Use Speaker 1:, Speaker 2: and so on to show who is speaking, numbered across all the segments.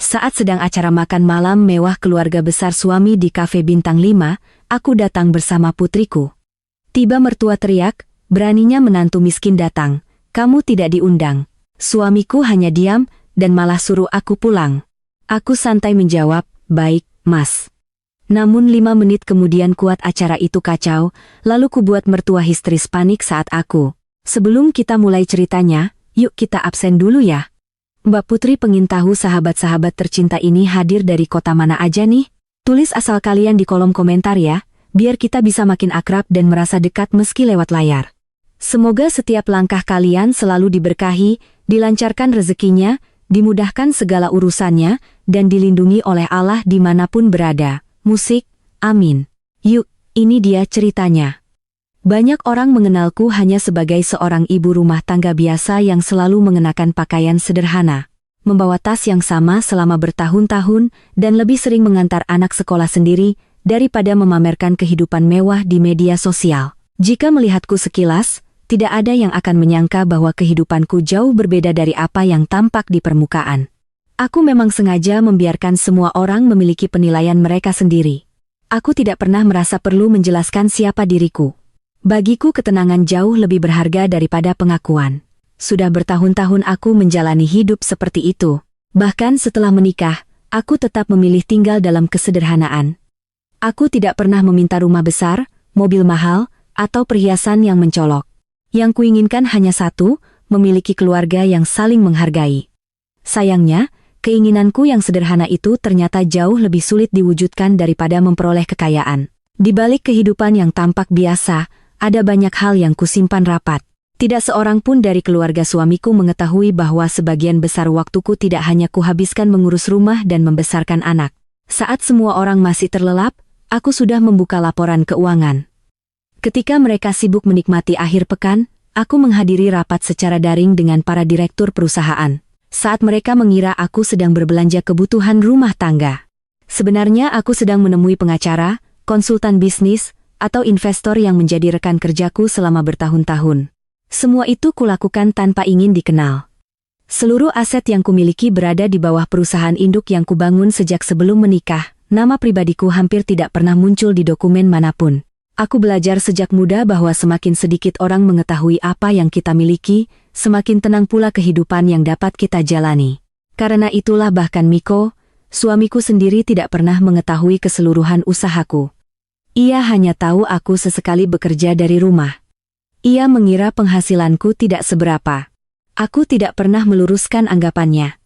Speaker 1: Saat sedang acara makan malam mewah keluarga besar suami di kafe bintang 5, aku datang bersama putriku. Tiba mertua teriak, beraninya menantu miskin datang. Kamu tidak diundang. Suamiku hanya diam, dan malah suruh aku pulang. Aku santai menjawab, baik, Mas. Namun 5 menit kemudian kuat acara itu kacau, lalu kubuat mertua histeris panik saat aku. Sebelum kita mulai ceritanya, yuk kita absen dulu ya. Mbak Putri pengen tahu sahabat-sahabat tercinta ini hadir dari kota mana aja nih? Tulis asal kalian di kolom komentar ya, biar kita bisa makin akrab dan merasa dekat meski lewat layar. Semoga setiap langkah kalian selalu diberkahi, dilancarkan rezekinya, dimudahkan segala urusannya, dan dilindungi oleh Allah dimanapun berada. Musik, amin. Yuk, ini dia ceritanya. Banyak orang mengenalku hanya sebagai seorang ibu rumah tangga biasa yang selalu mengenakan pakaian sederhana, membawa tas yang sama selama bertahun-tahun, dan lebih sering mengantar anak sekolah sendiri, daripada memamerkan kehidupan mewah di media sosial. Jika melihatku sekilas, tidak ada yang akan menyangka bahwa kehidupanku jauh berbeda dari apa yang tampak di permukaan. Aku memang sengaja membiarkan semua orang memiliki penilaian mereka sendiri. Aku tidak pernah merasa perlu menjelaskan siapa diriku. Bagiku ketenangan jauh lebih berharga daripada pengakuan. Sudah bertahun-tahun aku menjalani hidup seperti itu. Bahkan setelah menikah, aku tetap memilih tinggal dalam kesederhanaan. Aku tidak pernah meminta rumah besar, mobil mahal, atau perhiasan yang mencolok. Yang kuinginkan hanya satu, memiliki keluarga yang saling menghargai. Sayangnya, keinginanku yang sederhana itu ternyata jauh lebih sulit diwujudkan daripada memperoleh kekayaan. Di balik kehidupan yang tampak biasa, ada banyak hal yang kusimpan rapat. Tidak seorang pun dari keluarga suamiku mengetahui bahwa sebagian besar waktuku tidak hanya kuhabiskan mengurus rumah dan membesarkan anak. Saat semua orang masih terlelap, aku sudah membuka laporan keuangan. Ketika mereka sibuk menikmati akhir pekan, aku menghadiri rapat secara daring dengan para direktur perusahaan. Saat mereka mengira aku sedang berbelanja kebutuhan rumah tangga. Sebenarnya aku sedang menemui pengacara, konsultan bisnis, atau investor yang menjadi rekan kerjaku selama bertahun-tahun. Semua itu kulakukan tanpa ingin dikenal. Seluruh aset yang kumiliki berada di bawah perusahaan induk yang kubangun sejak sebelum menikah. Nama pribadiku hampir tidak pernah muncul di dokumen manapun. Aku belajar sejak muda bahwa semakin sedikit orang mengetahui apa yang kita miliki, semakin tenang pula kehidupan yang dapat kita jalani. Karena itulah bahkan Miko, suamiku sendiri tidak pernah mengetahui keseluruhan usahaku. Ia hanya tahu aku sesekali bekerja dari rumah. Ia mengira penghasilanku tidak seberapa. Aku tidak pernah meluruskan anggapannya.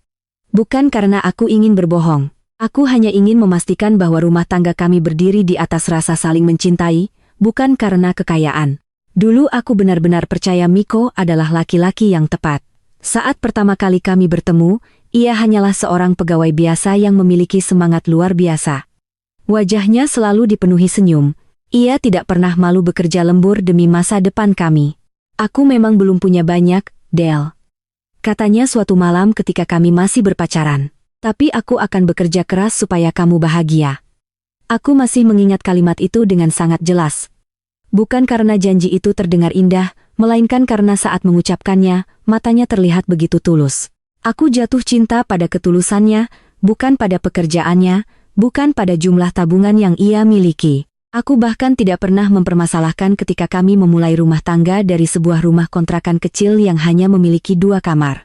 Speaker 1: Bukan karena aku ingin berbohong. Aku hanya ingin memastikan bahwa rumah tangga kami berdiri di atas rasa saling mencintai, bukan karena kekayaan. Dulu aku benar-benar percaya Miko adalah laki-laki yang tepat. Saat pertama kali kami bertemu, ia hanyalah seorang pegawai biasa yang memiliki semangat luar biasa. Wajahnya selalu dipenuhi senyum. Ia tidak pernah malu bekerja lembur demi masa depan kami. Aku memang belum punya banyak, Del. Katanya suatu malam ketika kami masih berpacaran. Tapi aku akan bekerja keras supaya kamu bahagia. Aku masih mengingat kalimat itu dengan sangat jelas. Bukan karena janji itu terdengar indah, melainkan karena saat mengucapkannya, matanya terlihat begitu tulus. Aku jatuh cinta pada ketulusannya, bukan pada pekerjaannya, bukan pada jumlah tabungan yang ia miliki. Aku bahkan tidak pernah mempermasalahkan ketika kami memulai rumah tangga dari sebuah rumah kontrakan kecil yang hanya memiliki 2 kamar.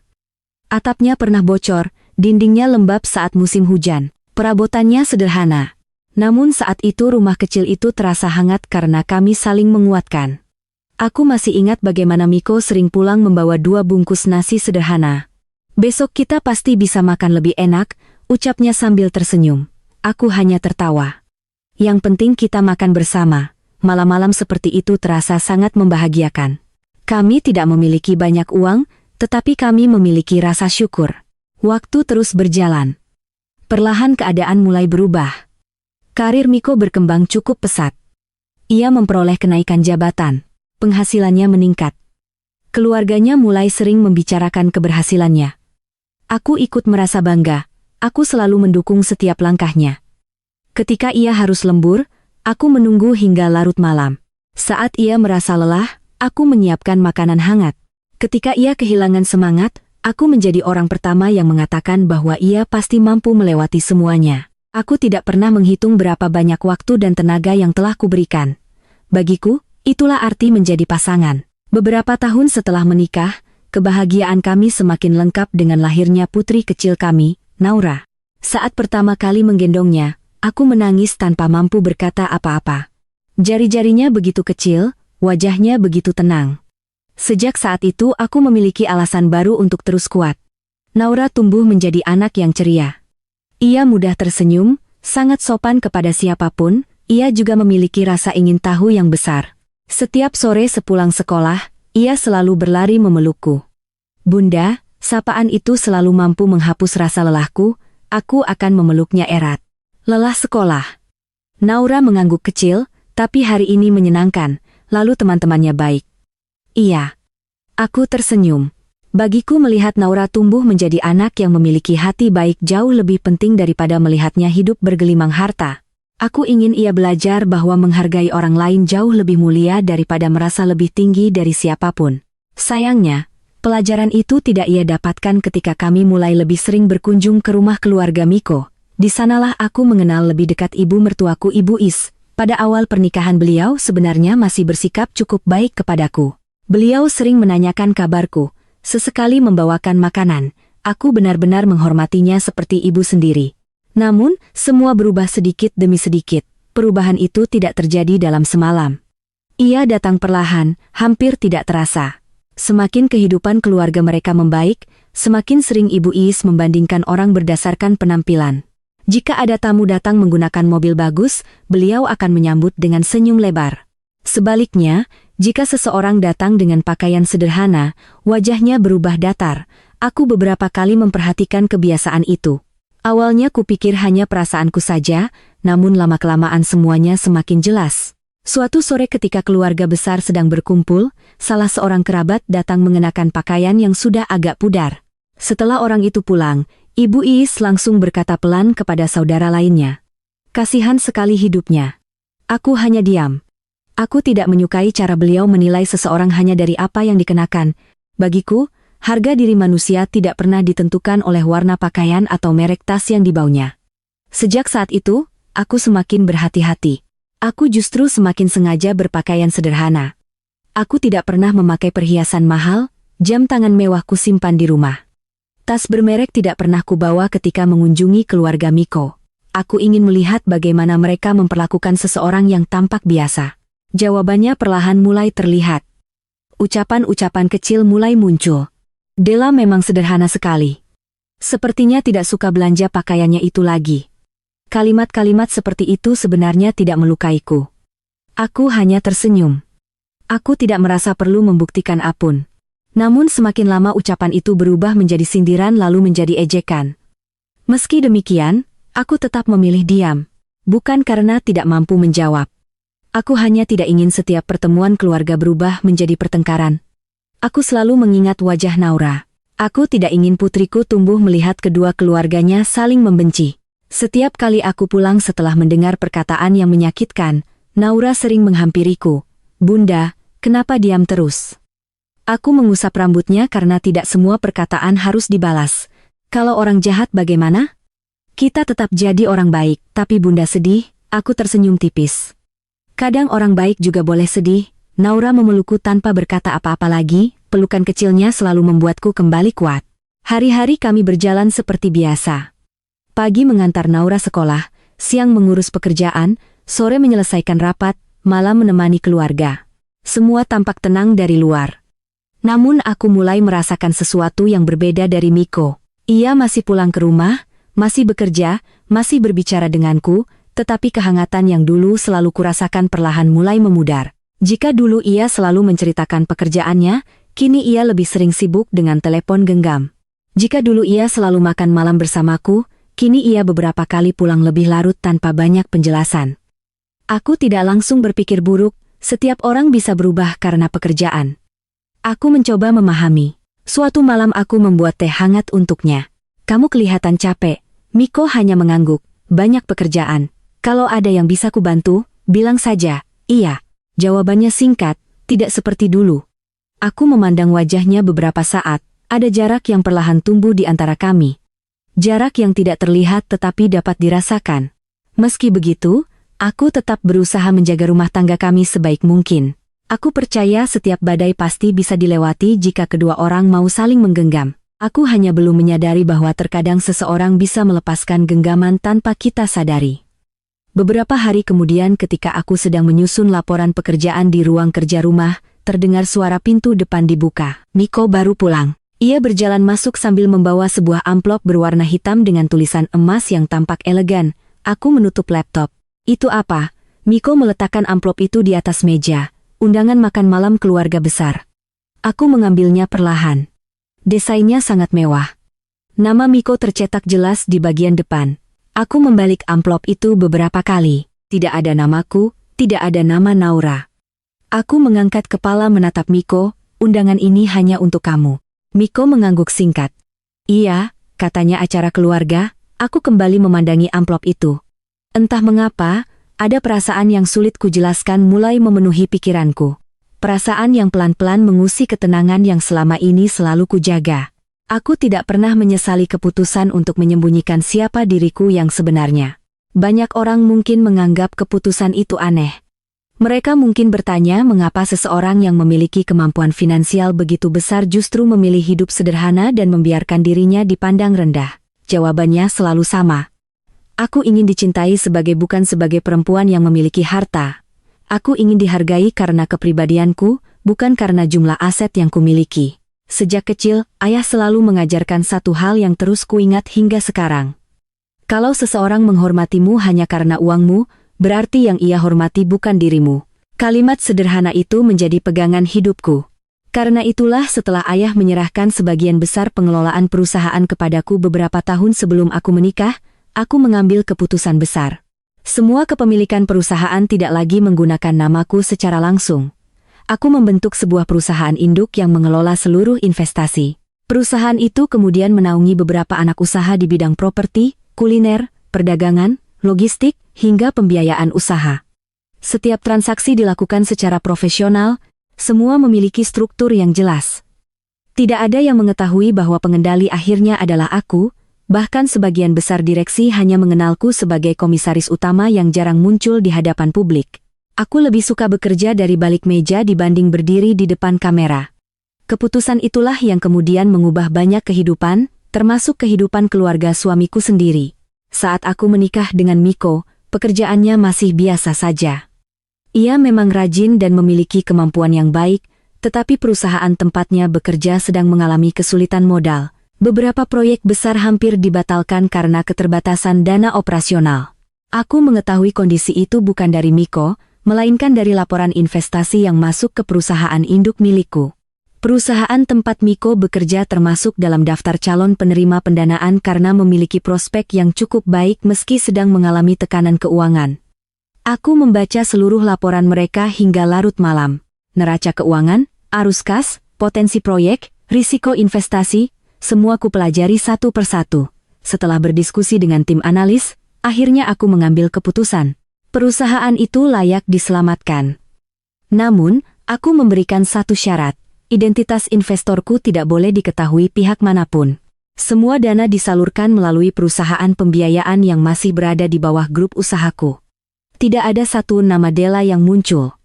Speaker 1: Atapnya pernah bocor, dindingnya lembab saat musim hujan. Perabotannya sederhana. Namun saat itu rumah kecil itu terasa hangat karena kami saling menguatkan. Aku masih ingat bagaimana Miko sering pulang membawa 2 bungkus nasi sederhana. Besok kita pasti bisa makan lebih enak, ucapnya sambil tersenyum. Aku hanya tertawa. Yang penting kita makan bersama. Malam-malam seperti itu terasa sangat membahagiakan. Kami tidak memiliki banyak uang, tetapi kami memiliki rasa syukur. Waktu terus berjalan. Perlahan keadaan mulai berubah. Karir Miko berkembang cukup pesat. Ia memperoleh kenaikan jabatan. Penghasilannya meningkat. Keluarganya mulai sering membicarakan keberhasilannya. Aku ikut merasa bangga. Aku selalu mendukung setiap langkahnya. Ketika ia harus lembur, aku menunggu hingga larut malam. Saat ia merasa lelah, aku menyiapkan makanan hangat. Ketika ia kehilangan semangat, Aku menjadi orang pertama yang mengatakan bahwa ia pasti mampu melewati semuanya. Aku tidak pernah menghitung berapa banyak waktu dan tenaga yang telah kuberikan. Bagiku, itulah arti menjadi pasangan. Beberapa tahun setelah menikah, kebahagiaan kami semakin lengkap dengan lahirnya putri kecil kami, Naura. Saat pertama kali menggendongnya, aku menangis tanpa mampu berkata apa-apa. Jari-jarinya begitu kecil, wajahnya begitu tenang. Sejak saat itu aku memiliki alasan baru untuk terus kuat. Naura tumbuh menjadi anak yang ceria. Ia mudah tersenyum, sangat sopan kepada siapapun, ia juga memiliki rasa ingin tahu yang besar. Setiap sore sepulang sekolah, ia selalu berlari memelukku. Bunda, sapaan itu selalu mampu menghapus rasa lelahku, aku akan memeluknya erat. Lelah sekolah. Naura mengangguk kecil, tapi hari ini menyenangkan, lalu teman-temannya baik. Iya. Aku tersenyum. Bagiku melihat Naura tumbuh menjadi anak yang memiliki hati baik jauh lebih penting daripada melihatnya hidup bergelimang harta. Aku ingin ia belajar bahwa menghargai orang lain jauh lebih mulia daripada merasa lebih tinggi dari siapapun. Sayangnya, pelajaran itu tidak ia dapatkan ketika kami mulai lebih sering berkunjung ke rumah keluarga Miko. Di sanalah aku mengenal lebih dekat ibu mertuaku, Ibu Is. Pada awal pernikahan beliau sebenarnya masih bersikap cukup baik kepadaku. Beliau sering menanyakan kabarku, sesekali membawakan makanan. Aku benar-benar menghormatinya seperti ibu sendiri. Namun, semua berubah sedikit demi sedikit. Perubahan itu tidak terjadi dalam semalam. Ia datang perlahan, hampir tidak terasa. Semakin kehidupan keluarga mereka membaik, semakin sering Ibu Is membandingkan orang berdasarkan penampilan. Jika ada tamu datang menggunakan mobil bagus, beliau akan menyambut dengan senyum lebar. Sebaliknya, jika seseorang datang dengan pakaian sederhana, wajahnya berubah datar. Aku beberapa kali memperhatikan kebiasaan itu. Awalnya kupikir hanya perasaanku saja, namun lama-kelamaan semuanya semakin jelas. Suatu sore ketika keluarga besar sedang berkumpul, salah seorang kerabat datang mengenakan pakaian yang sudah agak pudar. Setelah orang itu pulang, Ibu Is langsung berkata pelan kepada saudara lainnya. Kasihan sekali hidupnya. Aku hanya diam. Aku tidak menyukai cara beliau menilai seseorang hanya dari apa yang dikenakan. Bagiku, harga diri manusia tidak pernah ditentukan oleh warna pakaian atau merek tas yang dibawanya. Sejak saat itu, aku semakin berhati-hati. Aku justru semakin sengaja berpakaian sederhana. Aku tidak pernah memakai perhiasan mahal, jam tangan mewah ku simpan di rumah. Tas bermerek tidak pernah kubawa ketika mengunjungi keluarga Miko. Aku ingin melihat bagaimana mereka memperlakukan seseorang yang tampak biasa. Jawabannya perlahan mulai terlihat. Ucapan-ucapan kecil mulai muncul. Della memang sederhana sekali. Sepertinya tidak suka belanja pakaiannya itu lagi. Kalimat-kalimat seperti itu sebenarnya tidak melukaiku. Aku hanya tersenyum. Aku tidak merasa perlu membuktikan apapun. Namun semakin lama ucapan itu berubah menjadi sindiran lalu menjadi ejekan. Meski demikian, aku tetap memilih diam. Bukan karena tidak mampu menjawab. Aku hanya tidak ingin setiap pertemuan keluarga berubah menjadi pertengkaran. Aku selalu mengingat wajah Naura. Aku tidak ingin putriku tumbuh melihat kedua keluarganya saling membenci. Setiap kali aku pulang setelah mendengar perkataan yang menyakitkan, Naura sering menghampiriku. Bunda, kenapa diam terus? Aku mengusap rambutnya karena tidak semua perkataan harus dibalas. Kalau orang jahat bagaimana? Kita tetap jadi orang baik, tapi Bunda sedih. Aku tersenyum tipis. Kadang orang baik juga boleh sedih. Naura memelukku tanpa berkata apa-apa lagi, pelukan kecilnya selalu membuatku kembali kuat. Hari-hari kami berjalan seperti biasa. Pagi mengantar Naura sekolah, siang mengurus pekerjaan, sore menyelesaikan rapat, malam menemani keluarga. Semua tampak tenang dari luar. Namun aku mulai merasakan sesuatu yang berbeda dari Miko. Ia masih pulang ke rumah, masih bekerja, masih berbicara denganku, tetapi kehangatan yang dulu selalu kurasakan perlahan mulai memudar. Jika dulu ia selalu menceritakan pekerjaannya, kini ia lebih sering sibuk dengan telepon genggam. Jika dulu ia selalu makan malam bersamaku, kini ia beberapa kali pulang lebih larut tanpa banyak penjelasan. Aku tidak langsung berpikir buruk, setiap orang bisa berubah karena pekerjaan. Aku mencoba memahami. Suatu malam aku membuat teh hangat untuknya. Kamu kelihatan capek. Miko hanya mengangguk. Banyak pekerjaan. Kalau ada yang bisa kubantu, bilang saja. Iya. Jawabannya singkat, tidak seperti dulu. Aku memandang wajahnya beberapa saat, Ada jarak yang perlahan tumbuh di antara kami. Jarak yang tidak terlihat tetapi dapat dirasakan. Meski begitu, aku tetap berusaha menjaga rumah tangga kami sebaik mungkin. Aku percaya setiap badai pasti bisa dilewati jika kedua orang mau saling menggenggam. Aku hanya belum menyadari bahwa terkadang seseorang bisa melepaskan genggaman tanpa kita sadari. Beberapa hari kemudian ketika aku sedang menyusun laporan pekerjaan di ruang kerja rumah, terdengar suara pintu depan dibuka. Miko baru pulang. Ia berjalan masuk sambil membawa sebuah amplop berwarna hitam dengan tulisan emas yang tampak elegan. Aku menutup laptop. Itu apa? Miko meletakkan amplop itu di atas meja. Undangan makan malam keluarga besar. Aku mengambilnya perlahan. Desainnya sangat mewah. Nama Miko tercetak jelas di bagian depan. Aku membalik amplop itu beberapa kali. Tidak ada namaku, tidak ada nama Naura. Aku mengangkat kepala menatap Miko. Undangan ini hanya untuk kamu. Miko mengangguk singkat. Iya, katanya acara keluarga. Aku kembali memandangi amplop itu. Entah mengapa, ada perasaan yang sulit kujelaskan mulai memenuhi pikiranku. Perasaan yang pelan-pelan mengusik ketenangan yang selama ini selalu kujaga. Aku tidak pernah menyesali keputusan untuk menyembunyikan siapa diriku yang sebenarnya. Banyak orang mungkin menganggap keputusan itu aneh. Mereka mungkin bertanya mengapa seseorang yang memiliki kemampuan finansial begitu besar justru memilih hidup sederhana dan membiarkan dirinya dipandang rendah. Jawabannya selalu sama. Aku ingin dicintai bukan sebagai perempuan yang memiliki harta. Aku ingin dihargai karena kepribadianku, bukan karena jumlah aset yang kumiliki. Sejak kecil, ayah selalu mengajarkan satu hal yang terus kuingat hingga sekarang. Kalau seseorang menghormatimu hanya karena uangmu, berarti yang ia hormati bukan dirimu. Kalimat sederhana itu menjadi pegangan hidupku. Karena itulah setelah ayah menyerahkan sebagian besar pengelolaan perusahaan kepadaku beberapa tahun sebelum aku menikah, aku mengambil keputusan besar. Semua kepemilikan perusahaan tidak lagi menggunakan namaku secara langsung. Aku membentuk sebuah perusahaan induk yang mengelola seluruh investasi. Perusahaan itu kemudian menaungi beberapa anak usaha di bidang properti, kuliner, perdagangan, logistik, hingga pembiayaan usaha. Setiap transaksi dilakukan secara profesional, semua memiliki struktur yang jelas. Tidak ada yang mengetahui bahwa pengendali akhirnya adalah aku, bahkan sebagian besar direksi hanya mengenalku sebagai komisaris utama yang jarang muncul di hadapan publik. Aku lebih suka bekerja dari balik meja dibanding berdiri di depan kamera. Keputusan itulah yang kemudian mengubah banyak kehidupan, termasuk kehidupan keluarga suamiku sendiri. Saat aku menikah dengan Miko, pekerjaannya masih biasa saja. Ia memang rajin dan memiliki kemampuan yang baik, tetapi perusahaan tempatnya bekerja sedang mengalami kesulitan modal. Beberapa proyek besar hampir dibatalkan karena keterbatasan dana operasional. Aku mengetahui kondisi itu bukan dari Miko, melainkan dari laporan investasi yang masuk ke perusahaan induk milikku. Perusahaan tempat Miko bekerja termasuk dalam daftar calon penerima pendanaan karena memiliki prospek yang cukup baik meski sedang mengalami tekanan keuangan. Aku membaca seluruh laporan mereka hingga larut malam. Neraca keuangan, arus kas, potensi proyek, risiko investasi, semua kupelajari satu persatu. Setelah berdiskusi dengan tim analis, akhirnya aku mengambil keputusan. Perusahaan itu layak diselamatkan. Namun, aku memberikan satu syarat. Identitas investorku tidak boleh diketahui pihak manapun. Semua dana disalurkan melalui perusahaan pembiayaan yang masih berada di bawah grup usahaku. Tidak ada satu nama Della yang muncul.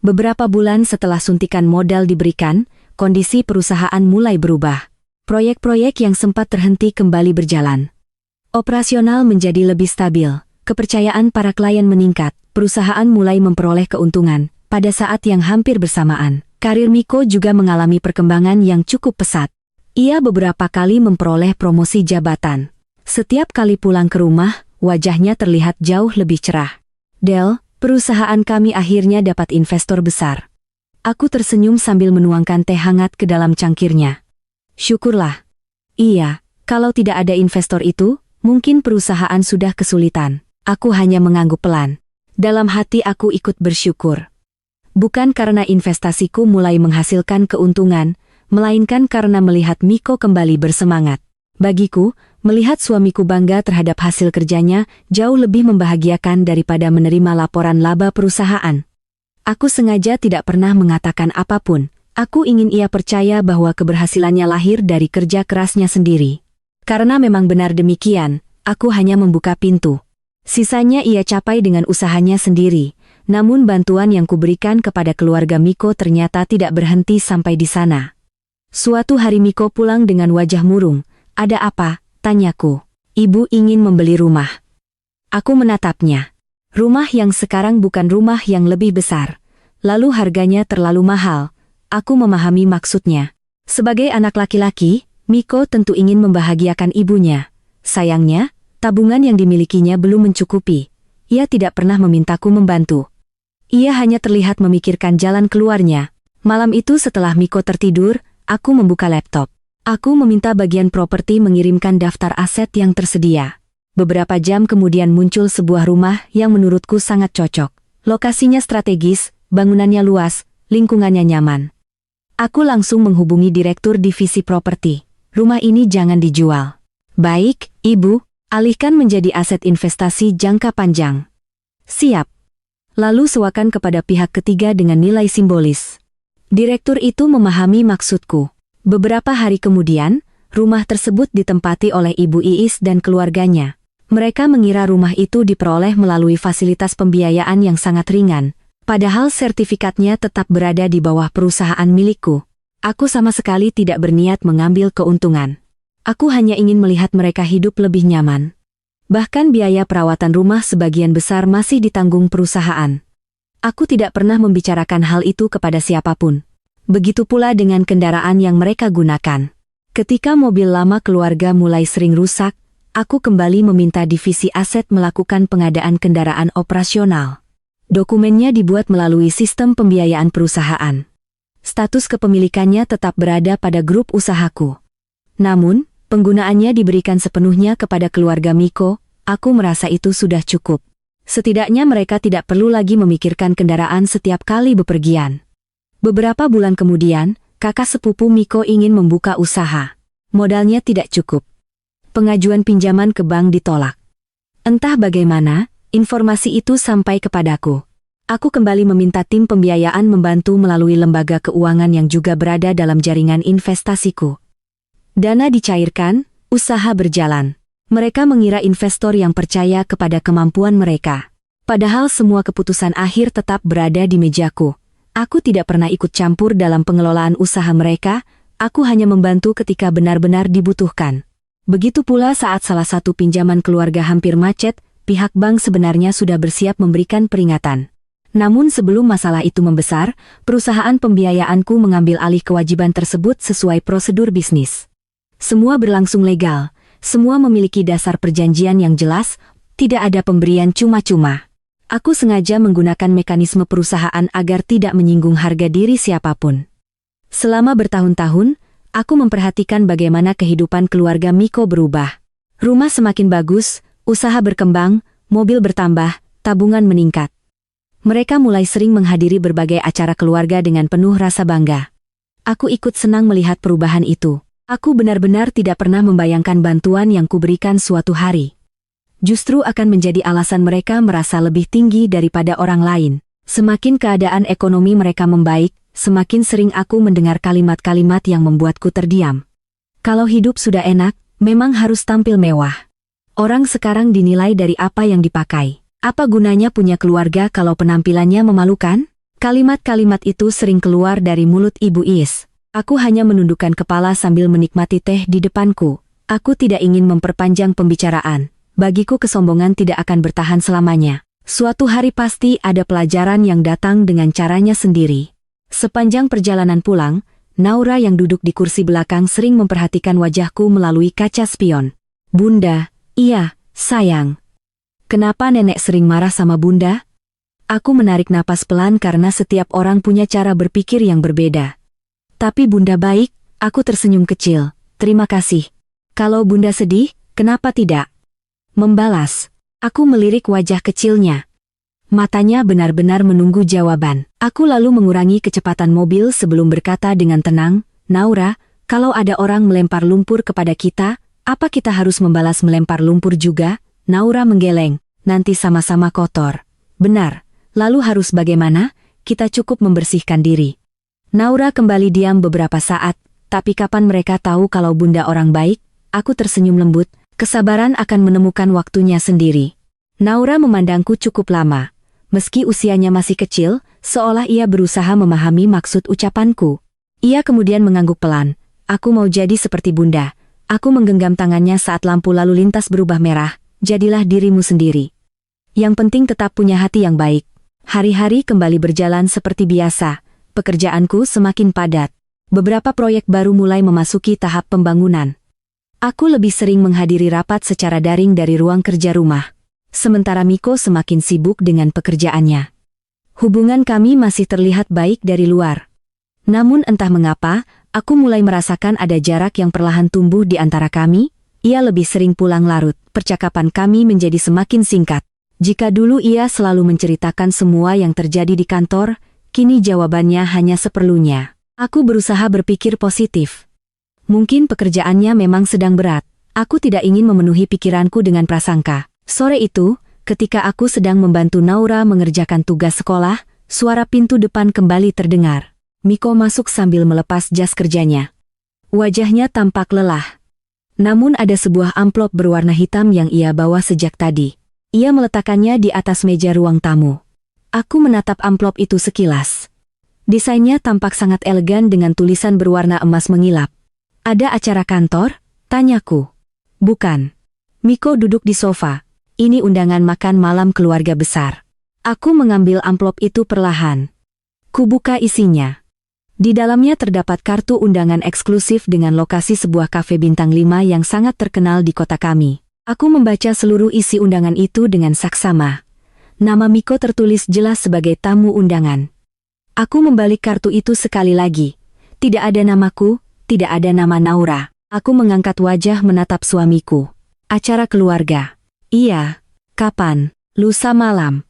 Speaker 1: Beberapa bulan setelah suntikan modal diberikan, kondisi perusahaan mulai berubah. Proyek-proyek yang sempat terhenti kembali berjalan. Operasional menjadi lebih stabil, kepercayaan para klien meningkat, perusahaan mulai memperoleh keuntungan. Pada saat yang hampir bersamaan, karir Miko juga mengalami perkembangan yang cukup pesat. Ia beberapa kali memperoleh promosi jabatan. Setiap kali pulang ke rumah, wajahnya terlihat jauh lebih cerah. Del, perusahaan kami akhirnya dapat investor besar. Aku tersenyum sambil menuangkan teh hangat ke dalam cangkirnya. Syukurlah. Iya, kalau tidak ada investor itu, mungkin perusahaan sudah kesulitan. Aku hanya mengangguk pelan. Dalam hati aku ikut bersyukur. Bukan karena investasiku mulai menghasilkan keuntungan, melainkan karena melihat Miko kembali bersemangat. Bagiku, melihat suamiku bangga terhadap hasil kerjanya jauh lebih membahagiakan daripada menerima laporan laba perusahaan. Aku sengaja tidak pernah mengatakan apapun. Aku ingin ia percaya bahwa keberhasilannya lahir dari kerja kerasnya sendiri. Karena memang benar demikian, aku hanya membuka pintu. Sisanya ia capai dengan usahanya sendiri, namun bantuan yang kuberikan kepada keluarga Miko ternyata tidak berhenti sampai di sana. Suatu hari Miko pulang dengan wajah murung. "Ada apa?" tanyaku. "Ibu ingin membeli rumah." Aku menatapnya. Rumah yang sekarang bukan rumah yang lebih besar. Lalu harganya terlalu mahal. Aku memahami maksudnya. Sebagai anak laki-laki, Miko tentu ingin membahagiakan ibunya. Sayangnya, tabungan yang dimilikinya belum mencukupi. Ia tidak pernah memintaku membantu. Ia hanya terlihat memikirkan jalan keluarnya. Malam itu setelah Miko tertidur, aku membuka laptop. Aku meminta bagian properti mengirimkan daftar aset yang tersedia. Beberapa jam kemudian muncul sebuah rumah yang menurutku sangat cocok. Lokasinya strategis, bangunannya luas, lingkungannya nyaman. Aku langsung menghubungi direktur divisi properti. "Rumah ini jangan dijual." "Baik, Ibu, alihkan menjadi aset investasi jangka panjang." "Siap." Lalu sewakan kepada pihak ketiga dengan nilai simbolis. Direktur itu memahami maksudku. Beberapa hari kemudian, rumah tersebut ditempati oleh Ibu Iis dan keluarganya. Mereka mengira rumah itu diperoleh melalui fasilitas pembiayaan yang sangat ringan, padahal sertifikatnya tetap berada di bawah perusahaan milikku. Aku sama sekali tidak berniat mengambil keuntungan. Aku hanya ingin melihat mereka hidup lebih nyaman. Bahkan biaya perawatan rumah sebagian besar masih ditanggung perusahaan. Aku tidak pernah membicarakan hal itu kepada siapapun. Begitu pula dengan kendaraan yang mereka gunakan. Ketika mobil lama keluarga mulai sering rusak, aku kembali meminta divisi aset melakukan pengadaan kendaraan operasional. Dokumennya dibuat melalui sistem pembiayaan perusahaan. Status kepemilikannya tetap berada pada grup usahaku. Namun, penggunaannya diberikan sepenuhnya kepada keluarga Miko. Aku merasa itu sudah cukup. Setidaknya mereka tidak perlu lagi memikirkan kendaraan setiap kali bepergian. Beberapa bulan kemudian, kakak sepupu Miko ingin membuka usaha. Modalnya tidak cukup. Pengajuan pinjaman ke bank ditolak. Entah bagaimana, informasi itu sampai kepadaku. Aku kembali meminta tim pembiayaan membantu melalui lembaga keuangan yang juga berada dalam jaringan investasiku. Dana dicairkan, usaha berjalan. Mereka mengira investor yang percaya kepada kemampuan mereka. Padahal semua keputusan akhir tetap berada di mejaku. Aku tidak pernah ikut campur dalam pengelolaan usaha mereka, aku hanya membantu ketika benar-benar dibutuhkan. Begitu pula saat salah satu pinjaman keluarga hampir macet, pihak bank sebenarnya sudah bersiap memberikan peringatan. Namun sebelum masalah itu membesar, perusahaan pembiayaanku mengambil alih kewajiban tersebut sesuai prosedur bisnis. Semua berlangsung legal. Semua memiliki dasar perjanjian yang jelas, tidak ada pemberian cuma-cuma. Aku sengaja menggunakan mekanisme perusahaan agar tidak menyinggung harga diri siapapun. Selama bertahun-tahun, aku memperhatikan bagaimana kehidupan keluarga Miko berubah. Rumah semakin bagus, usaha berkembang, mobil bertambah, tabungan meningkat. Mereka mulai sering menghadiri berbagai acara keluarga dengan penuh rasa bangga. Aku ikut senang melihat perubahan itu. Aku benar-benar tidak pernah membayangkan bantuan yang kuberikan suatu hari justru akan menjadi alasan mereka merasa lebih tinggi daripada orang lain. Semakin keadaan ekonomi mereka membaik, semakin sering aku mendengar kalimat-kalimat yang membuatku terdiam. Kalau hidup sudah enak, memang harus tampil mewah. Orang sekarang dinilai dari apa yang dipakai. Apa gunanya punya keluarga kalau penampilannya memalukan? Kalimat-kalimat itu sering keluar dari mulut Ibu Iis. Aku hanya menundukkan kepala sambil menikmati teh di depanku. Aku tidak ingin memperpanjang pembicaraan. Bagiku kesombongan tidak akan bertahan selamanya. Suatu hari pasti ada pelajaran yang datang dengan caranya sendiri. Sepanjang perjalanan pulang, Naura yang duduk di kursi belakang sering memperhatikan wajahku melalui kaca spion. "Bunda, iya, sayang. Kenapa nenek sering marah sama Bunda?" Aku menarik napas pelan karena setiap orang punya cara berpikir yang berbeda. "Tapi Bunda baik," aku tersenyum kecil. "Terima kasih. Kalau Bunda sedih, kenapa tidak?" Membalas. Aku melirik wajah kecilnya. Matanya benar-benar menunggu jawaban. Aku lalu mengurangi kecepatan mobil sebelum berkata dengan tenang, "Naura, kalau ada orang melempar lumpur kepada kita, apa kita harus membalas melempar lumpur juga?" Naura menggeleng. "Nanti sama-sama kotor." "Benar. Lalu harus bagaimana? Kita cukup membersihkan diri." Naura kembali diam beberapa saat, tapi kapan mereka tahu kalau bunda orang baik? Aku tersenyum lembut, kesabaran akan menemukan waktunya sendiri. Naura memandangku cukup lama. Meski usianya masih kecil, seolah ia berusaha memahami maksud ucapanku. Ia kemudian mengangguk pelan. Aku mau jadi seperti bunda. Aku menggenggam tangannya saat lampu lalu lintas berubah merah. Jadilah dirimu sendiri. Yang penting tetap punya hati yang baik. Hari-hari kembali berjalan seperti biasa. Pekerjaanku semakin padat. Beberapa proyek baru mulai memasuki tahap pembangunan. Aku lebih sering menghadiri rapat secara daring dari ruang kerja rumah. Sementara Miko semakin sibuk dengan pekerjaannya. Hubungan kami masih terlihat baik dari luar. Namun entah mengapa, aku mulai merasakan ada jarak yang perlahan tumbuh di antara kami. Ia lebih sering pulang larut, percakapan kami menjadi semakin singkat. Jika dulu ia selalu menceritakan semua yang terjadi di kantor, kini jawabannya hanya seperlunya. Aku berusaha berpikir positif. Mungkin pekerjaannya memang sedang berat. Aku tidak ingin memenuhi pikiranku dengan prasangka. Sore itu, ketika aku sedang membantu Naura mengerjakan tugas sekolah, suara pintu depan kembali terdengar. Miko masuk sambil melepas jas kerjanya. Wajahnya tampak lelah. Namun ada sebuah amplop berwarna hitam yang ia bawa sejak tadi. Ia meletakkannya di atas meja ruang tamu. Aku menatap amplop itu sekilas. Desainnya tampak sangat elegan dengan tulisan berwarna emas mengilap. Ada acara kantor? Tanyaku. Bukan. Miko duduk di sofa. Ini undangan makan malam keluarga besar. Aku mengambil amplop itu perlahan. Kubuka isinya. Di dalamnya terdapat kartu undangan eksklusif dengan lokasi sebuah kafe bintang 5 yang sangat terkenal di kota kami. Aku membaca seluruh isi undangan itu dengan saksama. Nama Miko tertulis jelas sebagai tamu undangan. Aku membalik kartu itu sekali lagi. Tidak ada namaku, tidak ada nama Naura. Aku mengangkat wajah menatap suamiku. Acara keluarga. Iya. Kapan? Lusa malam.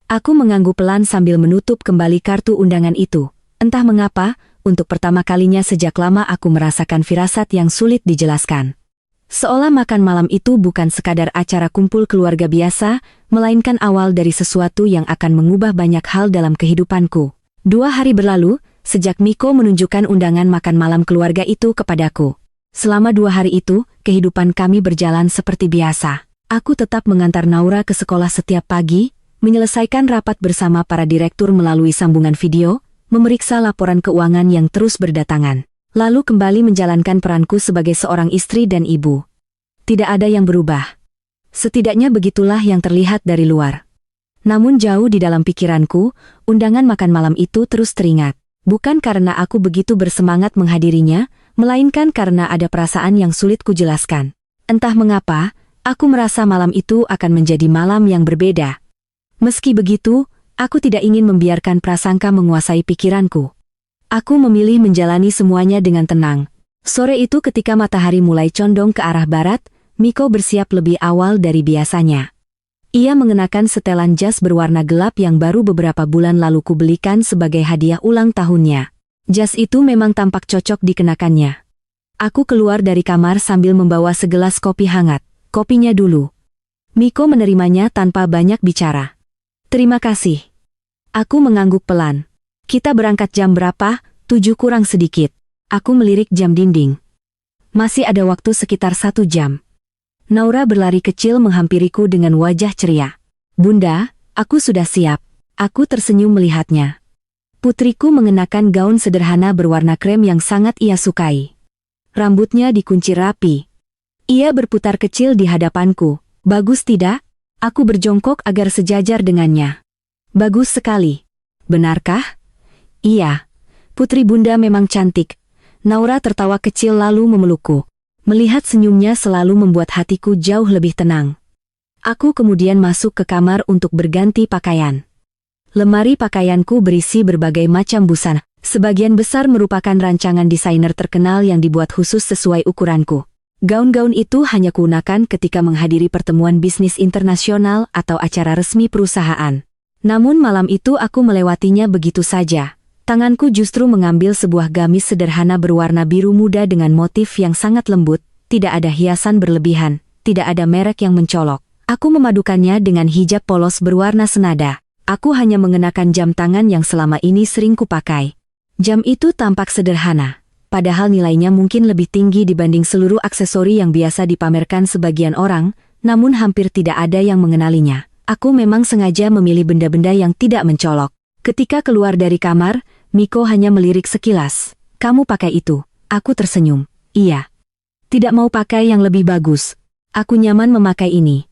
Speaker 1: Aku mengangguk pelan sambil menutup kembali kartu undangan itu. Entah mengapa, untuk pertama kalinya sejak lama aku merasakan firasat yang sulit dijelaskan. Seolah makan malam itu bukan sekadar acara kumpul keluarga biasa, melainkan awal dari sesuatu yang akan mengubah banyak hal dalam kehidupanku. 2 hari berlalu, sejak Miko menunjukkan undangan makan malam keluarga itu kepadaku. Selama 2 hari itu, kehidupan kami berjalan seperti biasa. Aku tetap mengantar Naura ke sekolah setiap pagi, menyelesaikan rapat bersama para direktur melalui sambungan video, memeriksa laporan keuangan yang terus berdatangan, lalu kembali menjalankan peranku sebagai seorang istri dan ibu. Tidak ada yang berubah. Setidaknya begitulah yang terlihat dari luar. Namun jauh di dalam pikiranku, undangan makan malam itu terus teringat. Bukan karena aku begitu bersemangat menghadirinya, melainkan karena ada perasaan yang sulit kujelaskan. Entah mengapa, aku merasa malam itu akan menjadi malam yang berbeda. Meski begitu, aku tidak ingin membiarkan prasangka menguasai pikiranku. Aku memilih menjalani semuanya dengan tenang. Sore itu ketika matahari mulai condong ke arah barat, Miko bersiap lebih awal dari biasanya. Ia mengenakan setelan jas berwarna gelap yang baru beberapa bulan lalu kubelikan sebagai hadiah ulang tahunnya. Jas itu memang tampak cocok dikenakannya. Aku keluar dari kamar sambil membawa segelas kopi hangat. Kopinya dulu. Miko menerimanya tanpa banyak bicara. Terima kasih. Aku mengangguk pelan. Kita berangkat jam berapa? 7 kurang sedikit. Aku melirik jam dinding. Masih ada waktu sekitar 1 jam. Naura berlari kecil menghampiriku dengan wajah ceria. Bunda, aku sudah siap. Aku tersenyum melihatnya. Putriku mengenakan gaun sederhana berwarna krem yang sangat ia sukai. Rambutnya dikunci rapi. Ia berputar kecil di hadapanku. Bagus tidak? Aku berjongkok agar sejajar dengannya. Bagus sekali. Benarkah? Iya. Putri bunda memang cantik. Naura tertawa kecil lalu memelukku. Melihat senyumnya selalu membuat hatiku jauh lebih tenang. Aku kemudian masuk ke kamar untuk berganti pakaian. Lemari pakaianku berisi berbagai macam busana. Sebagian besar merupakan rancangan desainer terkenal yang dibuat khusus sesuai ukuranku. Gaun-gaun itu hanya kugunakan ketika menghadiri pertemuan bisnis internasional atau acara resmi perusahaan. Namun malam itu aku melewatinya begitu saja. Tanganku justru mengambil sebuah gamis sederhana berwarna biru muda dengan motif yang sangat lembut, tidak ada hiasan berlebihan, tidak ada merek yang mencolok. Aku memadukannya dengan hijab polos berwarna senada. Aku hanya mengenakan jam tangan yang selama ini sering kupakai. Jam itu tampak sederhana, padahal nilainya mungkin lebih tinggi dibanding seluruh aksesori yang biasa dipamerkan sebagian orang, namun hampir tidak ada yang mengenalinya. Aku memang sengaja memilih benda-benda yang tidak mencolok. Ketika keluar dari kamar, Miko hanya melirik sekilas. "Kamu pakai itu?" Aku tersenyum. "Iya." "Tidak mau pakai yang lebih bagus?" "Aku nyaman memakai ini."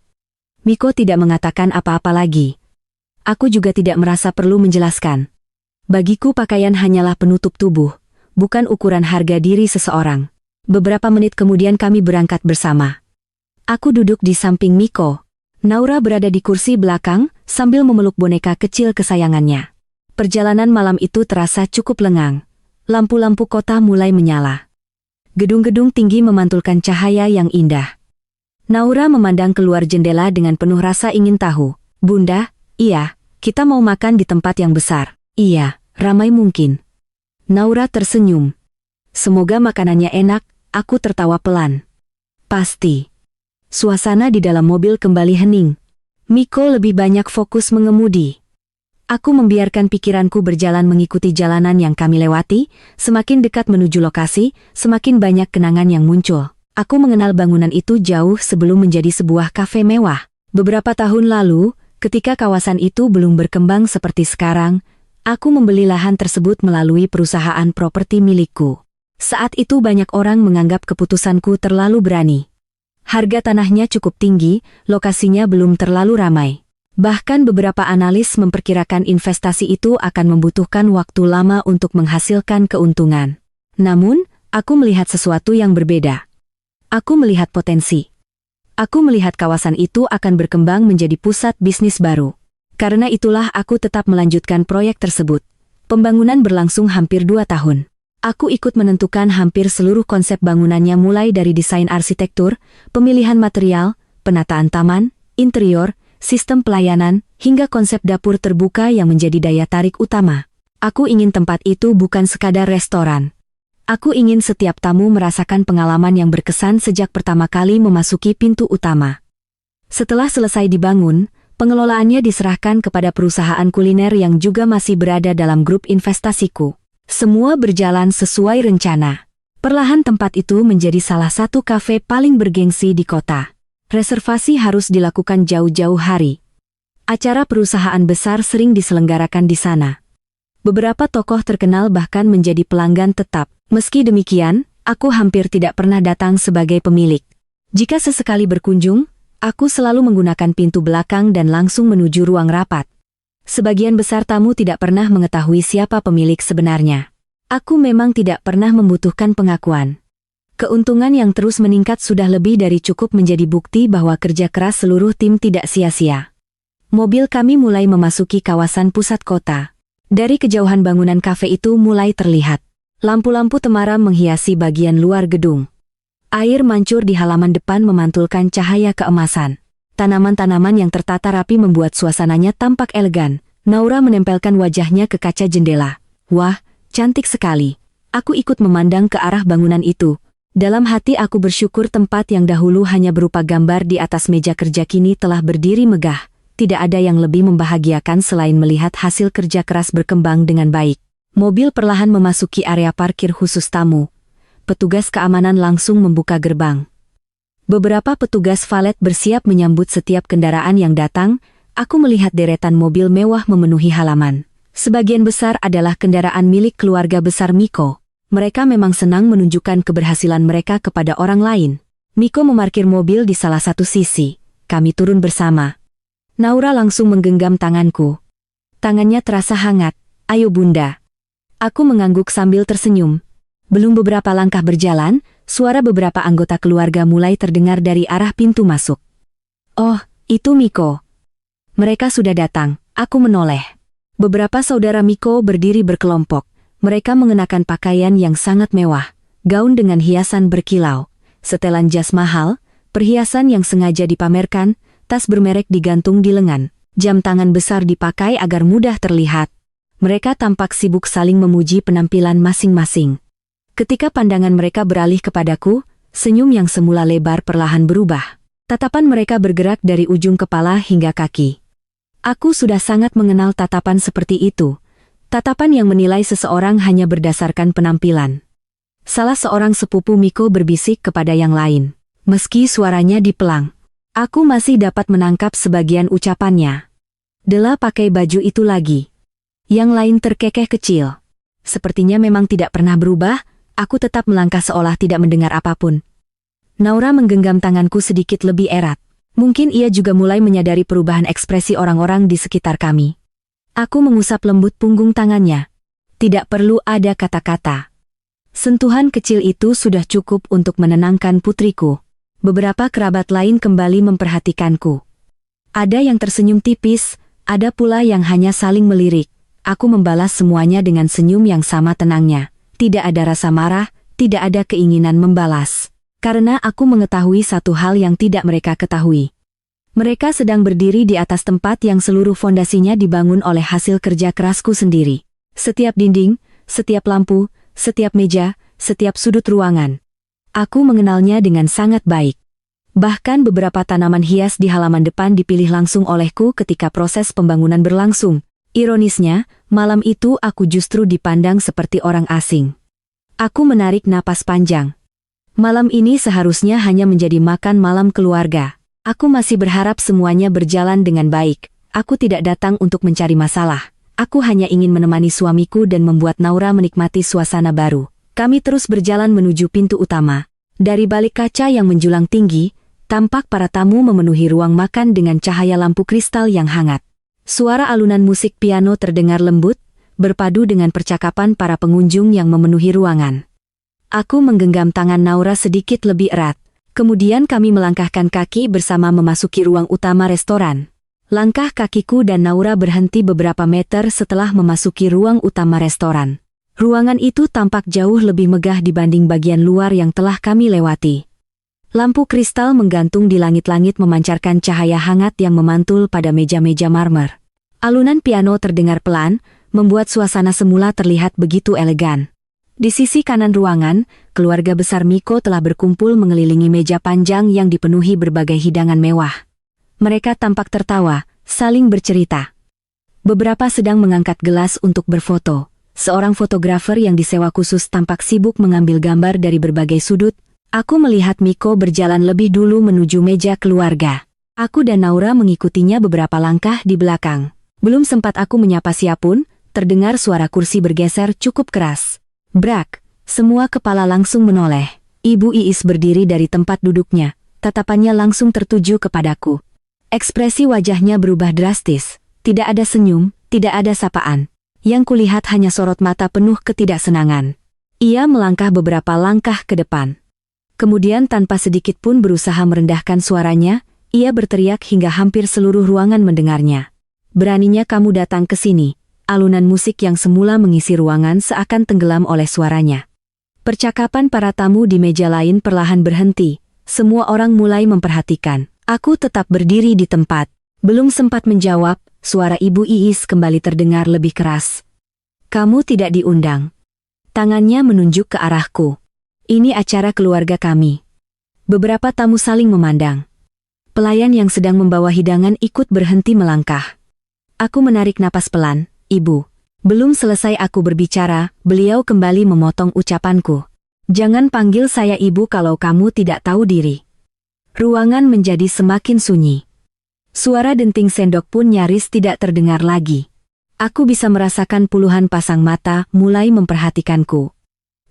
Speaker 1: Miko tidak mengatakan apa-apa lagi. Aku juga tidak merasa perlu menjelaskan. Bagiku pakaian hanyalah penutup tubuh, bukan ukuran harga diri seseorang. Beberapa menit kemudian kami berangkat bersama. Aku duduk di samping Miko. Naura berada di kursi belakang, sambil memeluk boneka kecil kesayangannya. Perjalanan malam itu terasa cukup lengang. Lampu-lampu kota mulai menyala. Gedung-gedung tinggi memantulkan cahaya yang indah. Naura memandang keluar jendela dengan penuh rasa ingin tahu. "Bunda, iya, kita mau makan di tempat yang besar." "Iya, ramai mungkin." Naura tersenyum. "Semoga makanannya enak." Aku tertawa pelan. "Pasti." Suasana di dalam mobil kembali hening. Miko lebih banyak fokus mengemudi. Aku membiarkan pikiranku berjalan mengikuti jalanan yang kami lewati. Semakin dekat menuju lokasi, semakin banyak kenangan yang muncul. Aku mengenal bangunan itu jauh sebelum menjadi sebuah kafe mewah. Beberapa tahun lalu, ketika kawasan itu belum berkembang seperti sekarang, aku membeli lahan tersebut melalui perusahaan properti milikku. Saat itu banyak orang menganggap keputusanku terlalu berani. Harga tanahnya cukup tinggi, lokasinya belum terlalu ramai. Bahkan beberapa analis memperkirakan investasi itu akan membutuhkan waktu lama untuk menghasilkan keuntungan. Namun, aku melihat sesuatu yang berbeda. Aku melihat potensi. Aku melihat kawasan itu akan berkembang menjadi pusat bisnis baru. Karena itulah aku tetap melanjutkan proyek tersebut. Pembangunan berlangsung hampir 2 tahun. Aku ikut menentukan hampir seluruh konsep bangunannya mulai dari desain arsitektur, pemilihan material, penataan taman, interior, sistem pelayanan, hingga konsep dapur terbuka yang menjadi daya tarik utama. Aku ingin tempat itu bukan sekadar restoran. Aku ingin setiap tamu merasakan pengalaman yang berkesan sejak pertama kali memasuki pintu utama. Setelah selesai dibangun, pengelolaannya diserahkan kepada perusahaan kuliner yang juga masih berada dalam grup investasiku. Semua berjalan sesuai rencana. Perlahan tempat itu menjadi salah satu kafe paling bergengsi di kota. Reservasi harus dilakukan jauh-jauh hari. Acara perusahaan besar sering diselenggarakan di sana. Beberapa tokoh terkenal bahkan menjadi pelanggan tetap. Meski demikian, aku hampir tidak pernah datang sebagai pemilik. Jika sesekali berkunjung, aku selalu menggunakan pintu belakang dan langsung menuju ruang rapat. Sebagian besar tamu tidak pernah mengetahui siapa pemilik sebenarnya. Aku memang tidak pernah membutuhkan pengakuan. Keuntungan yang terus meningkat sudah lebih dari cukup menjadi bukti bahwa kerja keras seluruh tim tidak sia-sia. Mobil kami mulai memasuki kawasan pusat kota. Dari kejauhan bangunan kafe itu mulai terlihat. Lampu-lampu temaram menghiasi bagian luar gedung. Air mancur di halaman depan memantulkan cahaya keemasan. Tanaman-tanaman yang tertata rapi membuat suasananya tampak elegan. Naura menempelkan wajahnya ke kaca jendela. "Wah, cantik sekali." Aku ikut memandang ke arah bangunan itu. Dalam hati aku bersyukur tempat yang dahulu hanya berupa gambar di atas meja kerja kini telah berdiri megah. Tidak ada yang lebih membahagiakan selain melihat hasil kerja keras berkembang dengan baik. Mobil perlahan memasuki area parkir khusus tamu. Petugas keamanan langsung membuka gerbang. Beberapa petugas valet bersiap menyambut setiap kendaraan yang datang. Aku melihat deretan mobil mewah memenuhi halaman. Sebagian besar adalah kendaraan milik keluarga besar Miko. Mereka memang senang menunjukkan keberhasilan mereka kepada orang lain. Miko memarkir mobil di salah satu sisi. Kami turun bersama. Naura langsung menggenggam tanganku. Tangannya terasa hangat. "Ayo Bunda." Aku mengangguk sambil tersenyum. Belum beberapa langkah berjalan, suara beberapa anggota keluarga mulai terdengar dari arah pintu masuk. "Oh, itu Miko." Mereka sudah datang. Aku menoleh. Beberapa saudara Miko berdiri berkelompok. Mereka mengenakan pakaian yang sangat mewah, gaun dengan hiasan berkilau, setelan jas mahal, perhiasan yang sengaja dipamerkan, tas bermerek digantung di lengan, jam tangan besar dipakai agar mudah terlihat. Mereka tampak sibuk saling memuji penampilan masing-masing. Ketika pandangan mereka beralih kepadaku, senyum yang semula lebar perlahan berubah. Tatapan mereka bergerak dari ujung kepala hingga kaki. Aku sudah sangat mengenal tatapan seperti itu. Tatapan yang menilai seseorang hanya berdasarkan penampilan. Salah seorang sepupu Miko berbisik kepada yang lain. Meski suaranya dipelang, aku masih dapat menangkap sebagian ucapannya. Dela pakai baju itu lagi. Yang lain terkekeh kecil. Sepertinya memang tidak pernah berubah, aku tetap melangkah seolah tidak mendengar apapun. Naura menggenggam tanganku sedikit lebih erat. Mungkin ia juga mulai menyadari perubahan ekspresi orang-orang di sekitar kami. Aku mengusap lembut punggung tangannya. Tidak perlu ada kata-kata. Sentuhan kecil itu sudah cukup untuk menenangkan putriku. Beberapa kerabat lain kembali memperhatikanku. Ada yang tersenyum tipis, ada pula yang hanya saling melirik. Aku membalas semuanya dengan senyum yang sama tenangnya. Tidak ada rasa marah, tidak ada keinginan membalas. Karena aku mengetahui satu hal yang tidak mereka ketahui. Mereka sedang berdiri di atas tempat yang seluruh fondasinya dibangun oleh hasil kerja kerasku sendiri. Setiap dinding, setiap lampu, setiap meja, setiap sudut ruangan. Aku mengenalnya dengan sangat baik. Bahkan beberapa tanaman hias di halaman depan dipilih langsung olehku ketika proses pembangunan berlangsung. Ironisnya, malam itu aku justru dipandang seperti orang asing. Aku menarik napas panjang. Malam ini seharusnya hanya menjadi makan malam keluarga. Aku masih berharap semuanya berjalan dengan baik. Aku tidak datang untuk mencari masalah. Aku hanya ingin menemani suamiku dan membuat Naura menikmati suasana baru. Kami terus berjalan menuju pintu utama. Dari balik kaca yang menjulang tinggi, tampak para tamu memenuhi ruang makan dengan cahaya lampu kristal yang hangat. Suara alunan musik piano terdengar lembut, berpadu dengan percakapan para pengunjung yang memenuhi ruangan. Aku menggenggam tangan Naura sedikit lebih erat. Kemudian kami melangkahkan kaki bersama memasuki ruang utama restoran. Langkah kakiku dan Naura berhenti beberapa meter setelah memasuki ruang utama restoran. Ruangan itu tampak jauh lebih megah dibanding bagian luar yang telah kami lewati. Lampu kristal menggantung di langit-langit memancarkan cahaya hangat yang memantul pada meja-meja marmer. Alunan piano terdengar pelan, membuat suasana semula terlihat begitu elegan. Di sisi kanan ruangan, keluarga besar Miko telah berkumpul mengelilingi meja panjang yang dipenuhi berbagai hidangan mewah. Mereka tampak tertawa, saling bercerita. Beberapa sedang mengangkat gelas untuk berfoto. Seorang fotografer yang disewa khusus tampak sibuk mengambil gambar dari berbagai sudut. Aku melihat Miko berjalan lebih dulu menuju meja keluarga. Aku dan Naura mengikutinya beberapa langkah di belakang. Belum sempat aku menyapa siapapun, terdengar suara kursi bergeser cukup keras. Brak! Semua kepala langsung menoleh. Ibu Iis berdiri dari tempat duduknya. Tatapannya langsung tertuju kepadaku. Ekspresi wajahnya berubah drastis. Tidak ada senyum, tidak ada sapaan. Yang kulihat hanya sorot mata penuh ketidaksenangan. Ia melangkah beberapa langkah ke depan. Kemudian tanpa sedikit pun berusaha merendahkan suaranya, ia berteriak hingga hampir seluruh ruangan mendengarnya. Beraninya kamu datang ke sini. Alunan musik yang semula mengisi ruangan seakan tenggelam oleh suaranya. Percakapan para tamu di meja lain perlahan berhenti. Semua orang mulai memperhatikan. Aku tetap berdiri di tempat. Belum sempat menjawab, suara Ibu Iis kembali terdengar lebih keras. Kamu tidak diundang. Tangannya menunjuk ke arahku. Ini acara keluarga kami. Beberapa tamu saling memandang. Pelayan yang sedang membawa hidangan ikut berhenti melangkah. Aku menarik napas pelan. Ibu. Belum selesai aku berbicara, beliau kembali memotong ucapanku. Jangan panggil saya ibu kalau kamu tidak tahu diri. Ruangan menjadi semakin sunyi. Suara denting sendok pun nyaris tidak terdengar lagi. Aku bisa merasakan puluhan pasang mata mulai memperhatikanku.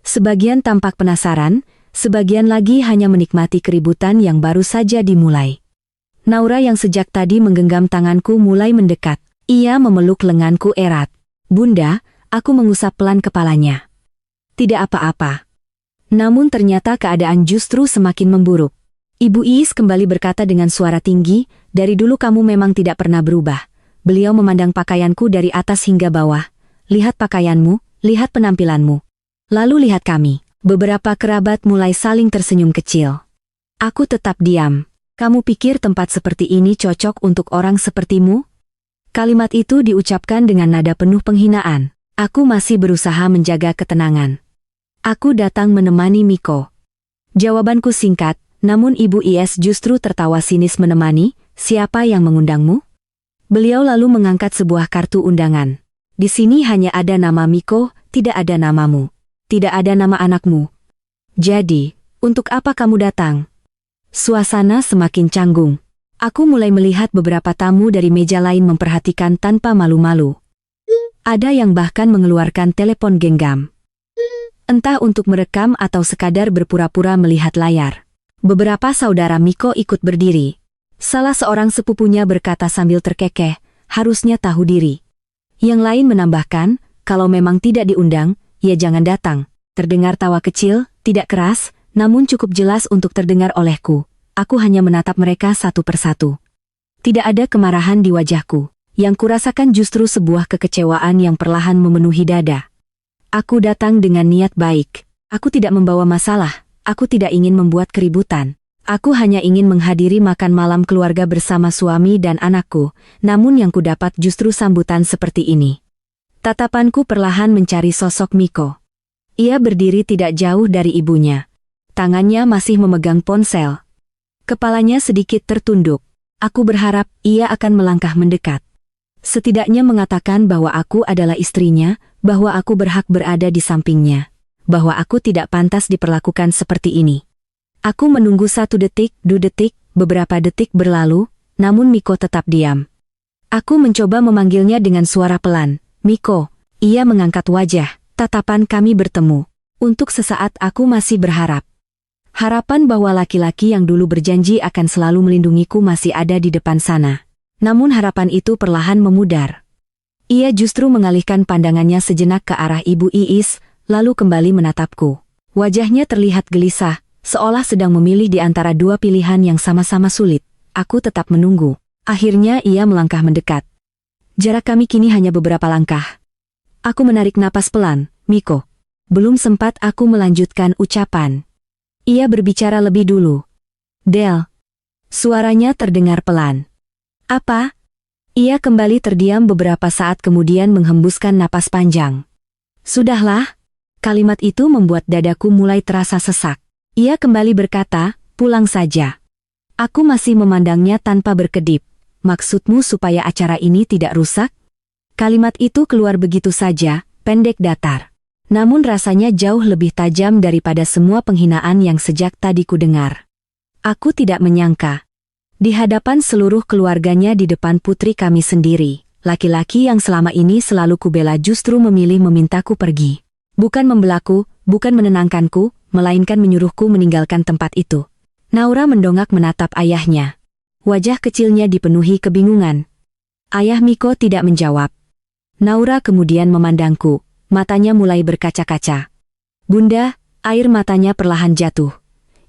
Speaker 1: Sebagian tampak penasaran, sebagian lagi hanya menikmati keributan yang baru saja dimulai. Naura yang sejak tadi menggenggam tanganku mulai mendekat. Ia memeluk lenganku erat. Bunda, aku mengusap pelan kepalanya. Tidak apa-apa. Namun ternyata keadaan justru semakin memburuk. Ibu Iis kembali berkata dengan suara tinggi, dari dulu kamu memang tidak pernah berubah. Beliau memandang pakaianku dari atas hingga bawah. Lihat pakaianmu, lihat penampilanmu. Lalu lihat kami. Beberapa kerabat mulai saling tersenyum kecil. Aku tetap diam. Kamu pikir tempat seperti ini cocok untuk orang sepertimu? Kalimat itu diucapkan dengan nada penuh penghinaan. Aku masih berusaha menjaga ketenangan. Aku datang menemani Miko. Jawabanku singkat, namun Ibu Iis justru tertawa sinis menemani, siapa yang mengundangmu? Beliau lalu mengangkat sebuah kartu undangan. Di sini hanya ada nama Miko, tidak ada namamu. Tidak ada nama anakmu. Jadi, untuk apa kamu datang? Suasana semakin canggung. Aku mulai melihat beberapa tamu dari meja lain memperhatikan tanpa malu-malu. Ada yang bahkan mengeluarkan telepon genggam. Entah untuk merekam atau sekadar berpura-pura melihat layar. Beberapa saudara Miko ikut berdiri. Salah seorang sepupunya berkata sambil terkekeh, harusnya tahu diri. Yang lain menambahkan, kalau memang tidak diundang, ya jangan datang. Terdengar tawa kecil, tidak keras, namun cukup jelas untuk terdengar olehku. Aku hanya menatap mereka satu persatu. Tidak ada kemarahan di wajahku. Yang kurasakan justru sebuah kekecewaan yang perlahan memenuhi dada. Aku datang dengan niat baik. Aku tidak membawa masalah. Aku tidak ingin membuat keributan. Aku hanya ingin menghadiri makan malam keluarga bersama suami dan anakku. Namun yang kudapat justru sambutan seperti ini. Tatapanku perlahan mencari sosok Miko. Ia berdiri tidak jauh dari ibunya. Tangannya masih memegang ponsel. Kepalanya sedikit tertunduk. Aku berharap ia akan melangkah mendekat. Setidaknya mengatakan bahwa aku adalah istrinya, bahwa aku berhak berada di sampingnya. Bahwa aku tidak pantas diperlakukan seperti ini. Aku menunggu 1 detik, 2 detik, beberapa detik berlalu, namun Miko tetap diam. Aku mencoba memanggilnya dengan suara pelan. Miko, ia mengangkat wajah, tatapan kami bertemu. Untuk sesaat aku masih berharap. Harapan bahwa laki-laki yang dulu berjanji akan selalu melindungiku masih ada di depan sana. Namun harapan itu perlahan memudar. Ia justru mengalihkan pandangannya sejenak ke arah Ibu Iis, lalu kembali menatapku. Wajahnya terlihat gelisah, seolah sedang memilih di antara dua pilihan yang sama-sama sulit. Aku tetap menunggu. Akhirnya ia melangkah mendekat. Jarak kami kini hanya beberapa langkah. Aku menarik napas pelan. Miko. Belum sempat aku melanjutkan ucapan. Ia berbicara lebih dulu. Del. Suaranya terdengar pelan. Apa? Ia kembali terdiam beberapa saat kemudian menghembuskan napas panjang. Sudahlah. Kalimat itu membuat dadaku mulai terasa sesak. Ia kembali berkata, pulang saja. Aku masih memandangnya tanpa berkedip. Maksudmu supaya acara ini tidak rusak? Kalimat itu keluar begitu saja, pendek datar. Namun rasanya jauh lebih tajam daripada semua penghinaan yang sejak tadi ku dengar. Aku tidak menyangka. Di hadapan seluruh keluarganya di depan putri kami sendiri, laki-laki yang selama ini selalu kubela justru memilih memintaku pergi. Bukan membelaku, bukan menenangkanku, melainkan menyuruhku meninggalkan tempat itu. Naura mendongak menatap ayahnya. Wajah kecilnya dipenuhi kebingungan. Ayah Miko tidak menjawab. Naura kemudian memandangku. Matanya mulai berkaca-kaca. Bunda, air matanya perlahan jatuh.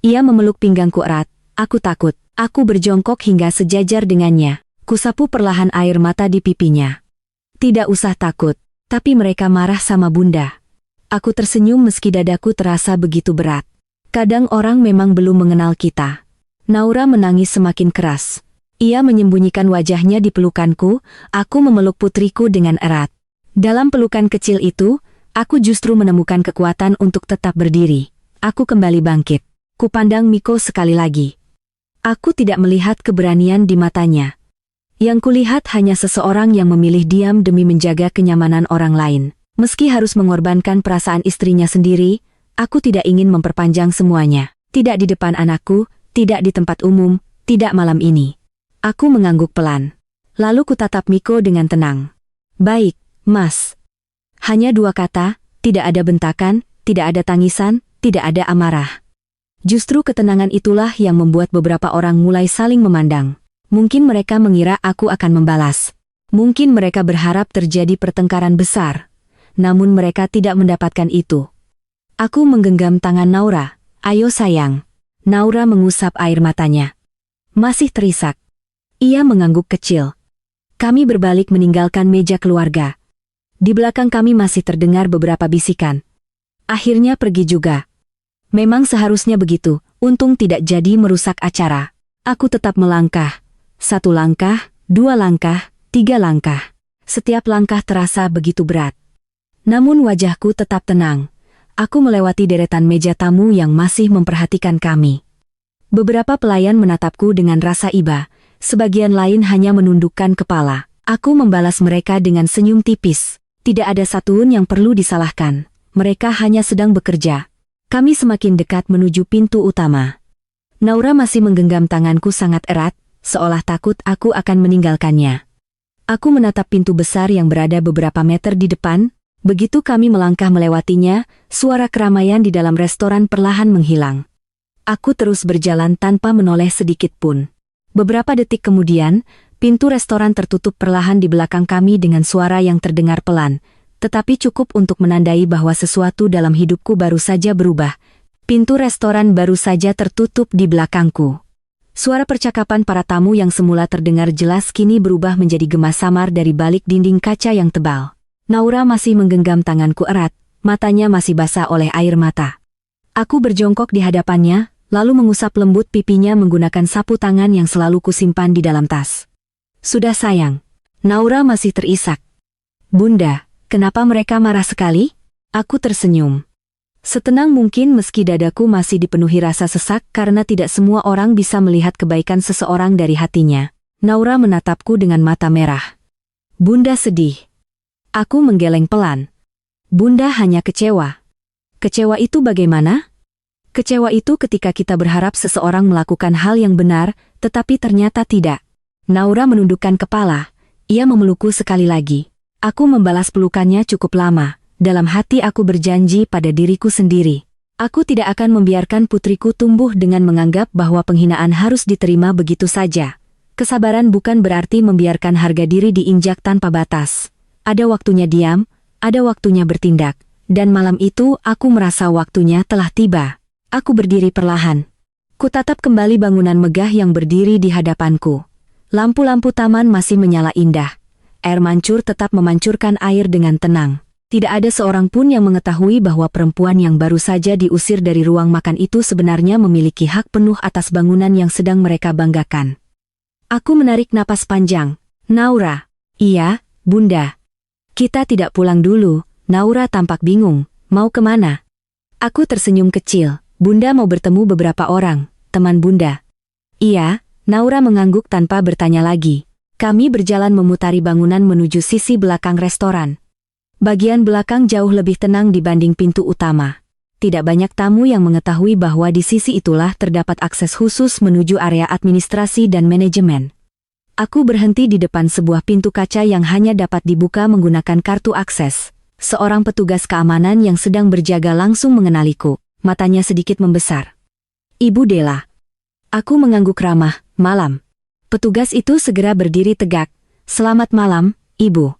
Speaker 1: Ia memeluk pinggangku erat. Aku takut. Aku berjongkok hingga sejajar dengannya. Kusapu perlahan air mata di pipinya. Tidak usah takut. Tapi mereka marah sama Bunda. Aku tersenyum meski dadaku terasa begitu berat. Kadang orang memang belum mengenal kita. Naura menangis semakin keras. Ia menyembunyikan wajahnya di pelukanku. Aku memeluk putriku dengan erat. Dalam pelukan kecil itu, aku justru menemukan kekuatan untuk tetap berdiri. Aku kembali bangkit. Kupandang Miko sekali lagi. Aku tidak melihat keberanian di matanya. Yang kulihat hanya seseorang yang memilih diam demi menjaga kenyamanan orang lain. Meski harus mengorbankan perasaan istrinya sendiri, aku tidak ingin memperpanjang semuanya. Tidak di depan anakku, tidak di tempat umum, tidak malam ini. Aku mengangguk pelan. Lalu kutatap Miko dengan tenang. Baik. Mas. Hanya 2 kata, tidak ada bentakan, tidak ada tangisan, tidak ada amarah. Justru ketenangan itulah yang membuat beberapa orang mulai saling memandang. Mungkin mereka mengira aku akan membalas. Mungkin mereka berharap terjadi pertengkaran besar. Namun mereka tidak mendapatkan itu. Aku menggenggam tangan Naura. Ayo sayang. Naura mengusap air matanya. Masih terisak. Ia mengangguk kecil. Kami berbalik meninggalkan meja keluarga. Di belakang kami masih terdengar beberapa bisikan. Akhirnya pergi juga. Memang seharusnya begitu, untung tidak jadi merusak acara. Aku tetap melangkah. 1 langkah, 2 langkah, 3 langkah. Setiap langkah terasa begitu berat. Namun wajahku tetap tenang. Aku melewati deretan meja tamu yang masih memperhatikan kami. Beberapa pelayan menatapku dengan rasa iba, sebagian lain hanya menundukkan kepala. Aku membalas mereka dengan senyum tipis. Tidak ada satupun yang perlu disalahkan. Mereka hanya sedang bekerja. Kami semakin dekat menuju pintu utama. Naura masih menggenggam tanganku sangat erat, seolah takut aku akan meninggalkannya. Aku menatap pintu besar yang berada beberapa meter di depan. Begitu kami melangkah melewatinya, suara keramaian di dalam restoran perlahan menghilang. Aku terus berjalan tanpa menoleh sedikit pun. Beberapa detik kemudian, pintu restoran tertutup perlahan di belakang kami dengan suara yang terdengar pelan, tetapi cukup untuk menandai bahwa sesuatu dalam hidupku baru saja berubah. Pintu restoran baru saja tertutup di belakangku. Suara percakapan para tamu yang semula terdengar jelas kini berubah menjadi gema samar dari balik dinding kaca yang tebal. Naura masih menggenggam tanganku erat, matanya masih basah oleh air mata. Aku berjongkok di hadapannya, lalu mengusap lembut pipinya menggunakan sapu tangan yang selalu kusimpan di dalam tas. Sudah sayang. Naura masih terisak. Bunda, kenapa mereka marah sekali? Aku tersenyum. Setenang mungkin meski dadaku masih dipenuhi rasa sesak karena tidak semua orang bisa melihat kebaikan seseorang dari hatinya. Naura menatapku dengan mata merah. Bunda sedih. Aku menggeleng pelan. Bunda hanya kecewa. Kecewa itu bagaimana? Kecewa itu ketika kita berharap seseorang melakukan hal yang benar, tetapi ternyata tidak. Naura menundukkan kepala. Ia memelukku sekali lagi. Aku membalas pelukannya cukup lama. Dalam hati aku berjanji pada diriku sendiri. Aku tidak akan membiarkan putriku tumbuh dengan menganggap bahwa penghinaan harus diterima begitu saja. Kesabaran bukan berarti membiarkan harga diri diinjak tanpa batas. Ada waktunya diam, ada waktunya bertindak. Dan malam itu aku merasa waktunya telah tiba. Aku berdiri perlahan. Kutatap kembali bangunan megah yang berdiri di hadapanku. Lampu-lampu taman masih menyala indah. Air mancur tetap memancurkan air dengan tenang. Tidak ada seorang pun yang mengetahui bahwa perempuan yang baru saja diusir dari ruang makan itu sebenarnya memiliki hak penuh atas bangunan yang sedang mereka banggakan. Aku menarik napas panjang. Naura. Iya, Bunda. Kita tidak pulang dulu. Naura tampak bingung. Mau kemana? Aku tersenyum kecil. Bunda mau bertemu beberapa orang, teman Bunda. Iya, Naura mengangguk tanpa bertanya lagi. Kami berjalan memutari bangunan menuju sisi belakang restoran. Bagian belakang jauh lebih tenang dibanding pintu utama. Tidak banyak tamu yang mengetahui bahwa di sisi itulah terdapat akses khusus menuju area administrasi dan manajemen. Aku berhenti di depan sebuah pintu kaca yang hanya dapat dibuka menggunakan kartu akses. Seorang petugas keamanan yang sedang berjaga langsung mengenaliku. Matanya sedikit membesar. Ibu Della. Aku mengangguk ramah. Malam. Petugas itu segera berdiri tegak. Selamat malam, Ibu.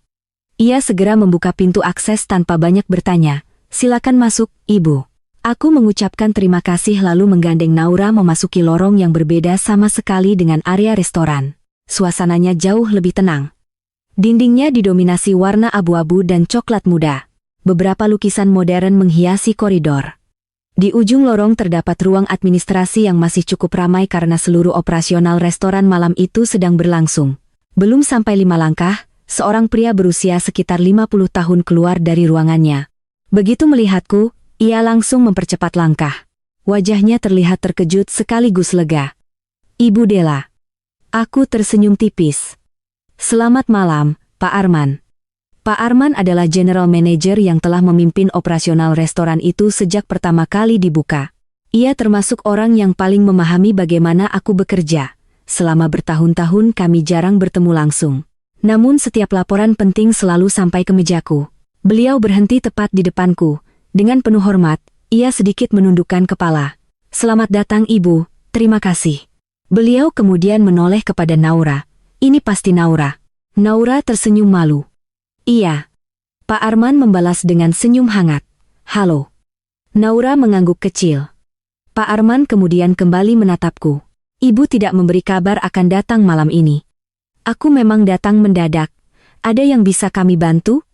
Speaker 1: Ia segera membuka pintu akses tanpa banyak bertanya. Silakan masuk, Ibu. Aku mengucapkan terima kasih lalu menggandeng Naura memasuki lorong yang berbeda sama sekali dengan area restoran. Suasananya jauh lebih tenang. Dindingnya didominasi warna abu-abu dan coklat muda. Beberapa lukisan modern menghiasi koridor. Di ujung lorong terdapat ruang administrasi yang masih cukup ramai karena seluruh operasional restoran malam itu sedang berlangsung. Belum sampai 5 langkah, seorang pria berusia sekitar 50 tahun keluar dari ruangannya. Begitu melihatku, ia langsung mempercepat langkah. Wajahnya terlihat terkejut sekaligus lega. Ibu Della. Aku tersenyum tipis. Selamat malam, Pak Arman. Pak Arman adalah general manager yang telah memimpin operasional restoran itu sejak pertama kali dibuka. Ia termasuk orang yang paling memahami bagaimana aku bekerja. Selama bertahun-tahun kami jarang bertemu langsung. Namun setiap laporan penting selalu sampai ke mejaku. Beliau berhenti tepat di depanku. Dengan penuh hormat, ia sedikit menundukkan kepala. Selamat datang Ibu, terima kasih. Beliau kemudian menoleh kepada Naura. Ini pasti Naura. Naura tersenyum malu. Iya. Pak Arman membalas dengan senyum hangat. Halo. Naura mengangguk kecil. Pak Arman kemudian kembali menatapku. Ibu tidak memberi kabar akan datang malam ini. Aku memang datang mendadak. Ada yang bisa kami bantu?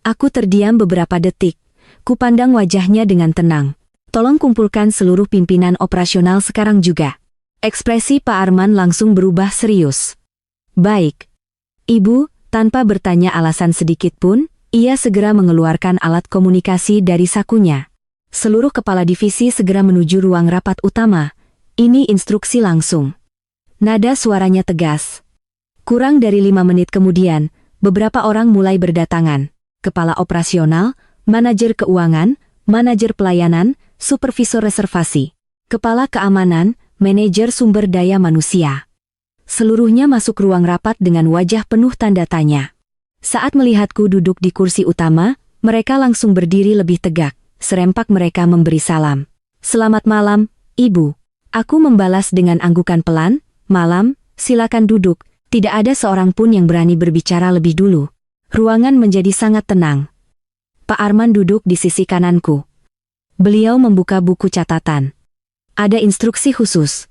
Speaker 1: Aku terdiam beberapa detik. Kupandang wajahnya dengan tenang. Tolong kumpulkan seluruh pimpinan operasional sekarang juga. Ekspresi Pak Arman langsung berubah serius. Baik. Ibu, tanpa bertanya alasan sedikit pun, ia segera mengeluarkan alat komunikasi dari sakunya. Seluruh kepala divisi segera menuju ruang rapat utama. Ini instruksi langsung. Nada suaranya tegas. Kurang dari 5 menit kemudian, beberapa orang mulai berdatangan. kepala operasional, manajer keuangan, manajer pelayanan, supervisor reservasi, kepala keamanan, manajer sumber daya manusia. Seluruhnya masuk ruang rapat dengan wajah penuh tanda tanya. Saat melihatku duduk di kursi utama, mereka langsung berdiri lebih tegak. Serempak mereka memberi salam. "Selamat malam, Ibu." Aku membalas dengan anggukan pelan, "Malam, silakan duduk." Tidak ada seorang pun yang berani berbicara lebih dulu. Ruangan menjadi sangat tenang. Pak Arman duduk di sisi kananku. Beliau membuka buku catatan. "Ada instruksi khusus?"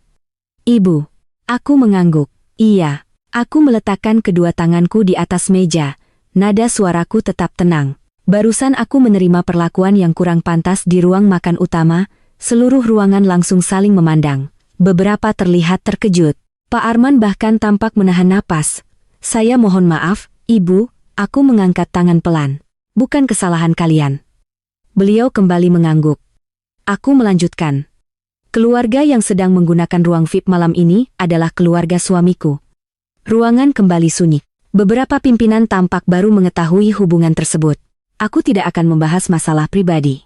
Speaker 1: "Ibu." Aku mengangguk. "Iya." Aku meletakkan kedua tanganku di atas meja. Nada suaraku tetap tenang. Barusan aku menerima perlakuan yang kurang pantas di ruang makan utama. Seluruh ruangan langsung saling memandang. Beberapa terlihat terkejut. Pak Arman bahkan tampak menahan napas. "Saya mohon maaf, Ibu." Aku mengangkat tangan pelan. "Bukan kesalahan kalian." Beliau kembali mengangguk. Aku melanjutkan. "Keluarga yang sedang menggunakan ruang VIP malam ini adalah keluarga suamiku." Ruangan kembali sunyi. Beberapa pimpinan tampak baru mengetahui hubungan tersebut. Aku tidak akan membahas masalah pribadi.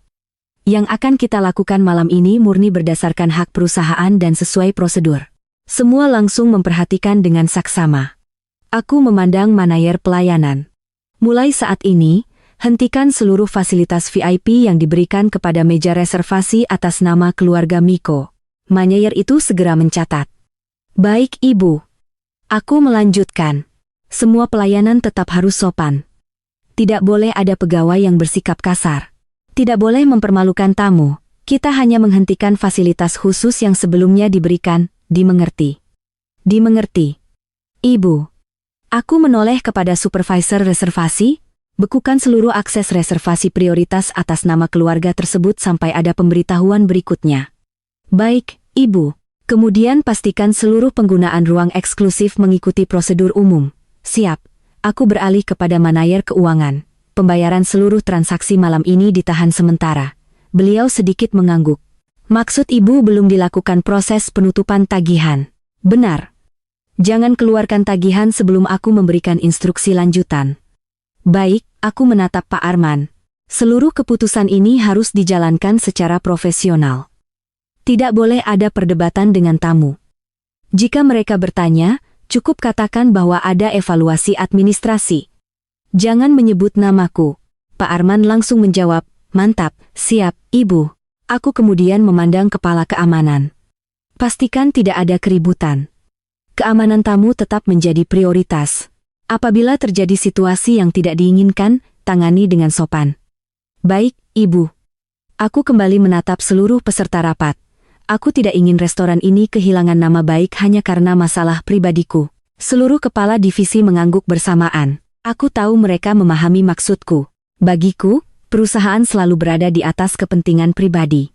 Speaker 1: Yang akan kita lakukan malam ini murni berdasarkan hak perusahaan dan sesuai prosedur. Semua langsung memperhatikan dengan saksama. Aku memandang manajer pelayanan. "Mulai saat ini, hentikan seluruh fasilitas VIP yang diberikan kepada meja reservasi atas nama keluarga Miko." Manajer itu segera mencatat. "Baik, Ibu." Aku melanjutkan. "Semua pelayanan tetap harus sopan. Tidak boleh ada pegawai yang bersikap kasar. Tidak boleh mempermalukan tamu. Kita hanya menghentikan fasilitas khusus yang sebelumnya diberikan. Dimengerti?" "Dimengerti, Ibu." Aku menoleh kepada supervisor reservasi, "Bekukan seluruh akses reservasi prioritas atas nama keluarga tersebut sampai ada pemberitahuan berikutnya." "Baik, Ibu." "Kemudian pastikan seluruh penggunaan ruang eksklusif mengikuti prosedur umum." "Siap." Aku beralih kepada manajer keuangan. "Pembayaran seluruh transaksi malam ini ditahan sementara." Beliau sedikit mengangguk. "Maksud Ibu belum dilakukan proses penutupan tagihan?" "Benar." "Jangan keluarkan tagihan sebelum aku memberikan instruksi lanjutan." "Baik." Aku menatap Pak Arman. "Seluruh keputusan ini harus dijalankan secara profesional. Tidak boleh ada perdebatan dengan tamu. Jika mereka bertanya, cukup katakan bahwa ada evaluasi administrasi. Jangan menyebut namaku." Pak Arman langsung menjawab, "Mantap, siap, Ibu." Aku kemudian memandang kepala keamanan. "Pastikan tidak ada keributan. Keamanan tamu tetap menjadi prioritas. Apabila terjadi situasi yang tidak diinginkan, tangani dengan sopan." "Baik, Ibu." Aku kembali menatap seluruh peserta rapat. Aku tidak ingin restoran ini kehilangan nama baik hanya karena masalah pribadiku. Seluruh kepala divisi mengangguk bersamaan. Aku tahu mereka memahami maksudku. Bagiku, perusahaan selalu berada di atas kepentingan pribadi.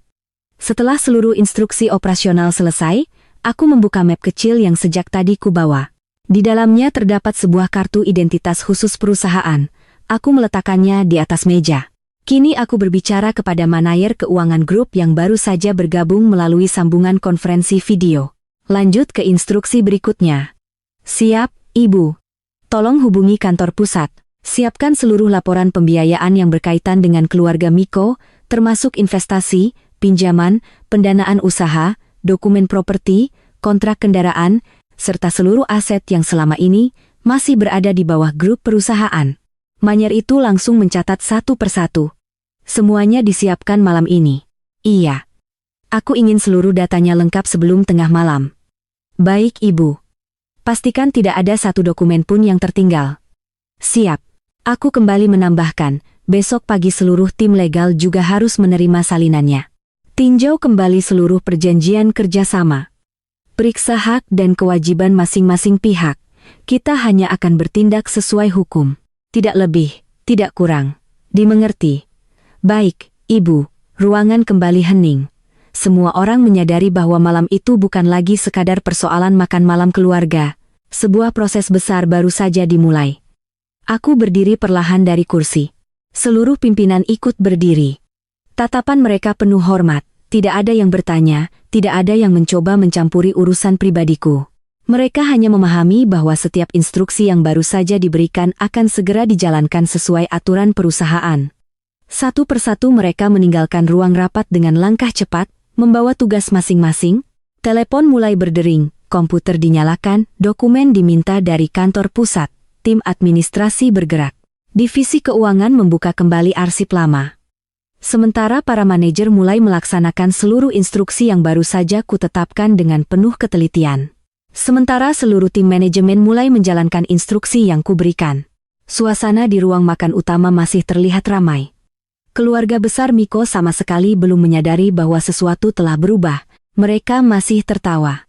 Speaker 1: Setelah seluruh instruksi operasional selesai, aku membuka map kecil yang sejak tadi kubawa. Di dalamnya terdapat sebuah kartu identitas khusus perusahaan. Aku meletakkannya di atas meja. Kini aku berbicara kepada manajer keuangan grup yang baru saja bergabung melalui sambungan konferensi video. Lanjut ke instruksi berikutnya. "Siap, Ibu. Tolong hubungi kantor pusat. Siapkan seluruh laporan pembiayaan yang berkaitan dengan keluarga Miko, termasuk investasi, pinjaman, pendanaan usaha, dokumen properti, kontrak kendaraan, serta seluruh aset yang selama ini masih berada di bawah grup perusahaan." Manajer itu langsung mencatat satu persatu. "Semuanya disiapkan malam ini." "Iya. Aku ingin seluruh datanya lengkap sebelum tengah malam." "Baik, Ibu. Pastikan tidak ada satu dokumen pun yang tertinggal." "Siap." Aku kembali menambahkan, besok pagi seluruh tim legal juga harus menerima salinannya. Tinjau kembali seluruh perjanjian kerjasama. Periksa hak dan kewajiban masing-masing pihak. Kita hanya akan bertindak sesuai hukum. Tidak lebih, tidak kurang. Dimengerti? "Baik, Ibu." Ruangan kembali hening. Semua orang menyadari bahwa malam itu bukan lagi sekadar persoalan makan malam keluarga. Sebuah proses besar baru saja dimulai. Aku berdiri perlahan dari kursi. Seluruh pimpinan ikut berdiri. Tatapan mereka penuh hormat. Tidak ada yang bertanya, tidak ada yang mencoba mencampuri urusan pribadiku. Mereka hanya memahami bahwa setiap instruksi yang baru saja diberikan akan segera dijalankan sesuai aturan perusahaan. Satu persatu mereka meninggalkan ruang rapat dengan langkah cepat, membawa tugas masing-masing. Telepon mulai berdering, komputer dinyalakan, dokumen diminta dari kantor pusat, tim administrasi bergerak. Divisi keuangan membuka kembali arsip lama. Sementara para manajer mulai melaksanakan seluruh instruksi yang baru saja kutetapkan dengan penuh ketelitian. Sementara seluruh tim manajemen mulai menjalankan instruksi yang kuberikan. Suasana di ruang makan utama masih terlihat ramai. Keluarga besar Miko sama sekali belum menyadari bahwa sesuatu telah berubah. Mereka masih tertawa.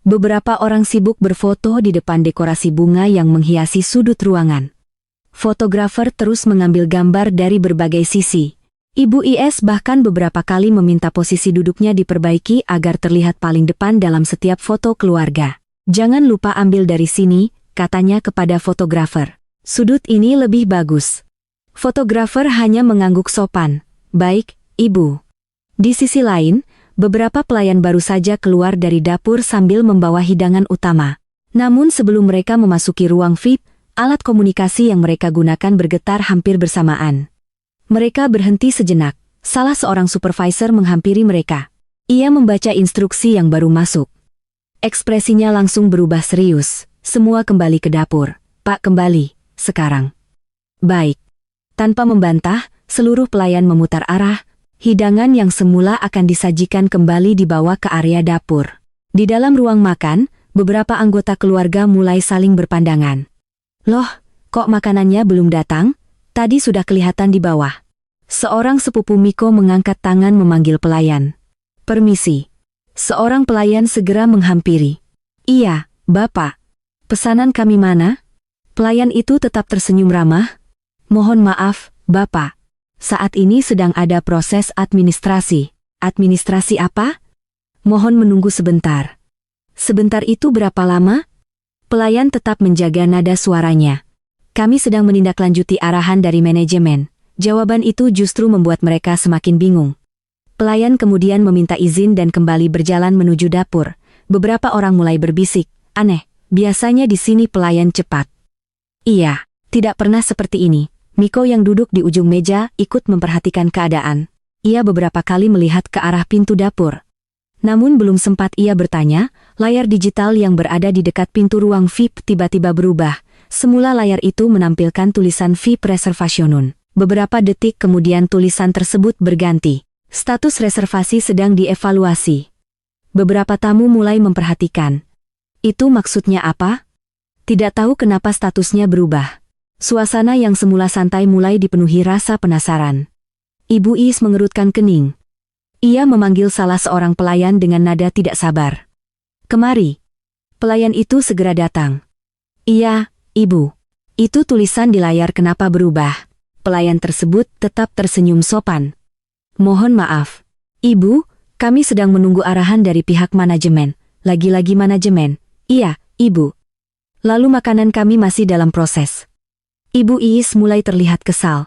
Speaker 1: Beberapa orang sibuk berfoto di depan dekorasi bunga yang menghiasi sudut ruangan. Fotografer terus mengambil gambar dari berbagai sisi. Ibu IS bahkan beberapa kali meminta posisi duduknya diperbaiki agar terlihat paling depan dalam setiap foto keluarga. "Jangan lupa ambil dari sini," katanya kepada fotografer. "Sudut ini lebih bagus." Fotografer hanya mengangguk sopan. "Baik, Ibu." Di sisi lain, beberapa pelayan baru saja keluar dari dapur sambil membawa hidangan utama. Namun sebelum mereka memasuki ruang VIP, alat komunikasi yang mereka gunakan bergetar hampir bersamaan. Mereka berhenti sejenak. Salah seorang supervisor menghampiri mereka. Ia membaca instruksi yang baru masuk. Ekspresinya langsung berubah serius. "Semua kembali ke dapur. Pak, kembali, sekarang." "Baik." Tanpa membantah, seluruh pelayan memutar arah. Hidangan yang semula akan disajikan kembali dibawa ke area dapur. Di dalam ruang makan, beberapa anggota keluarga mulai saling berpandangan. "Loh, kok makanannya belum datang? Tadi sudah kelihatan di bawah." Seorang sepupu Miko mengangkat tangan memanggil pelayan. "Permisi." Seorang pelayan segera menghampiri. "Iya, Bapak. Pesanan kami mana?" Pelayan itu tetap tersenyum ramah. "Mohon maaf, Bapak. Saat ini sedang ada proses administrasi." "Administrasi apa?" "Mohon menunggu sebentar." "Sebentar itu berapa lama?" Pelayan tetap menjaga nada suaranya. "Kami sedang menindaklanjuti arahan dari manajemen." Jawaban itu justru membuat mereka semakin bingung. Pelayan kemudian meminta izin dan kembali berjalan menuju dapur. Beberapa orang mulai berbisik, "Aneh, biasanya di sini pelayan cepat." "Iya, tidak pernah seperti ini." Miko yang duduk di ujung meja ikut memperhatikan keadaan. Ia beberapa kali melihat ke arah pintu dapur. Namun belum sempat ia bertanya, layar digital yang berada di dekat pintu ruang VIP tiba-tiba berubah. Semula layar itu menampilkan tulisan VIP Reservationun. Beberapa detik kemudian tulisan tersebut berganti. "Status reservasi sedang dievaluasi." Beberapa tamu mulai memperhatikan. Itu maksudnya apa? Tidak tahu kenapa statusnya berubah. Suasana yang semula santai mulai dipenuhi rasa penasaran. Ibu Is mengerutkan kening. Ia memanggil salah seorang pelayan dengan nada tidak sabar. "Kemari." Pelayan itu segera datang. "Iya, Ibu." "Itu tulisan di layar kenapa berubah?" Pelayan tersebut tetap tersenyum sopan. "Mohon maaf, Ibu, kami sedang menunggu arahan dari pihak manajemen." "Lagi-lagi manajemen?" "Iya, Ibu. Lalu makanan kami masih dalam proses." Ibu Iis mulai terlihat kesal.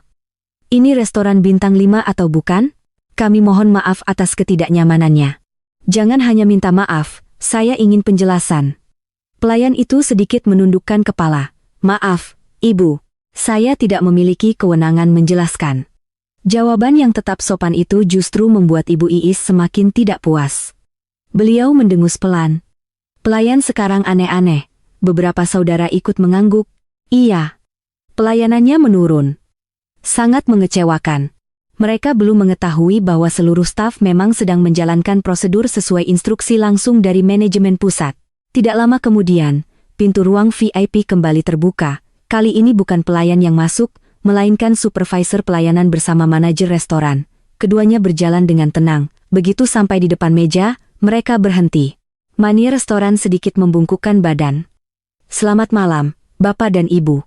Speaker 1: "Ini restoran bintang 5 atau bukan? Kami mohon maaf atas ketidaknyamanannya." "Jangan hanya minta maaf, saya ingin penjelasan." Pelayan itu sedikit menundukkan kepala. "Maaf, Ibu. Saya tidak memiliki kewenangan menjelaskan." Jawaban yang tetap sopan itu justru membuat Ibu Iis semakin tidak puas. Beliau mendengus pelan. "Pelayan sekarang aneh-aneh." Beberapa saudara ikut mengangguk. "Iya." Pelayanannya menurun. Sangat mengecewakan. Mereka belum mengetahui bahwa seluruh staf memang sedang menjalankan prosedur sesuai instruksi langsung dari manajemen pusat. Tidak lama kemudian, pintu ruang VIP kembali terbuka. Kali ini bukan pelayan yang masuk, melainkan supervisor pelayanan bersama manajer restoran. Keduanya berjalan dengan tenang. Begitu sampai di depan meja, mereka berhenti. Manajer restoran sedikit membungkukkan badan. "Selamat malam, Bapak dan Ibu."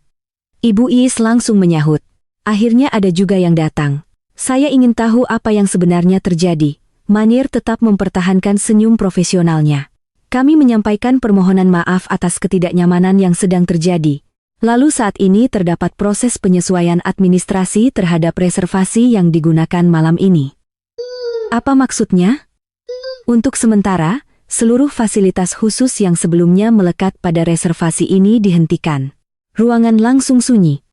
Speaker 1: Ibu Is langsung menyahut. "Akhirnya ada juga yang datang. Saya ingin tahu apa yang sebenarnya terjadi." Manir tetap mempertahankan senyum profesionalnya. "Kami menyampaikan permohonan maaf atas ketidaknyamanan yang sedang terjadi. Lalu saat ini terdapat proses penyesuaian administrasi terhadap reservasi yang digunakan malam ini." "Apa maksudnya?" "Untuk sementara, seluruh fasilitas khusus yang sebelumnya melekat pada reservasi ini dihentikan. Ruangan langsung sunyi.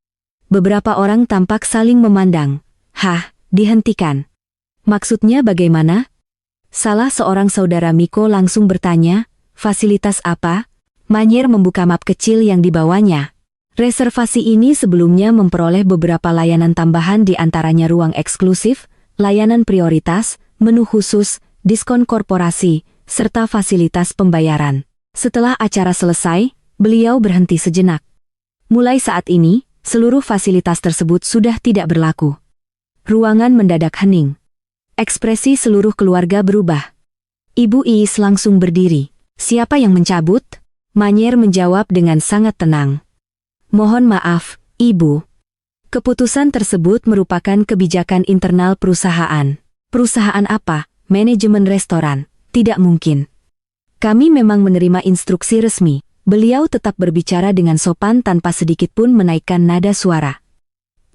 Speaker 1: Beberapa orang tampak saling memandang. Hah, dihentikan. Maksudnya bagaimana? Salah seorang saudara Miko langsung bertanya, fasilitas apa? Manyer membuka map kecil yang dibawanya. Reservasi ini sebelumnya memperoleh beberapa layanan tambahan di antaranya ruang eksklusif, layanan prioritas, menu khusus, diskon korporasi, serta fasilitas pembayaran. Setelah acara selesai, beliau berhenti sejenak. Mulai saat ini, seluruh fasilitas tersebut sudah tidak berlaku. Ruangan mendadak hening. Ekspresi seluruh keluarga berubah. Ibu Iis langsung berdiri. Siapa yang mencabut? Manyer menjawab dengan sangat tenang. Mohon maaf, Ibu. Keputusan tersebut merupakan kebijakan internal perusahaan. Perusahaan apa? Manajemen restoran. Tidak mungkin. Kami memang menerima instruksi resmi. Beliau tetap berbicara dengan sopan tanpa sedikit pun menaikkan nada suara.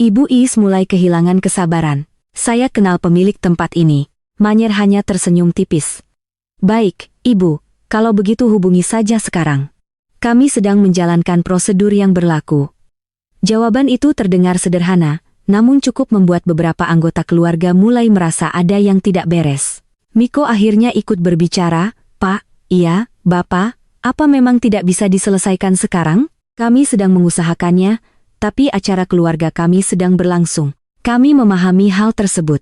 Speaker 1: Ibu Iis mulai kehilangan kesabaran. Saya kenal pemilik tempat ini. Manyer hanya tersenyum tipis. Baik, Ibu, kalau begitu hubungi saja sekarang. Kami sedang menjalankan prosedur yang berlaku. Jawaban itu terdengar sederhana, namun cukup membuat beberapa anggota keluarga mulai merasa ada yang tidak beres. Miko akhirnya ikut berbicara, Pak, iya, Bapak, apa memang tidak bisa diselesaikan sekarang? Kami sedang mengusahakannya, tapi acara keluarga kami sedang berlangsung. Kami memahami hal tersebut.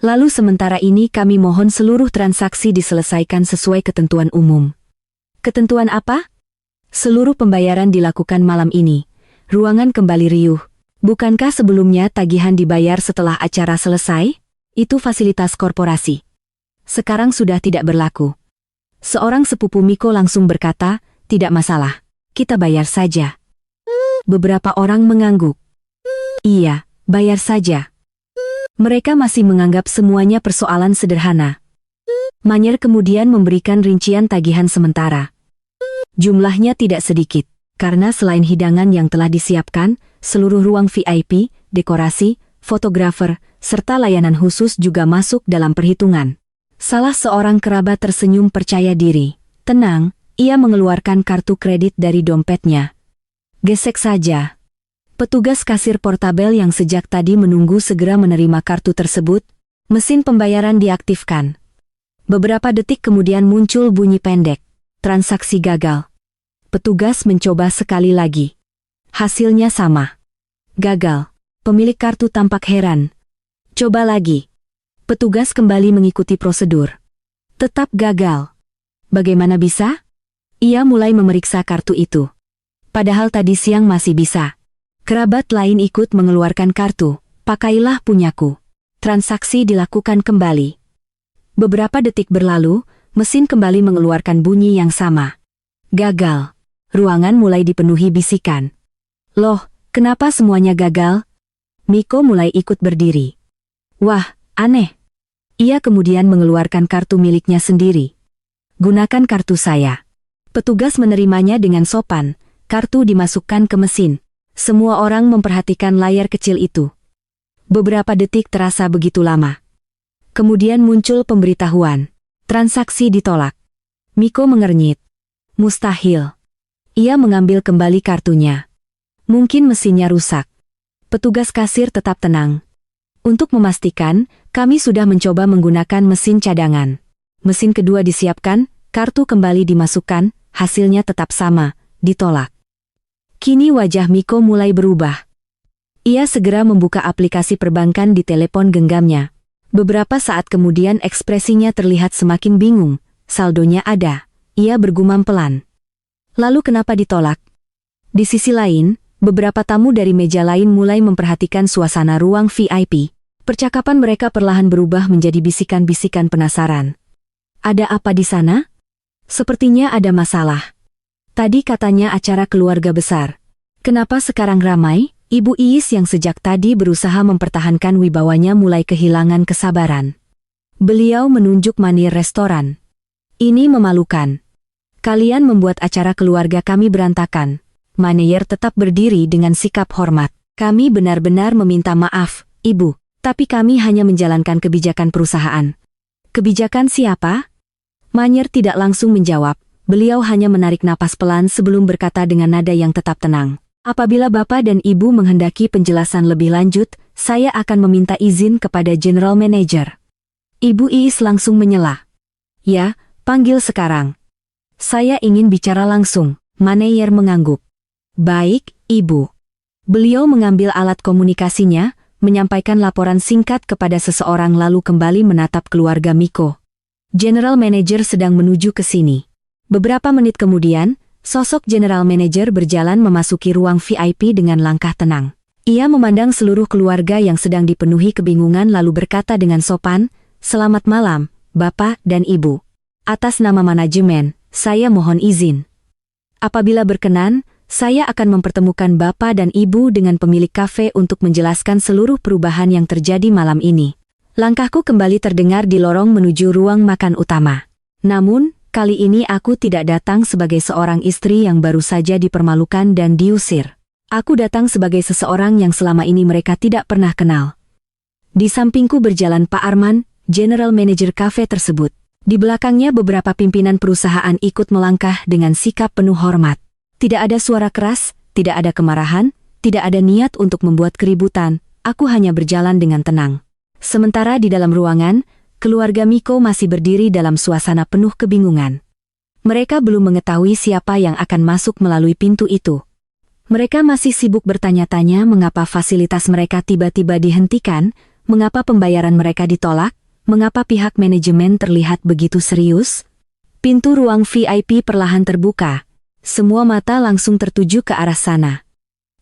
Speaker 1: Lalu sementara ini kami mohon seluruh transaksi diselesaikan sesuai ketentuan umum. Ketentuan apa? Seluruh pembayaran dilakukan malam ini. Ruangan kembali riuh. Bukankah sebelumnya tagihan dibayar setelah acara selesai? Itu fasilitas korporasi. Sekarang sudah tidak berlaku. Seorang sepupu Miko langsung berkata, tidak masalah. Kita bayar saja. Beberapa orang mengangguk. Iya. Bayar saja. Mereka masih menganggap semuanya persoalan sederhana. Manyer kemudian memberikan rincian tagihan sementara. Jumlahnya tidak sedikit, karena selain hidangan yang telah disiapkan, seluruh ruang VIP, dekorasi, fotografer, serta layanan khusus juga masuk dalam perhitungan. Salah seorang kerabat tersenyum percaya diri. Tenang, ia mengeluarkan kartu kredit dari dompetnya. Gesek saja. Petugas kasir portabel yang sejak tadi menunggu segera menerima kartu tersebut, mesin pembayaran diaktifkan. Beberapa detik kemudian muncul bunyi pendek. Transaksi gagal. Petugas mencoba sekali lagi. Hasilnya sama. Gagal. Pemilik kartu tampak heran. Coba lagi. Petugas kembali mengikuti prosedur. Tetap gagal. Bagaimana bisa? Ia mulai memeriksa kartu itu. Padahal tadi siang masih bisa. Kerabat lain ikut mengeluarkan kartu, pakailah punyaku. Transaksi dilakukan kembali. Beberapa detik berlalu, mesin kembali mengeluarkan bunyi yang sama. Gagal. Ruangan mulai dipenuhi bisikan. Loh, kenapa semuanya gagal? Miko mulai ikut berdiri. Wah, aneh. Ia kemudian mengeluarkan kartu miliknya sendiri. Gunakan kartu saya. Petugas menerimanya dengan sopan, kartu dimasukkan ke mesin. Semua orang memperhatikan layar kecil itu. Beberapa detik terasa begitu lama. Kemudian muncul pemberitahuan. Transaksi ditolak. Miko mengernyit. Mustahil. Ia mengambil kembali kartunya. Mungkin mesinnya rusak. Petugas kasir tetap tenang. Untuk memastikan, kami sudah mencoba menggunakan mesin cadangan. Mesin kedua disiapkan, kartu kembali dimasukkan, hasilnya tetap sama, ditolak. Kini wajah Miko mulai berubah. Ia segera membuka aplikasi perbankan di telepon genggamnya. Beberapa saat kemudian ekspresinya terlihat semakin bingung. Saldonya ada. Ia bergumam pelan. Lalu kenapa ditolak? Di sisi lain, beberapa tamu dari meja lain mulai memperhatikan suasana ruang VIP. Percakapan mereka perlahan berubah menjadi bisikan-bisikan penasaran. Ada apa di sana? Sepertinya ada masalah. Tadi katanya acara keluarga besar. Kenapa sekarang ramai? Ibu Iis yang sejak tadi berusaha mempertahankan wibawanya mulai kehilangan kesabaran. Beliau menunjuk Manyer restoran. Ini memalukan. Kalian membuat acara keluarga kami berantakan. Manyer tetap berdiri dengan sikap hormat. Kami benar-benar meminta maaf, Ibu, tapi kami hanya menjalankan kebijakan perusahaan. Kebijakan siapa? Manyer tidak langsung menjawab, beliau hanya menarik napas pelan sebelum berkata dengan nada yang tetap tenang. Apabila Bapak dan Ibu menghendaki penjelasan lebih lanjut, saya akan meminta izin kepada General Manager. Ibu Iis langsung menyela. Ya, panggil sekarang. Saya ingin bicara langsung, Manyer mengangguk. Baik, Ibu. Beliau mengambil alat komunikasinya, menyampaikan laporan singkat kepada seseorang lalu kembali menatap keluarga Miko. General Manager sedang menuju ke sini. Beberapa menit kemudian, sosok General Manager berjalan memasuki ruang VIP dengan langkah tenang. Ia memandang seluruh keluarga yang sedang dipenuhi kebingungan lalu berkata dengan sopan, "Selamat malam, Bapak dan Ibu. Atas nama manajemen, saya mohon izin. Apabila berkenan, saya akan mempertemukan Bapak dan Ibu dengan pemilik kafe untuk menjelaskan seluruh perubahan yang terjadi malam ini." Langkahku kembali terdengar di lorong menuju ruang makan utama. Namun, kali ini aku tidak datang sebagai seorang istri yang baru saja dipermalukan dan diusir. Aku datang sebagai seseorang yang selama ini mereka tidak pernah kenal. Di sampingku berjalan Pak Arman, General Manager kafe tersebut. Di belakangnya beberapa pimpinan perusahaan ikut melangkah dengan sikap penuh hormat. Tidak ada suara keras, tidak ada kemarahan, tidak ada niat untuk membuat keributan, aku hanya berjalan dengan tenang. Sementara di dalam ruangan, keluarga Miko masih berdiri dalam suasana penuh kebingungan. Mereka belum mengetahui siapa yang akan masuk melalui pintu itu. Mereka masih sibuk bertanya-tanya mengapa fasilitas mereka tiba-tiba dihentikan, mengapa pembayaran mereka ditolak, mengapa pihak manajemen terlihat begitu serius. Pintu ruang VIP perlahan terbuka. Semua mata langsung tertuju ke arah sana.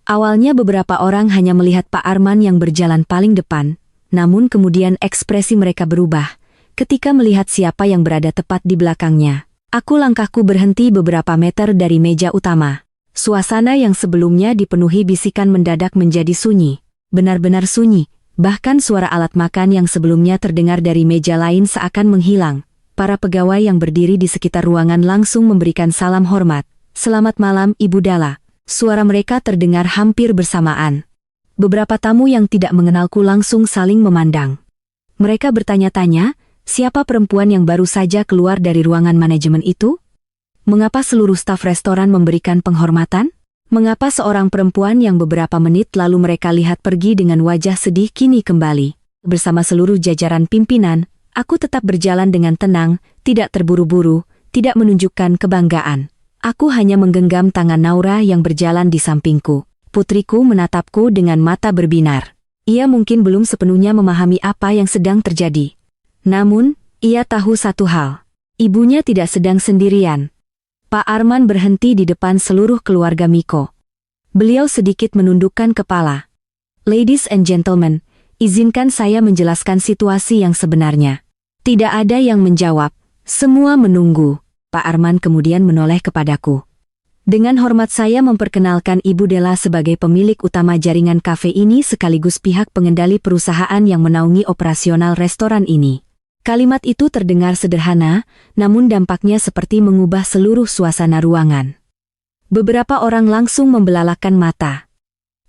Speaker 1: Awalnya beberapa orang hanya melihat Pak Arman yang berjalan paling depan. Namun kemudian ekspresi mereka berubah, ketika melihat siapa yang berada tepat di belakangnya. Langkahku berhenti beberapa meter dari meja utama. Suasana yang sebelumnya dipenuhi bisikan mendadak menjadi sunyi. Benar-benar sunyi, bahkan suara alat makan yang sebelumnya terdengar dari meja lain seakan menghilang. Para pegawai yang berdiri di sekitar ruangan langsung memberikan salam hormat. "Selamat malam, Ibu Dala." Suara mereka terdengar hampir bersamaan. Beberapa tamu yang tidak mengenalku langsung saling memandang. Mereka bertanya-tanya, siapa perempuan yang baru saja keluar dari ruangan manajemen itu? Mengapa seluruh staf restoran memberikan penghormatan? Mengapa seorang perempuan yang beberapa menit lalu mereka lihat pergi dengan wajah sedih kini kembali? Bersama seluruh jajaran pimpinan, aku tetap berjalan dengan tenang, tidak terburu-buru, tidak menunjukkan kebanggaan. Aku hanya menggenggam tangan Naura yang berjalan di sampingku. Putriku menatapku dengan mata berbinar. Ia mungkin belum sepenuhnya memahami apa yang sedang terjadi. Namun, ia tahu satu hal. Ibunya tidak sedang sendirian. Pak Arman berhenti di depan seluruh keluarga Miko. Beliau sedikit menundukkan kepala. "Ladies and gentlemen, izinkan saya menjelaskan situasi yang sebenarnya." Tidak ada yang menjawab. Semua menunggu. Pak Arman kemudian menoleh kepadaku. "Dengan hormat saya memperkenalkan Ibu Della sebagai pemilik utama jaringan kafe ini sekaligus pihak pengendali perusahaan yang menaungi operasional restoran ini." Kalimat itu terdengar sederhana, namun dampaknya seperti mengubah seluruh suasana ruangan. Beberapa orang langsung membelalakan mata.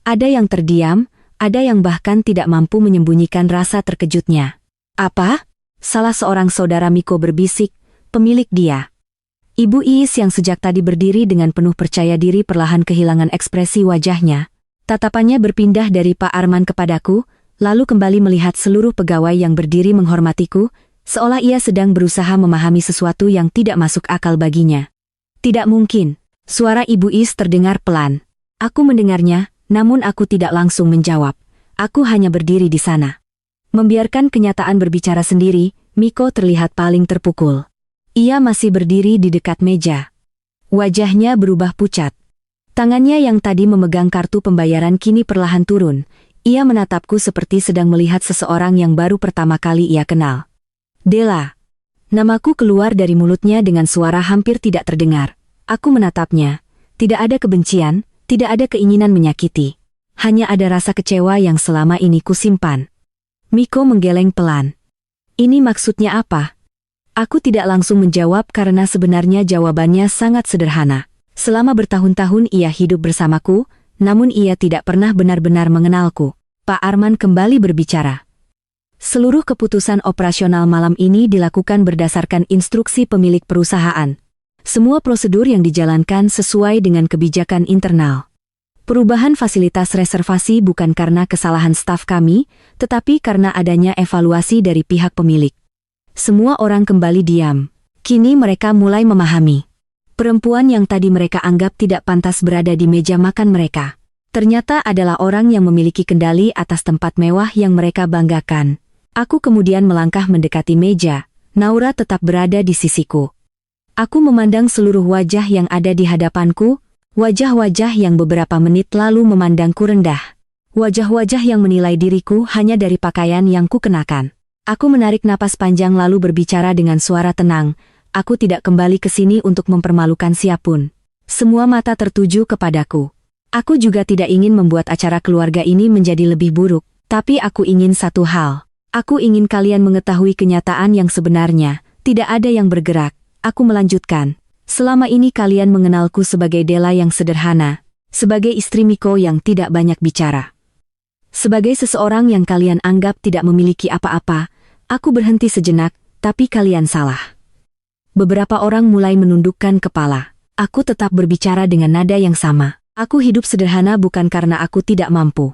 Speaker 1: Ada yang terdiam, ada yang bahkan tidak mampu menyembunyikan rasa terkejutnya. "Apa?" salah seorang saudara Miko berbisik, "Pemilik dia." Ibu Iis yang sejak tadi berdiri dengan penuh percaya diri perlahan kehilangan ekspresi wajahnya. Tatapannya berpindah dari Pak Arman kepadaku, lalu kembali melihat seluruh pegawai yang berdiri menghormatiku, seolah ia sedang berusaha memahami sesuatu yang tidak masuk akal baginya. "Tidak mungkin." Suara Ibu Iis terdengar pelan. Aku mendengarnya, namun aku tidak langsung menjawab. Aku hanya berdiri di sana. Membiarkan kenyataan berbicara sendiri, Miko terlihat paling terpukul. Ia masih berdiri di dekat meja. Wajahnya berubah pucat. Tangannya yang tadi memegang kartu pembayaran kini perlahan turun. Ia menatapku seperti sedang melihat seseorang yang baru pertama kali ia kenal. "Della." Namaku keluar dari mulutnya dengan suara hampir tidak terdengar. Aku menatapnya. Tidak ada kebencian, tidak ada keinginan menyakiti. Hanya ada rasa kecewa yang selama ini kusimpan. Miko menggeleng pelan. "Ini maksudnya apa?" Aku tidak langsung menjawab karena sebenarnya jawabannya sangat sederhana. Selama bertahun-tahun ia hidup bersamaku, namun ia tidak pernah benar-benar mengenalku. Pak Arman kembali berbicara. Seluruh keputusan operasional malam ini dilakukan berdasarkan instruksi pemilik perusahaan. Semua prosedur yang dijalankan sesuai dengan kebijakan internal. Perubahan fasilitas reservasi bukan karena kesalahan staf kami, tetapi karena adanya evaluasi dari pihak pemilik. Semua orang kembali diam. Kini mereka mulai memahami. Perempuan yang tadi mereka anggap tidak pantas berada di meja makan mereka, ternyata adalah orang yang memiliki kendali atas tempat mewah yang mereka banggakan. Aku kemudian melangkah mendekati meja. Naura tetap berada di sisiku. Aku memandang seluruh wajah yang ada di hadapanku, wajah-wajah yang beberapa menit lalu memandangku rendah. Wajah-wajah yang menilai diriku hanya dari pakaian yang kukenakan. Aku menarik napas panjang lalu berbicara dengan suara tenang. Aku tidak kembali ke sini untuk mempermalukan siapapun. Semua mata tertuju kepadaku. Aku juga tidak ingin membuat acara keluarga ini menjadi lebih buruk, tapi aku ingin satu hal. Aku ingin kalian mengetahui kenyataan yang sebenarnya. Tidak ada yang bergerak. Aku melanjutkan. Selama ini kalian mengenalku sebagai Della yang sederhana, sebagai istri Miko yang tidak banyak bicara. Sebagai seseorang yang kalian anggap tidak memiliki apa-apa, aku berhenti sejenak, tapi kalian salah. Beberapa orang mulai menundukkan kepala. Aku tetap berbicara dengan nada yang sama. Aku hidup sederhana bukan karena aku tidak mampu.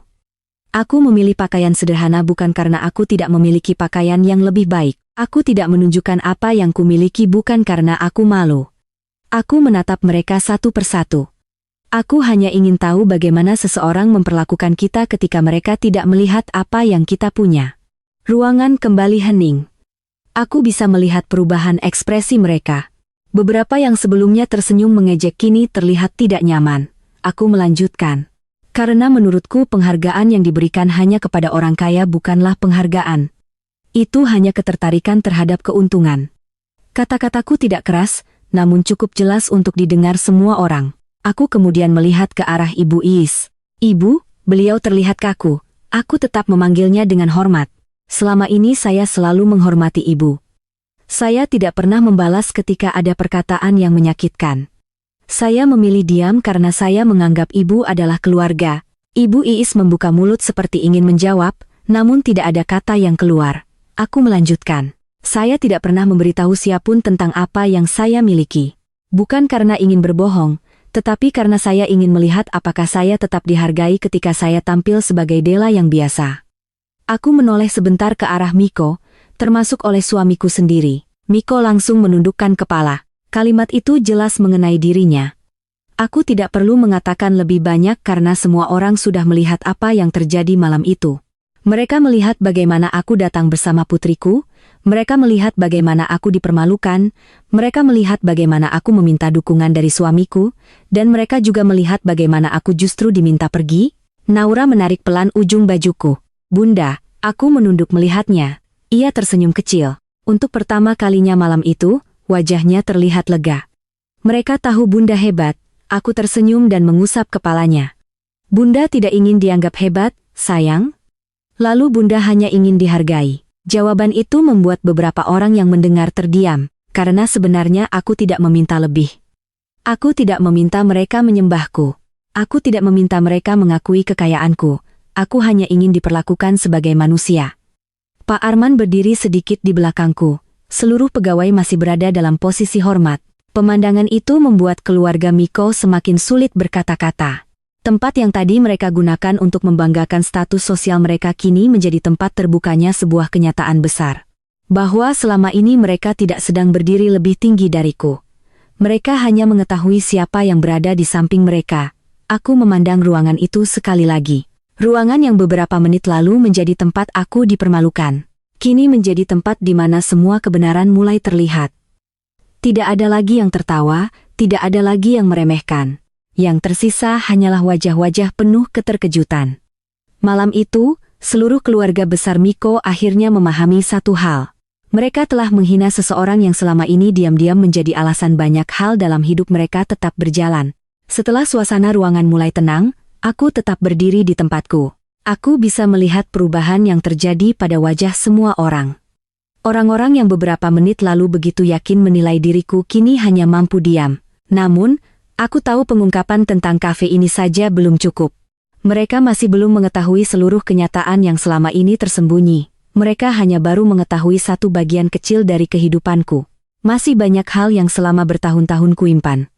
Speaker 1: Aku memilih pakaian sederhana bukan karena aku tidak memiliki pakaian yang lebih baik. Aku tidak menunjukkan apa yang kumiliki bukan karena aku malu. Aku menatap mereka satu persatu. Aku hanya ingin tahu bagaimana seseorang memperlakukan kita ketika mereka tidak melihat apa yang kita punya. Ruangan kembali hening. Aku bisa melihat perubahan ekspresi mereka. Beberapa yang sebelumnya tersenyum mengejek kini terlihat tidak nyaman. Aku melanjutkan. Karena menurutku penghargaan yang diberikan hanya kepada orang kaya bukanlah penghargaan. Itu hanya ketertarikan terhadap keuntungan. Kata-kataku tidak keras, namun cukup jelas untuk didengar semua orang. Aku kemudian melihat ke arah Ibu Iis. Ibu, beliau terlihat kaku. Aku tetap memanggilnya dengan hormat. Selama ini saya selalu menghormati Ibu. Saya tidak pernah membalas ketika ada perkataan yang menyakitkan. Saya memilih diam karena saya menganggap Ibu adalah keluarga. Ibu Iis membuka mulut seperti ingin menjawab, namun tidak ada kata yang keluar. Aku melanjutkan. Saya tidak pernah memberitahu siapapun tentang apa yang saya miliki. Bukan karena ingin berbohong, tetapi karena saya ingin melihat apakah saya tetap dihargai ketika saya tampil sebagai Della yang biasa. Aku menoleh sebentar ke arah Miko, termasuk oleh suamiku sendiri. Miko langsung menundukkan kepala. Kalimat itu jelas mengenai dirinya. Aku tidak perlu mengatakan lebih banyak karena semua orang sudah melihat apa yang terjadi malam itu. Mereka melihat bagaimana aku datang bersama putriku, mereka melihat bagaimana aku dipermalukan, mereka melihat bagaimana aku meminta dukungan dari suamiku, dan mereka juga melihat bagaimana aku justru diminta pergi. Naura menarik pelan ujung bajuku. Bunda, aku menunduk melihatnya. Ia tersenyum kecil. Untuk pertama kalinya malam itu, wajahnya terlihat lega. Mereka tahu Bunda hebat. Aku tersenyum dan mengusap kepalanya. Bunda tidak ingin dianggap hebat, sayang? Lalu Bunda hanya ingin dihargai. Jawaban itu membuat beberapa orang yang mendengar terdiam, karena sebenarnya aku tidak meminta lebih. Aku tidak meminta mereka menyembahku. Aku tidak meminta mereka mengakui kekayaanku. Aku hanya ingin diperlakukan sebagai manusia. Pak Arman berdiri sedikit di belakangku. Seluruh pegawai masih berada dalam posisi hormat. Pemandangan itu membuat keluarga Miko semakin sulit berkata-kata. Tempat yang tadi mereka gunakan untuk membanggakan status sosial mereka kini menjadi tempat terbukanya sebuah kenyataan besar. Bahwa selama ini mereka tidak sedang berdiri lebih tinggi dariku. Mereka hanya mengetahui siapa yang berada di samping mereka. Aku memandang ruangan itu sekali lagi. Ruangan yang beberapa menit lalu menjadi tempat aku dipermalukan. Kini menjadi tempat di mana semua kebenaran mulai terlihat. Tidak ada lagi yang tertawa, tidak ada lagi yang meremehkan. Yang tersisa hanyalah wajah-wajah penuh keterkejutan. Malam itu, seluruh keluarga besar Miko akhirnya memahami satu hal. Mereka telah menghina seseorang yang selama ini diam-diam menjadi alasan banyak hal dalam hidup mereka tetap berjalan. Setelah suasana ruangan mulai tenang, aku tetap berdiri di tempatku. Aku bisa melihat perubahan yang terjadi pada wajah semua orang. Orang-orang yang beberapa menit lalu begitu yakin menilai diriku kini hanya mampu diam. Namun, aku tahu pengungkapan tentang kafe ini saja belum cukup. Mereka masih belum mengetahui seluruh kenyataan yang selama ini tersembunyi. Mereka hanya baru mengetahui satu bagian kecil dari kehidupanku. Masih banyak hal yang selama bertahun-tahun kuimpan.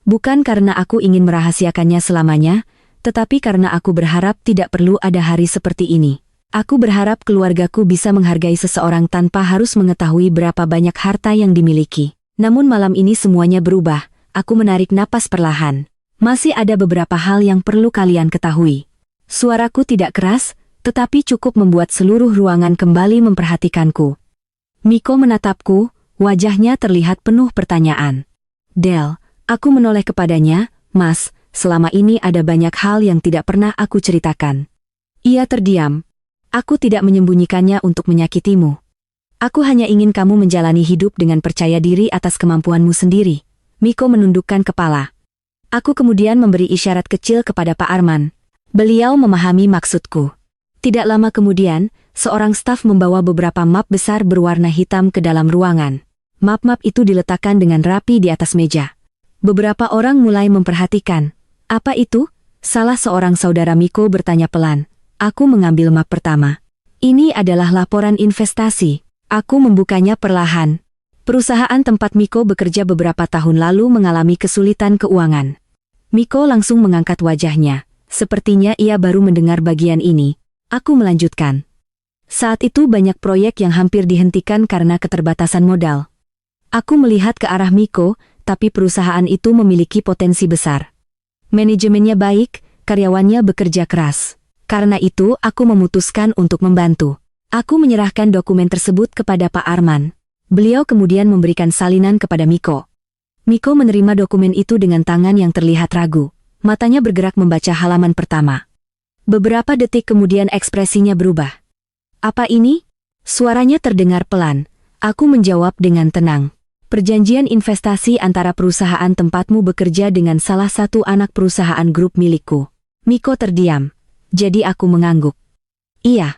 Speaker 1: Bukan karena aku ingin merahasiakannya selamanya, tetapi karena aku berharap tidak perlu ada hari seperti ini. Aku berharap keluargaku bisa menghargai seseorang tanpa harus mengetahui berapa banyak harta yang dimiliki. Namun malam ini semuanya berubah. Aku menarik napas perlahan. Masih ada beberapa hal yang perlu kalian ketahui. Suaraku tidak keras, tetapi cukup membuat seluruh ruangan kembali memperhatikanku. Miko menatapku, wajahnya terlihat penuh pertanyaan. Del, aku menoleh kepadanya, Mas, selama ini ada banyak hal yang tidak pernah aku ceritakan. Ia terdiam. Aku tidak menyembunyikannya untuk menyakitimu. Aku hanya ingin kamu menjalani hidup dengan percaya diri atas kemampuanmu sendiri. Miko menundukkan kepala. Aku kemudian memberi isyarat kecil kepada Pak Arman. Beliau memahami maksudku. Tidak lama kemudian, seorang staf membawa beberapa map besar berwarna hitam ke dalam ruangan. Map-map itu diletakkan dengan rapi di atas meja. Beberapa orang mulai memperhatikan. Apa itu? Salah seorang saudara Miko bertanya pelan. Aku mengambil map pertama. Ini adalah laporan investasi. Aku membukanya perlahan. Perusahaan tempat Miko bekerja beberapa tahun lalu mengalami kesulitan keuangan. Miko langsung mengangkat wajahnya. Sepertinya ia baru mendengar bagian ini. Aku melanjutkan. Saat itu banyak proyek yang hampir dihentikan karena keterbatasan modal. Aku melihat ke arah Miko, tapi perusahaan itu memiliki potensi besar. Manajemennya baik, karyawannya bekerja keras. Karena itu aku memutuskan untuk membantu. Aku menyerahkan dokumen tersebut kepada Pak Arman. Beliau kemudian memberikan salinan kepada Miko. Miko menerima dokumen itu dengan tangan yang terlihat ragu. Matanya bergerak membaca halaman pertama. Beberapa detik kemudian ekspresinya berubah. Apa ini? Suaranya terdengar pelan. Aku menjawab dengan tenang. Perjanjian investasi antara perusahaan tempatmu bekerja dengan salah satu anak perusahaan grup milikku. Miko terdiam. Jadi aku mengangguk. Iya.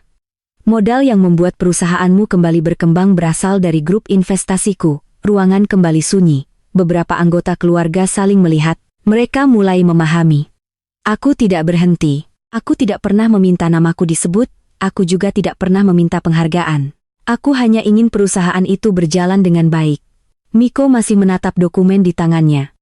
Speaker 1: Modal yang membuat perusahaanmu kembali berkembang berasal dari grup investasiku. Ruangan kembali sunyi. Beberapa anggota keluarga saling melihat. Mereka mulai memahami. Aku tidak berhenti. Aku tidak pernah meminta namaku disebut. Aku juga tidak pernah meminta penghargaan. Aku hanya ingin perusahaan itu berjalan dengan baik. Miko masih menatap dokumen di tangannya.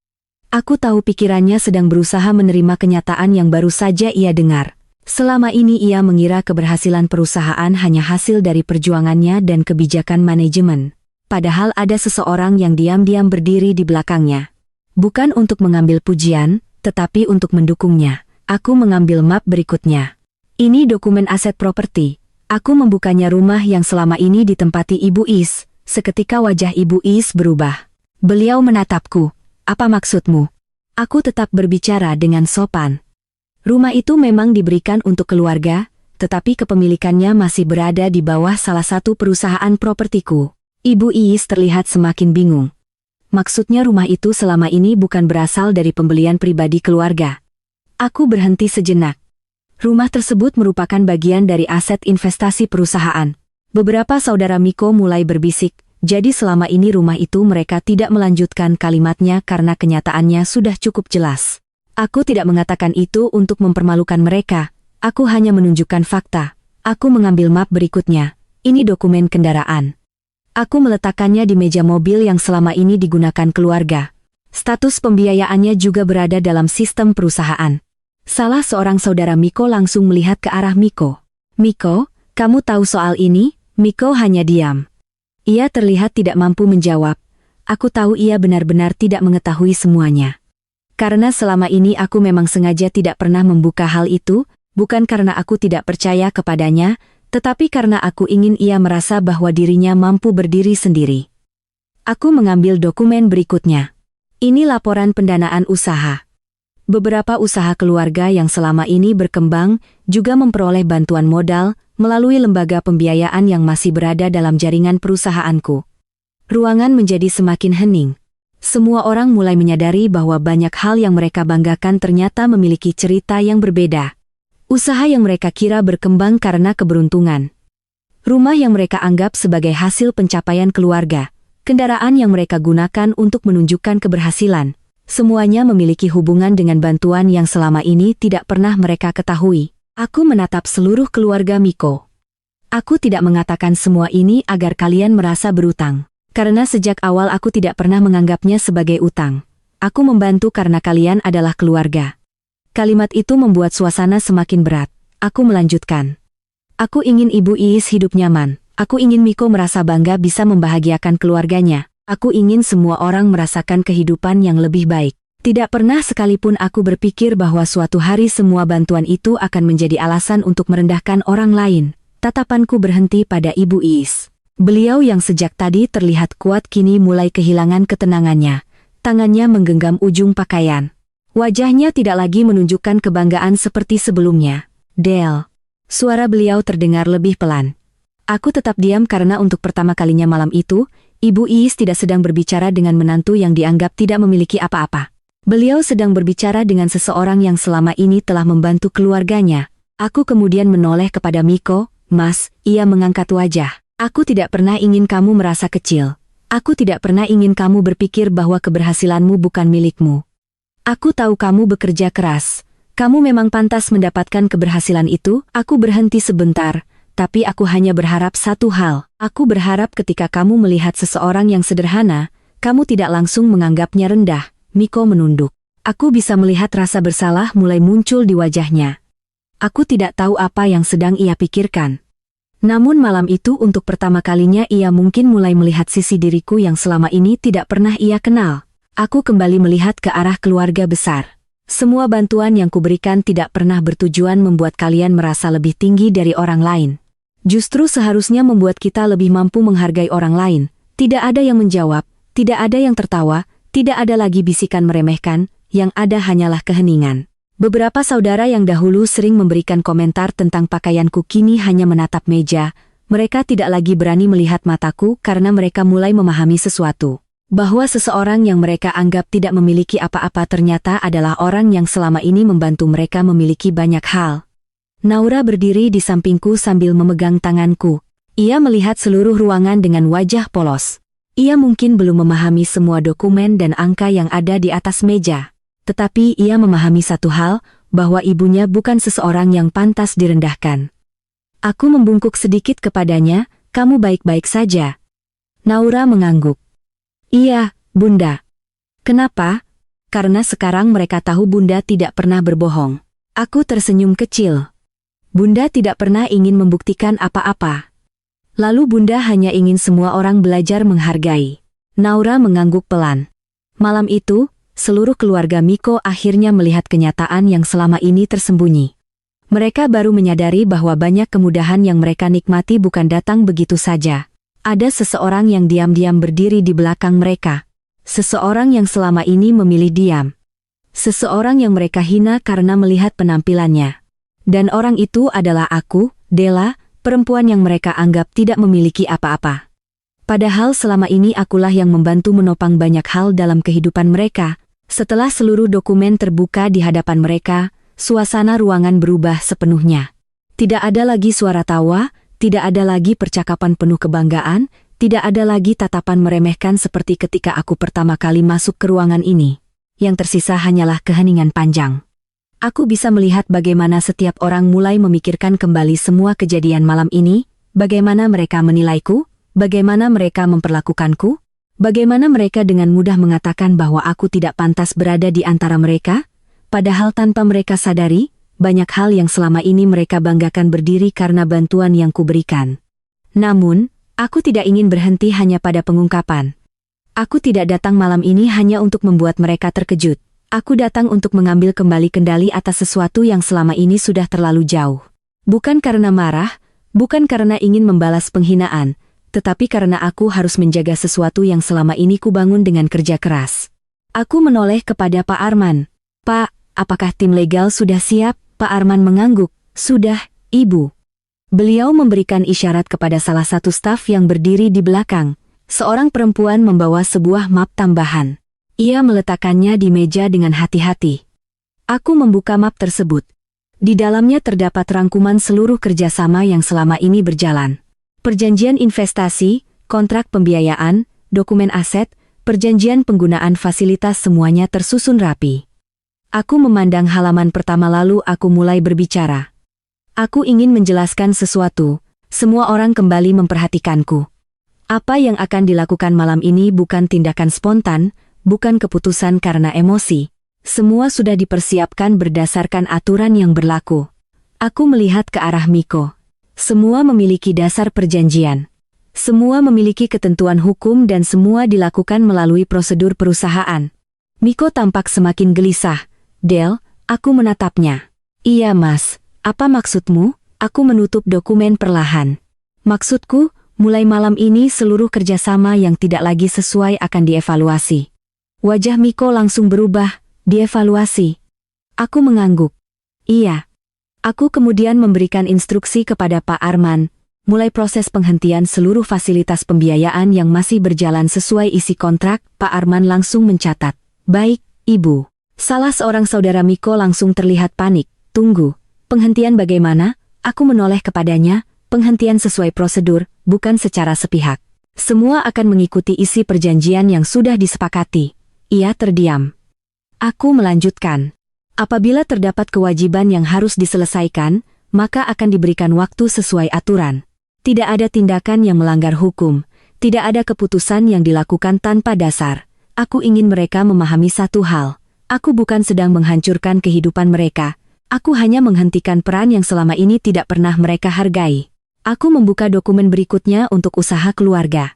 Speaker 1: Aku tahu pikirannya sedang berusaha menerima kenyataan yang baru saja ia dengar. Selama ini ia mengira keberhasilan perusahaan hanya hasil dari perjuangannya dan kebijakan manajemen. Padahal ada seseorang yang diam-diam berdiri di belakangnya. Bukan untuk mengambil pujian, tetapi untuk mendukungnya. Aku mengambil map berikutnya. Ini dokumen aset properti. Aku membukanya rumah yang selama ini ditempati Ibu Is. Seketika wajah Ibu Is berubah. Beliau menatapku. Apa maksudmu? Aku tetap berbicara dengan sopan. Rumah itu memang diberikan untuk keluarga, tetapi kepemilikannya masih berada di bawah salah satu perusahaan propertiku. Ibu Is terlihat semakin bingung. Maksudnya rumah itu selama ini bukan berasal dari pembelian pribadi keluarga. Aku berhenti sejenak. Rumah tersebut merupakan bagian dari aset investasi perusahaan. Beberapa saudara Miko mulai berbisik, jadi selama ini rumah itu mereka tidak melanjutkan kalimatnya karena kenyataannya sudah cukup jelas. Aku tidak mengatakan itu untuk mempermalukan mereka, aku hanya menunjukkan fakta. Aku mengambil map berikutnya, ini dokumen kendaraan. Aku meletakkannya di meja mobil yang selama ini digunakan keluarga. Status pembiayaannya juga berada dalam sistem perusahaan. Salah seorang saudara Miko langsung melihat ke arah Miko. Miko, kamu tahu soal ini? Miko hanya diam. Ia terlihat tidak mampu menjawab. Aku tahu ia benar-benar tidak mengetahui semuanya. Karena selama ini aku memang sengaja tidak pernah membuka hal itu, bukan karena aku tidak percaya kepadanya, tetapi karena aku ingin ia merasa bahwa dirinya mampu berdiri sendiri. Aku mengambil dokumen berikutnya. Ini laporan pendanaan usaha. Beberapa usaha keluarga yang selama ini berkembang juga memperoleh bantuan modal melalui lembaga pembiayaan yang masih berada dalam jaringan perusahaanku. Ruangan menjadi semakin hening. Semua orang mulai menyadari bahwa banyak hal yang mereka banggakan ternyata memiliki cerita yang berbeda. Usaha yang mereka kira berkembang karena keberuntungan. Rumah yang mereka anggap sebagai hasil pencapaian keluarga. Kendaraan yang mereka gunakan untuk menunjukkan keberhasilan. Semuanya memiliki hubungan dengan bantuan yang selama ini tidak pernah mereka ketahui. Aku menatap seluruh keluarga Miko. Aku tidak mengatakan semua ini agar kalian merasa berutang. Karena sejak awal aku tidak pernah menganggapnya sebagai utang. Aku membantu karena kalian adalah keluarga. Kalimat itu membuat suasana semakin berat. Aku melanjutkan. Aku ingin Ibu Iis hidup nyaman. Aku ingin Miko merasa bangga bisa membahagiakan keluarganya. Aku ingin semua orang merasakan kehidupan yang lebih baik. Tidak pernah sekalipun aku berpikir bahwa suatu hari semua bantuan itu akan menjadi alasan untuk merendahkan orang lain. Tatapanku berhenti pada Ibu Iis. Beliau yang sejak tadi terlihat kuat kini mulai kehilangan ketenangannya. Tangannya menggenggam ujung pakaian. Wajahnya tidak lagi menunjukkan kebanggaan seperti sebelumnya. Del. Suara beliau terdengar lebih pelan. Aku tetap diam karena untuk pertama kalinya malam itu, Ibu Iis tidak sedang berbicara dengan menantu yang dianggap tidak memiliki apa-apa. Beliau sedang berbicara dengan seseorang yang selama ini telah membantu keluarganya. Aku kemudian menoleh kepada Miko. Mas, ia mengangkat wajah. Aku tidak pernah ingin kamu merasa kecil. Aku tidak pernah ingin kamu berpikir bahwa keberhasilanmu bukan milikmu. Aku tahu kamu bekerja keras. Kamu memang pantas mendapatkan keberhasilan itu. Aku berhenti sebentar, tapi aku hanya berharap satu hal. Aku berharap ketika kamu melihat seseorang yang sederhana, kamu tidak langsung menganggapnya rendah. Miko menunduk. Aku bisa melihat rasa bersalah mulai muncul di wajahnya. Aku tidak tahu apa yang sedang ia pikirkan. Namun malam itu untuk pertama kalinya ia mungkin mulai melihat sisi diriku yang selama ini tidak pernah ia kenal. Aku kembali melihat ke arah keluarga besar. Semua bantuan yang kuberikan tidak pernah bertujuan membuat kalian merasa lebih tinggi dari orang lain. Justru seharusnya membuat kita lebih mampu menghargai orang lain. Tidak ada yang menjawab, tidak ada yang tertawa, tidak ada lagi bisikan meremehkan, yang ada hanyalah keheningan. Beberapa saudara yang dahulu sering memberikan komentar tentang pakaianku kini hanya menatap meja. Mereka tidak lagi berani melihat mataku karena mereka mulai memahami sesuatu. Bahwa seseorang yang mereka anggap tidak memiliki apa-apa ternyata adalah orang yang selama ini membantu mereka memiliki banyak hal. Naura berdiri di sampingku sambil memegang tanganku. Ia melihat seluruh ruangan dengan wajah polos. Ia mungkin belum memahami semua dokumen dan angka yang ada di atas meja. Tetapi ia memahami satu hal, bahwa ibunya bukan seseorang yang pantas direndahkan. Aku membungkuk sedikit kepadanya, kamu baik-baik saja. Naura mengangguk. Iya, Bunda. Kenapa? Karena sekarang mereka tahu Bunda tidak pernah berbohong. Aku tersenyum kecil. Bunda tidak pernah ingin membuktikan apa-apa. Lalu Bunda hanya ingin semua orang belajar menghargai. Naura mengangguk pelan. Malam itu, seluruh keluarga Miko akhirnya melihat kenyataan yang selama ini tersembunyi. Mereka baru menyadari bahwa banyak kemudahan yang mereka nikmati bukan datang begitu saja. Ada seseorang yang diam-diam berdiri di belakang mereka. Seseorang yang selama ini memilih diam. Seseorang yang mereka hina karena melihat penampilannya. Dan orang itu adalah aku, Della, perempuan yang mereka anggap tidak memiliki apa-apa. Padahal selama ini akulah yang membantu menopang banyak hal dalam kehidupan mereka. Setelah seluruh dokumen terbuka di hadapan mereka, suasana ruangan berubah sepenuhnya. Tidak ada lagi suara tawa, tidak ada lagi percakapan penuh kebanggaan, tidak ada lagi tatapan meremehkan seperti ketika aku pertama kali masuk ke ruangan ini. Yang tersisa hanyalah keheningan panjang. Aku bisa melihat bagaimana setiap orang mulai memikirkan kembali semua kejadian malam ini, bagaimana mereka menilaiku, bagaimana mereka memperlakukanku, bagaimana mereka dengan mudah mengatakan bahwa aku tidak pantas berada di antara mereka, padahal tanpa mereka sadari, banyak hal yang selama ini mereka banggakan berdiri karena bantuan yang kuberikan. Namun, aku tidak ingin berhenti hanya pada pengungkapan. Aku tidak datang malam ini hanya untuk membuat mereka terkejut. Aku datang untuk mengambil kembali kendali atas sesuatu yang selama ini sudah terlalu jauh. Bukan karena marah, bukan karena ingin membalas penghinaan, tetapi karena aku harus menjaga sesuatu yang selama ini kubangun dengan kerja keras. Aku menoleh kepada Pak Arman. Pak, apakah tim legal sudah siap? Pak Arman mengangguk. Sudah, Ibu. Beliau memberikan isyarat kepada salah satu staf yang berdiri di belakang. Seorang perempuan membawa sebuah map tambahan. Ia meletakkannya di meja dengan hati-hati. Aku membuka map tersebut. Di dalamnya terdapat rangkuman seluruh kerjasama yang selama ini berjalan. Perjanjian investasi, kontrak pembiayaan, dokumen aset, perjanjian penggunaan fasilitas semuanya tersusun rapi. Aku memandang halaman pertama lalu aku mulai berbicara. Aku ingin menjelaskan sesuatu. Semua orang kembali memperhatikanku. Apa yang akan dilakukan malam ini bukan tindakan spontan, bukan keputusan karena emosi. Semua sudah dipersiapkan berdasarkan aturan yang berlaku. Aku melihat ke arah Miko. Semua memiliki dasar perjanjian. Semua memiliki ketentuan hukum dan semua dilakukan melalui prosedur perusahaan. Miko tampak semakin gelisah. Del, aku menatapnya. Iya mas, apa maksudmu? Aku menutup dokumen perlahan. Maksudku, mulai malam ini seluruh kerjasama yang tidak lagi sesuai akan dievaluasi. Wajah Miko langsung berubah, dievaluasi. Aku mengangguk. Iya. Aku kemudian memberikan instruksi kepada Pak Arman, mulai proses penghentian seluruh fasilitas pembiayaan yang masih berjalan sesuai isi kontrak. Pak Arman langsung mencatat. Baik, Ibu. Salah seorang saudara Miko langsung terlihat panik. Tunggu, penghentian bagaimana? Aku menoleh kepadanya, penghentian sesuai prosedur, bukan secara sepihak. Semua akan mengikuti isi perjanjian yang sudah disepakati. Ia terdiam. Aku melanjutkan. Apabila terdapat kewajiban yang harus diselesaikan, maka akan diberikan waktu sesuai aturan. Tidak ada tindakan yang melanggar hukum, tidak ada keputusan yang dilakukan tanpa dasar. Aku ingin mereka memahami satu hal. Aku bukan sedang menghancurkan kehidupan mereka. Aku hanya menghentikan peran yang selama ini tidak pernah mereka hargai. Aku membuka dokumen berikutnya untuk usaha keluarga.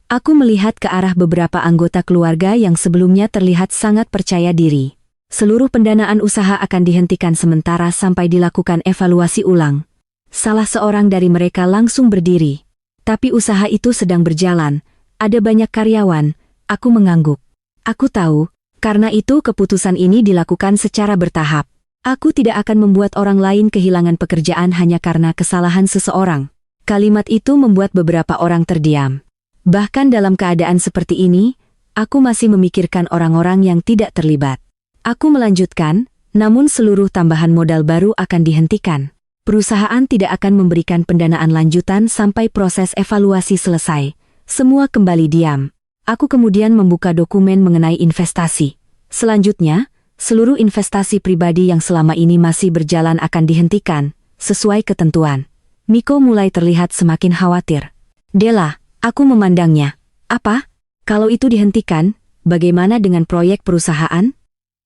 Speaker 1: Aku melihat ke arah beberapa anggota keluarga yang sebelumnya terlihat sangat percaya diri. Seluruh pendanaan usaha akan dihentikan sementara sampai dilakukan evaluasi ulang. Salah seorang dari mereka langsung berdiri. Tapi usaha itu sedang berjalan. Ada banyak karyawan. Aku mengangguk. Aku tahu, karena itu keputusan ini dilakukan secara bertahap. Aku tidak akan membuat orang lain kehilangan pekerjaan hanya karena kesalahan seseorang. Kalimat itu membuat beberapa orang terdiam. Bahkan dalam keadaan seperti ini, aku masih memikirkan orang-orang yang tidak terlibat. Aku melanjutkan, namun seluruh tambahan modal baru akan dihentikan. Perusahaan tidak akan memberikan pendanaan lanjutan sampai proses evaluasi selesai. Semua kembali diam. Aku kemudian membuka dokumen mengenai investasi. Selanjutnya, seluruh investasi pribadi yang selama ini masih berjalan akan dihentikan, sesuai ketentuan. Miko mulai terlihat semakin khawatir. Della, aku memandangnya. Apa? Kalau itu dihentikan, bagaimana dengan proyek perusahaan?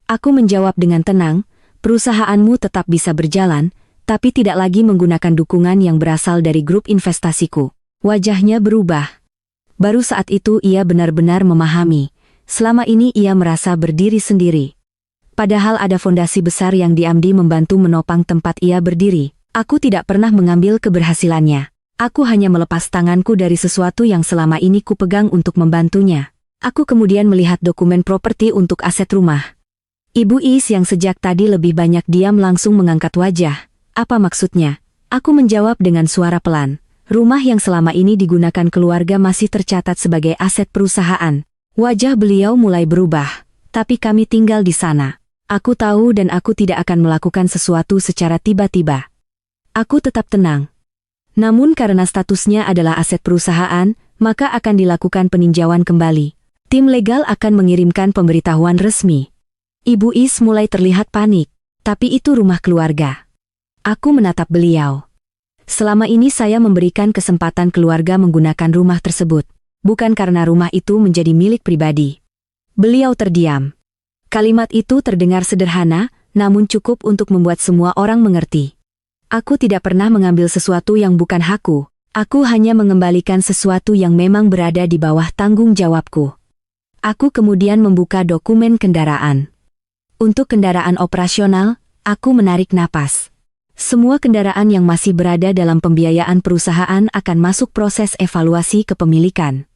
Speaker 1: Aku menjawab dengan tenang, perusahaanmu tetap bisa berjalan, tapi tidak lagi menggunakan dukungan yang berasal dari grup investasiku. Wajahnya berubah. Baru saat itu ia benar-benar memahami. Selama ini ia merasa berdiri sendiri. Padahal ada fondasi besar yang diamdi membantu menopang tempat ia berdiri. Aku tidak pernah mengambil keberhasilannya. Aku hanya melepas tanganku dari sesuatu yang selama ini kupegang untuk membantunya. Aku kemudian melihat dokumen properti untuk aset rumah. Ibu Is yang sejak tadi lebih banyak diam langsung mengangkat wajah. Apa maksudnya? Aku menjawab dengan suara pelan. Rumah yang selama ini digunakan keluarga masih tercatat sebagai aset perusahaan. Wajah beliau mulai berubah. Tapi kami tinggal di sana. Aku tahu dan aku tidak akan melakukan sesuatu secara tiba-tiba. Aku tetap tenang. Namun karena statusnya adalah aset perusahaan, maka akan dilakukan peninjauan kembali. Tim legal akan mengirimkan pemberitahuan resmi. Ibu Is mulai terlihat panik. Tapi itu rumah keluarga. Aku menatap beliau. Selama ini saya memberikan kesempatan keluarga menggunakan rumah tersebut. Bukan karena rumah itu menjadi milik pribadi. Beliau terdiam. Kalimat itu terdengar sederhana, namun cukup untuk membuat semua orang mengerti. Aku tidak pernah mengambil sesuatu yang bukan hakku. Aku hanya mengembalikan sesuatu yang memang berada di bawah tanggung jawabku. Aku kemudian membuka dokumen kendaraan. Untuk kendaraan operasional, aku menarik napas. Semua kendaraan yang masih berada dalam pembiayaan perusahaan akan masuk proses evaluasi kepemilikan.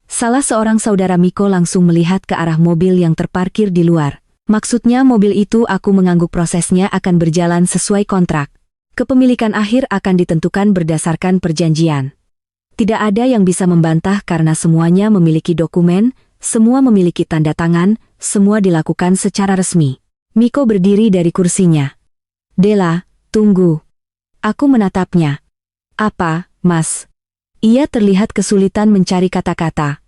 Speaker 1: Salah seorang saudara Miko langsung melihat ke arah mobil yang terparkir di luar. Maksudnya mobil itu aku mengangguk prosesnya akan berjalan sesuai kontrak. Kepemilikan akhir akan ditentukan berdasarkan perjanjian. Tidak ada yang bisa membantah karena semuanya memiliki dokumen, semua memiliki tanda tangan, semua dilakukan secara resmi. Miko berdiri dari kursinya. Della, tunggu. Aku menatapnya. Apa, Mas? Ia terlihat kesulitan mencari kata-kata.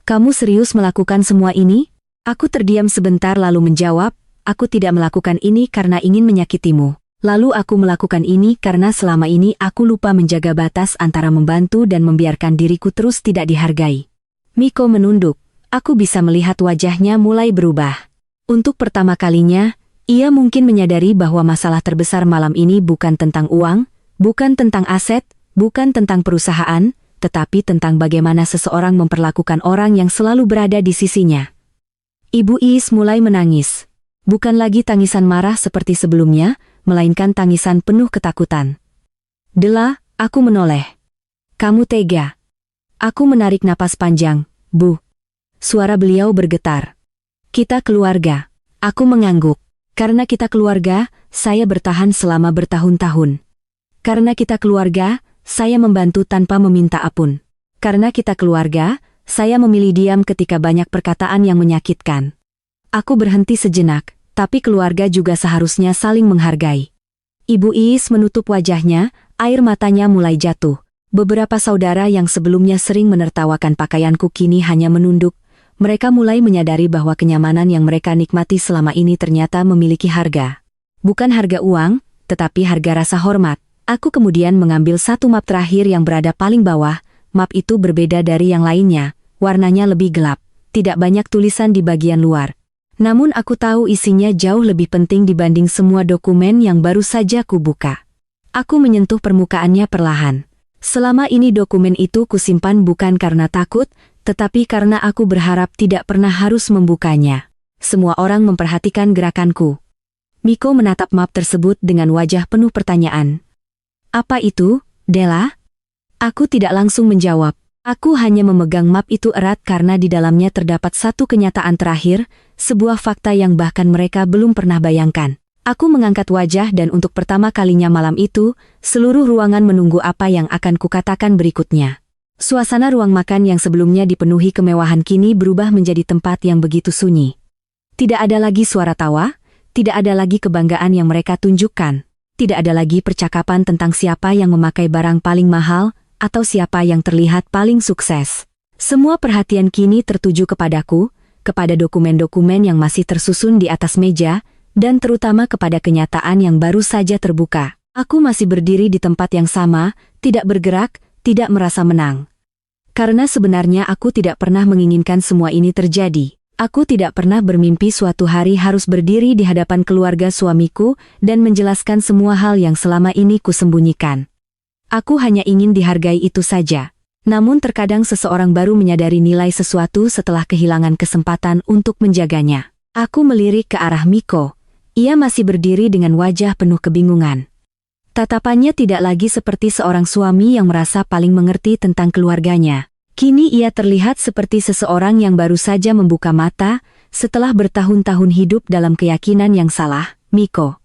Speaker 1: Kamu serius melakukan semua ini? Aku terdiam sebentar lalu menjawab, aku tidak melakukan ini karena ingin menyakitimu. Lalu aku melakukan ini karena selama ini aku lupa menjaga batas antara membantu dan membiarkan diriku terus tidak dihargai. Miko menunduk. Aku bisa melihat wajahnya mulai berubah. Untuk pertama kalinya, ia mungkin menyadari bahwa masalah terbesar malam ini bukan tentang uang, bukan tentang aset, bukan tentang perusahaan, tetapi tentang bagaimana seseorang memperlakukan orang yang selalu berada di sisinya. Ibu Iis mulai menangis. Bukan lagi tangisan marah seperti sebelumnya, melainkan tangisan penuh ketakutan. Dela, aku menoleh. Kamu tega. Aku menarik napas panjang, Bu. Suara beliau bergetar. Kita keluarga. Aku mengangguk. Karena kita keluarga, saya bertahan selama bertahun-tahun. Karena kita keluarga, saya membantu tanpa meminta ampun. Karena kita keluarga, saya memilih diam ketika banyak perkataan yang menyakitkan. Aku berhenti sejenak, tapi keluarga juga seharusnya saling menghargai. Ibu Iis menutup wajahnya, air matanya mulai jatuh. Beberapa saudara yang sebelumnya sering menertawakan pakaianku kini hanya menunduk. Mereka mulai menyadari bahwa kenyamanan yang mereka nikmati selama ini ternyata memiliki harga. Bukan harga uang, tetapi harga rasa hormat. Aku kemudian mengambil satu map terakhir yang berada paling bawah. Map itu berbeda dari yang lainnya, warnanya lebih gelap, tidak banyak tulisan di bagian luar. Namun aku tahu isinya jauh lebih penting dibanding semua dokumen yang baru saja kubuka. Aku menyentuh permukaannya perlahan. Selama ini dokumen itu kusimpan bukan karena takut, tetapi karena aku berharap tidak pernah harus membukanya. Semua orang memperhatikan gerakanku. Miko menatap map tersebut dengan wajah penuh pertanyaan. Apa itu, Dela? Aku tidak langsung menjawab. Aku hanya memegang map itu erat karena di dalamnya terdapat satu kenyataan terakhir, sebuah fakta yang bahkan mereka belum pernah bayangkan. Aku mengangkat wajah dan untuk pertama kalinya malam itu, seluruh ruangan menunggu apa yang akan kukatakan berikutnya. Suasana ruang makan yang sebelumnya dipenuhi kemewahan kini berubah menjadi tempat yang begitu sunyi. Tidak ada lagi suara tawa, tidak ada lagi kebanggaan yang mereka tunjukkan, tidak ada lagi percakapan tentang siapa yang memakai barang paling mahal, atau siapa yang terlihat paling sukses. Semua perhatian kini tertuju kepadaku, kepada dokumen-dokumen yang masih tersusun di atas meja, dan terutama kepada kenyataan yang baru saja terbuka. Aku masih berdiri di tempat yang sama, tidak bergerak, tidak merasa menang. Karena sebenarnya aku tidak pernah menginginkan semua ini terjadi. Aku tidak pernah bermimpi suatu hari harus berdiri di hadapan keluarga suamiku dan menjelaskan semua hal yang selama ini kusembunyikan. Aku hanya ingin dihargai itu saja. Namun terkadang seseorang baru menyadari nilai sesuatu setelah kehilangan kesempatan untuk menjaganya. Aku melirik ke arah Miko. Ia masih berdiri dengan wajah penuh kebingungan. Tatapannya tidak lagi seperti seorang suami yang merasa paling mengerti tentang keluarganya. Kini ia terlihat seperti seseorang yang baru saja membuka mata, setelah bertahun-tahun hidup dalam keyakinan yang salah. Miko.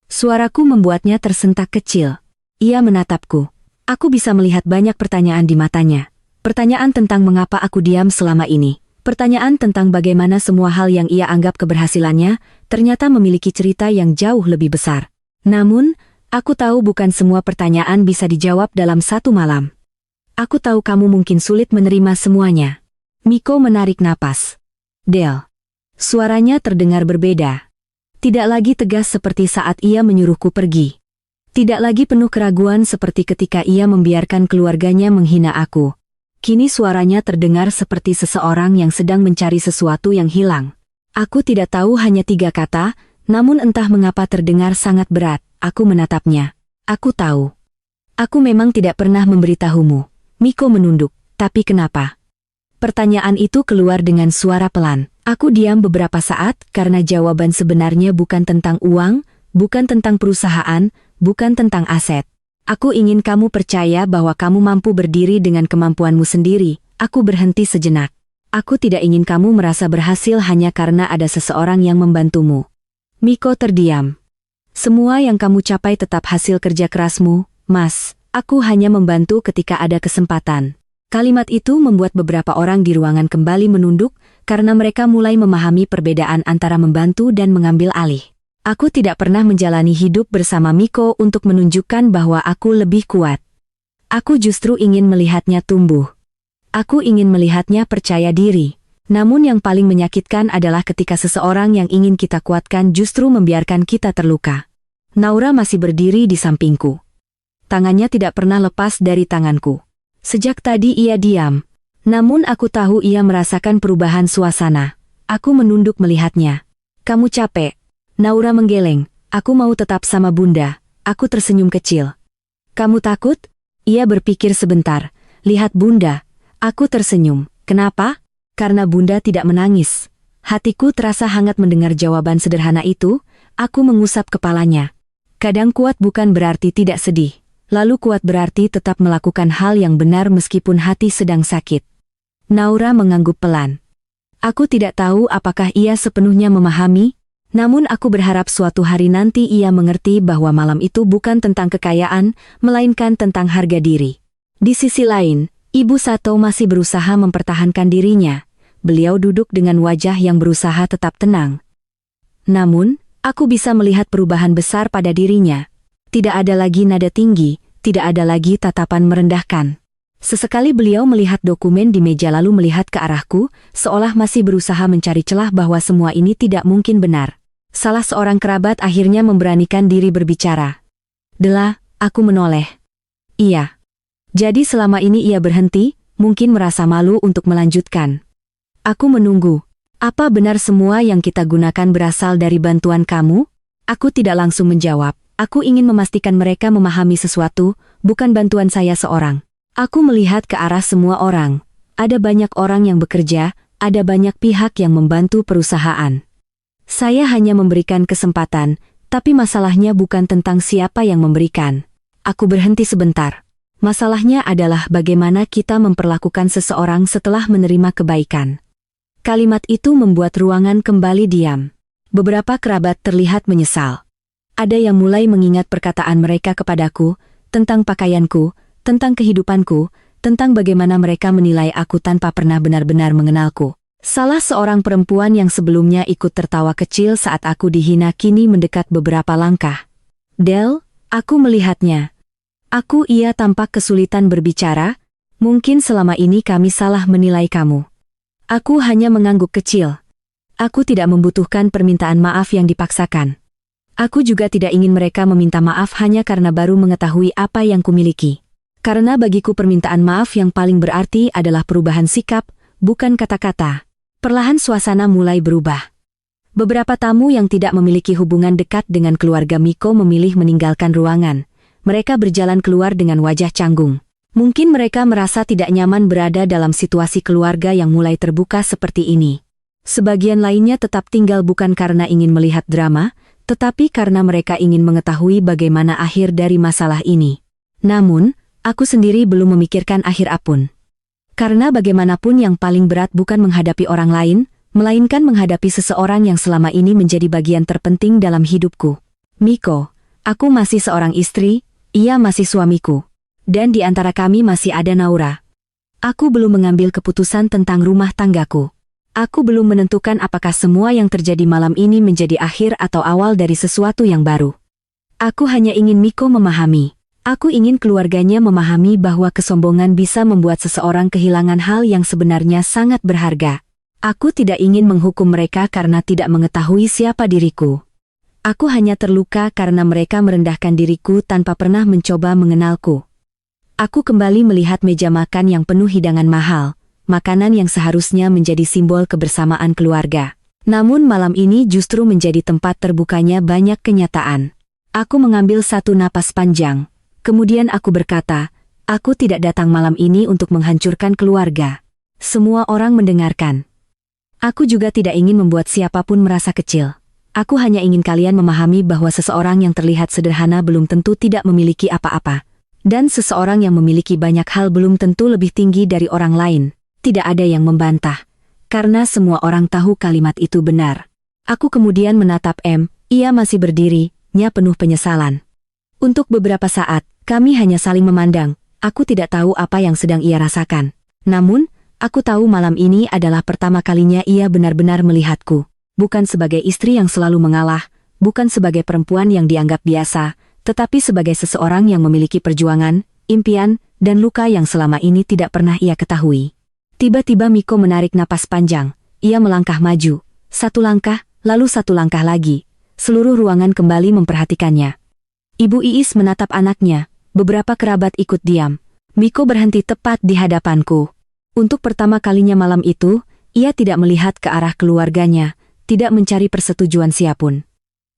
Speaker 1: Suaraku membuatnya tersentak kecil. Ia menatapku. Aku bisa melihat banyak pertanyaan di matanya. Pertanyaan tentang mengapa aku diam selama ini. Pertanyaan tentang bagaimana semua hal yang ia anggap keberhasilannya, ternyata memiliki cerita yang jauh lebih besar. Namun, aku tahu bukan semua pertanyaan bisa dijawab dalam satu malam. Aku tahu kamu mungkin sulit menerima semuanya. Miko menarik napas. Del. Suaranya terdengar berbeda. Tidak lagi tegas seperti saat ia menyuruhku pergi. Tidak lagi penuh keraguan seperti ketika ia membiarkan keluarganya menghina aku. Kini suaranya terdengar seperti seseorang yang sedang mencari sesuatu yang hilang. Aku tidak tahu hanya 3 kata, namun entah mengapa terdengar sangat berat. Aku menatapnya. Aku tahu. Aku memang tidak pernah memberitahumu. Miko menunduk. Tapi kenapa? Pertanyaan itu keluar dengan suara pelan. Aku diam beberapa saat karena jawaban sebenarnya bukan tentang uang, bukan tentang perusahaan, bukan tentang aset. Aku ingin kamu percaya bahwa kamu mampu berdiri dengan kemampuanmu sendiri. Aku berhenti sejenak. Aku tidak ingin kamu merasa berhasil hanya karena ada seseorang yang membantumu. Miko terdiam. Semua yang kamu capai tetap hasil kerja kerasmu, Mas. Aku hanya membantu ketika ada kesempatan. Kalimat itu membuat beberapa orang di ruangan kembali menunduk, karena mereka mulai memahami perbedaan antara membantu dan mengambil alih. Aku tidak pernah menjalani hidup bersama Miko untuk menunjukkan bahwa aku lebih kuat. Aku justru ingin melihatnya tumbuh. Aku ingin melihatnya percaya diri. Namun yang paling menyakitkan adalah ketika seseorang yang ingin kita kuatkan justru membiarkan kita terluka. Naura masih berdiri di sampingku. Tangannya tidak pernah lepas dari tanganku. Sejak tadi ia diam. Namun aku tahu ia merasakan perubahan suasana. Aku menunduk melihatnya. Kamu capek? Naura menggeleng. Aku mau tetap sama Bunda. Aku tersenyum kecil. Kamu takut? Ia berpikir sebentar. Lihat Bunda. Aku tersenyum. Kenapa? Karena Bunda tidak menangis. Hatiku terasa hangat mendengar jawaban sederhana itu. Aku mengusap kepalanya. Kadang kuat bukan berarti tidak sedih. Lalu kuat berarti tetap melakukan hal yang benar meskipun hati sedang sakit. Naura mengangguk pelan. Aku tidak tahu apakah ia sepenuhnya memahami, namun aku berharap suatu hari nanti ia mengerti bahwa malam itu bukan tentang kekayaan, melainkan tentang harga diri. Di sisi lain, Ibu Sato masih berusaha mempertahankan dirinya. Beliau duduk dengan wajah yang berusaha tetap tenang. Namun, aku bisa melihat perubahan besar pada dirinya. Tidak ada lagi nada tinggi, tidak ada lagi tatapan merendahkan. Sesekali beliau melihat dokumen di meja lalu melihat ke arahku, seolah masih berusaha mencari celah bahwa semua ini tidak mungkin benar. Salah seorang kerabat akhirnya memberanikan diri berbicara. Dela, aku menoleh. Iya. Jadi selama ini ia berhenti, mungkin merasa malu untuk melanjutkan. Aku menunggu. Apa benar semua yang kita gunakan berasal dari bantuan kamu? Aku tidak langsung menjawab. Aku ingin memastikan mereka memahami sesuatu, bukan bantuan saya seorang. Aku melihat ke arah semua orang. Ada banyak orang yang bekerja, ada banyak pihak yang membantu perusahaan. Saya hanya memberikan kesempatan, tapi masalahnya bukan tentang siapa yang memberikan. Aku berhenti sebentar. Masalahnya adalah bagaimana kita memperlakukan seseorang setelah menerima kebaikan. Kalimat itu membuat ruangan kembali diam. Beberapa kerabat terlihat menyesal. Ada yang mulai mengingat perkataan mereka kepadaku, tentang pakaianku, tentang kehidupanku, tentang bagaimana mereka menilai aku tanpa pernah benar-benar mengenalku. Salah seorang perempuan yang sebelumnya ikut tertawa kecil saat aku dihina kini mendekat beberapa langkah. Del, aku melihatnya. Ia tampak kesulitan berbicara, mungkin selama ini kami salah menilai kamu. Aku hanya mengangguk kecil. Aku tidak membutuhkan permintaan maaf yang dipaksakan. Aku juga tidak ingin mereka meminta maaf hanya karena baru mengetahui apa yang kumiliki. Karena bagiku permintaan maaf yang paling berarti adalah perubahan sikap, bukan kata-kata. Perlahan suasana mulai berubah. Beberapa tamu yang tidak memiliki hubungan dekat dengan keluarga Miko memilih meninggalkan ruangan. Mereka berjalan keluar dengan wajah canggung. Mungkin mereka merasa tidak nyaman berada dalam situasi keluarga yang mulai terbuka seperti ini. Sebagian lainnya tetap tinggal bukan karena ingin melihat drama, tetapi karena mereka ingin mengetahui bagaimana akhir dari masalah ini. Namun, aku sendiri belum memikirkan akhir apapun. Karena bagaimanapun yang paling berat bukan menghadapi orang lain, melainkan menghadapi seseorang yang selama ini menjadi bagian terpenting dalam hidupku. Miko, aku masih seorang istri, ia masih suamiku. Dan di antara kami masih ada Naura. Aku belum mengambil keputusan tentang rumah tanggaku. Aku belum menentukan apakah semua yang terjadi malam ini menjadi akhir atau awal dari sesuatu yang baru. Aku hanya ingin Miko memahami. Aku ingin keluarganya memahami bahwa kesombongan bisa membuat seseorang kehilangan hal yang sebenarnya sangat berharga. Aku tidak ingin menghukum mereka karena tidak mengetahui siapa diriku. Aku hanya terluka karena mereka merendahkan diriku tanpa pernah mencoba mengenalku. Aku kembali melihat meja makan yang penuh hidangan mahal, makanan yang seharusnya menjadi simbol kebersamaan keluarga. Namun malam ini justru menjadi tempat terbukanya banyak kenyataan. Aku mengambil satu napas panjang. Kemudian aku berkata, aku tidak datang malam ini untuk menghancurkan keluarga. Semua orang mendengarkan. Aku juga tidak ingin membuat siapapun merasa kecil. Aku hanya ingin kalian memahami bahwa seseorang yang terlihat sederhana belum tentu tidak memiliki apa-apa. Dan seseorang yang memiliki banyak hal belum tentu lebih tinggi dari orang lain. Tidak ada yang membantah. Karena semua orang tahu kalimat itu benar. Aku kemudian menatap ia masih berdiri, nya penuh penyesalan. Untuk beberapa saat, kami hanya saling memandang. Aku tidak tahu apa yang sedang ia rasakan. Namun, aku tahu malam ini adalah pertama kalinya ia benar-benar melihatku. Bukan sebagai istri yang selalu mengalah, bukan sebagai perempuan yang dianggap biasa, tetapi sebagai seseorang yang memiliki perjuangan, impian, dan luka yang selama ini tidak pernah ia ketahui. Tiba-tiba Miko menarik napas panjang. Ia melangkah maju. Satu langkah, lalu satu langkah lagi. Seluruh ruangan kembali memperhatikannya. Ibu Iis menatap anaknya, beberapa kerabat ikut diam. Miko berhenti tepat di hadapanku. Untuk pertama kalinya malam itu, ia tidak melihat ke arah keluarganya, tidak mencari persetujuan siapun.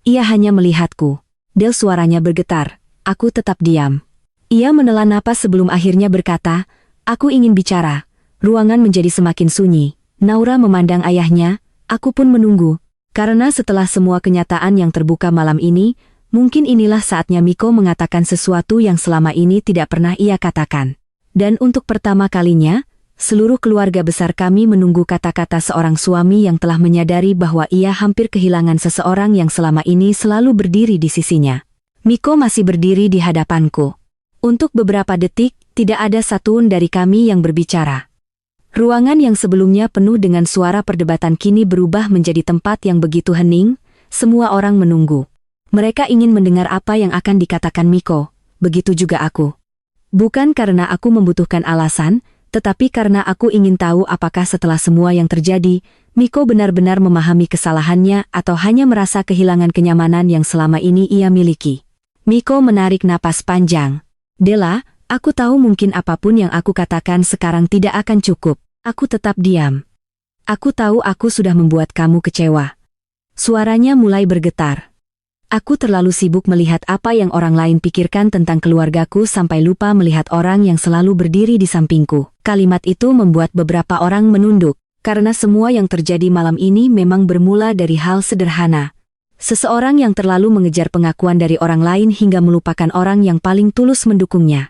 Speaker 1: Ia hanya melihatku. Del suaranya bergetar, aku tetap diam. Ia menelan napas sebelum akhirnya berkata, aku ingin bicara. Ruangan menjadi semakin sunyi. Naura memandang ayahnya, aku pun menunggu. Karena setelah semua kenyataan yang terbuka malam ini, mungkin inilah saatnya Miko mengatakan sesuatu yang selama ini tidak pernah ia katakan. Dan untuk pertama kalinya, seluruh keluarga besar kami menunggu kata-kata seorang suami yang telah menyadari bahwa ia hampir kehilangan seseorang yang selama ini selalu berdiri di sisinya. Miko masih berdiri di hadapanku. Untuk beberapa detik, tidak ada satupun dari kami yang berbicara. Ruangan yang sebelumnya penuh dengan suara perdebatan kini berubah menjadi tempat yang begitu hening, semua orang menunggu. Mereka ingin mendengar apa yang akan dikatakan Miko, begitu juga aku. Bukan karena aku membutuhkan alasan, tetapi karena aku ingin tahu apakah setelah semua yang terjadi, Miko benar-benar memahami kesalahannya atau hanya merasa kehilangan kenyamanan yang selama ini ia miliki. Miko menarik napas panjang. Della, aku tahu mungkin apapun yang aku katakan sekarang tidak akan cukup. Aku tetap diam. Aku tahu aku sudah membuat kamu kecewa. Suaranya mulai bergetar. Aku terlalu sibuk melihat apa yang orang lain pikirkan tentang keluargaku sampai lupa melihat orang yang selalu berdiri di sampingku. Kalimat itu membuat beberapa orang menunduk, karena semua yang terjadi malam ini memang bermula dari hal sederhana. Seseorang yang terlalu mengejar pengakuan dari orang lain hingga melupakan orang yang paling tulus mendukungnya.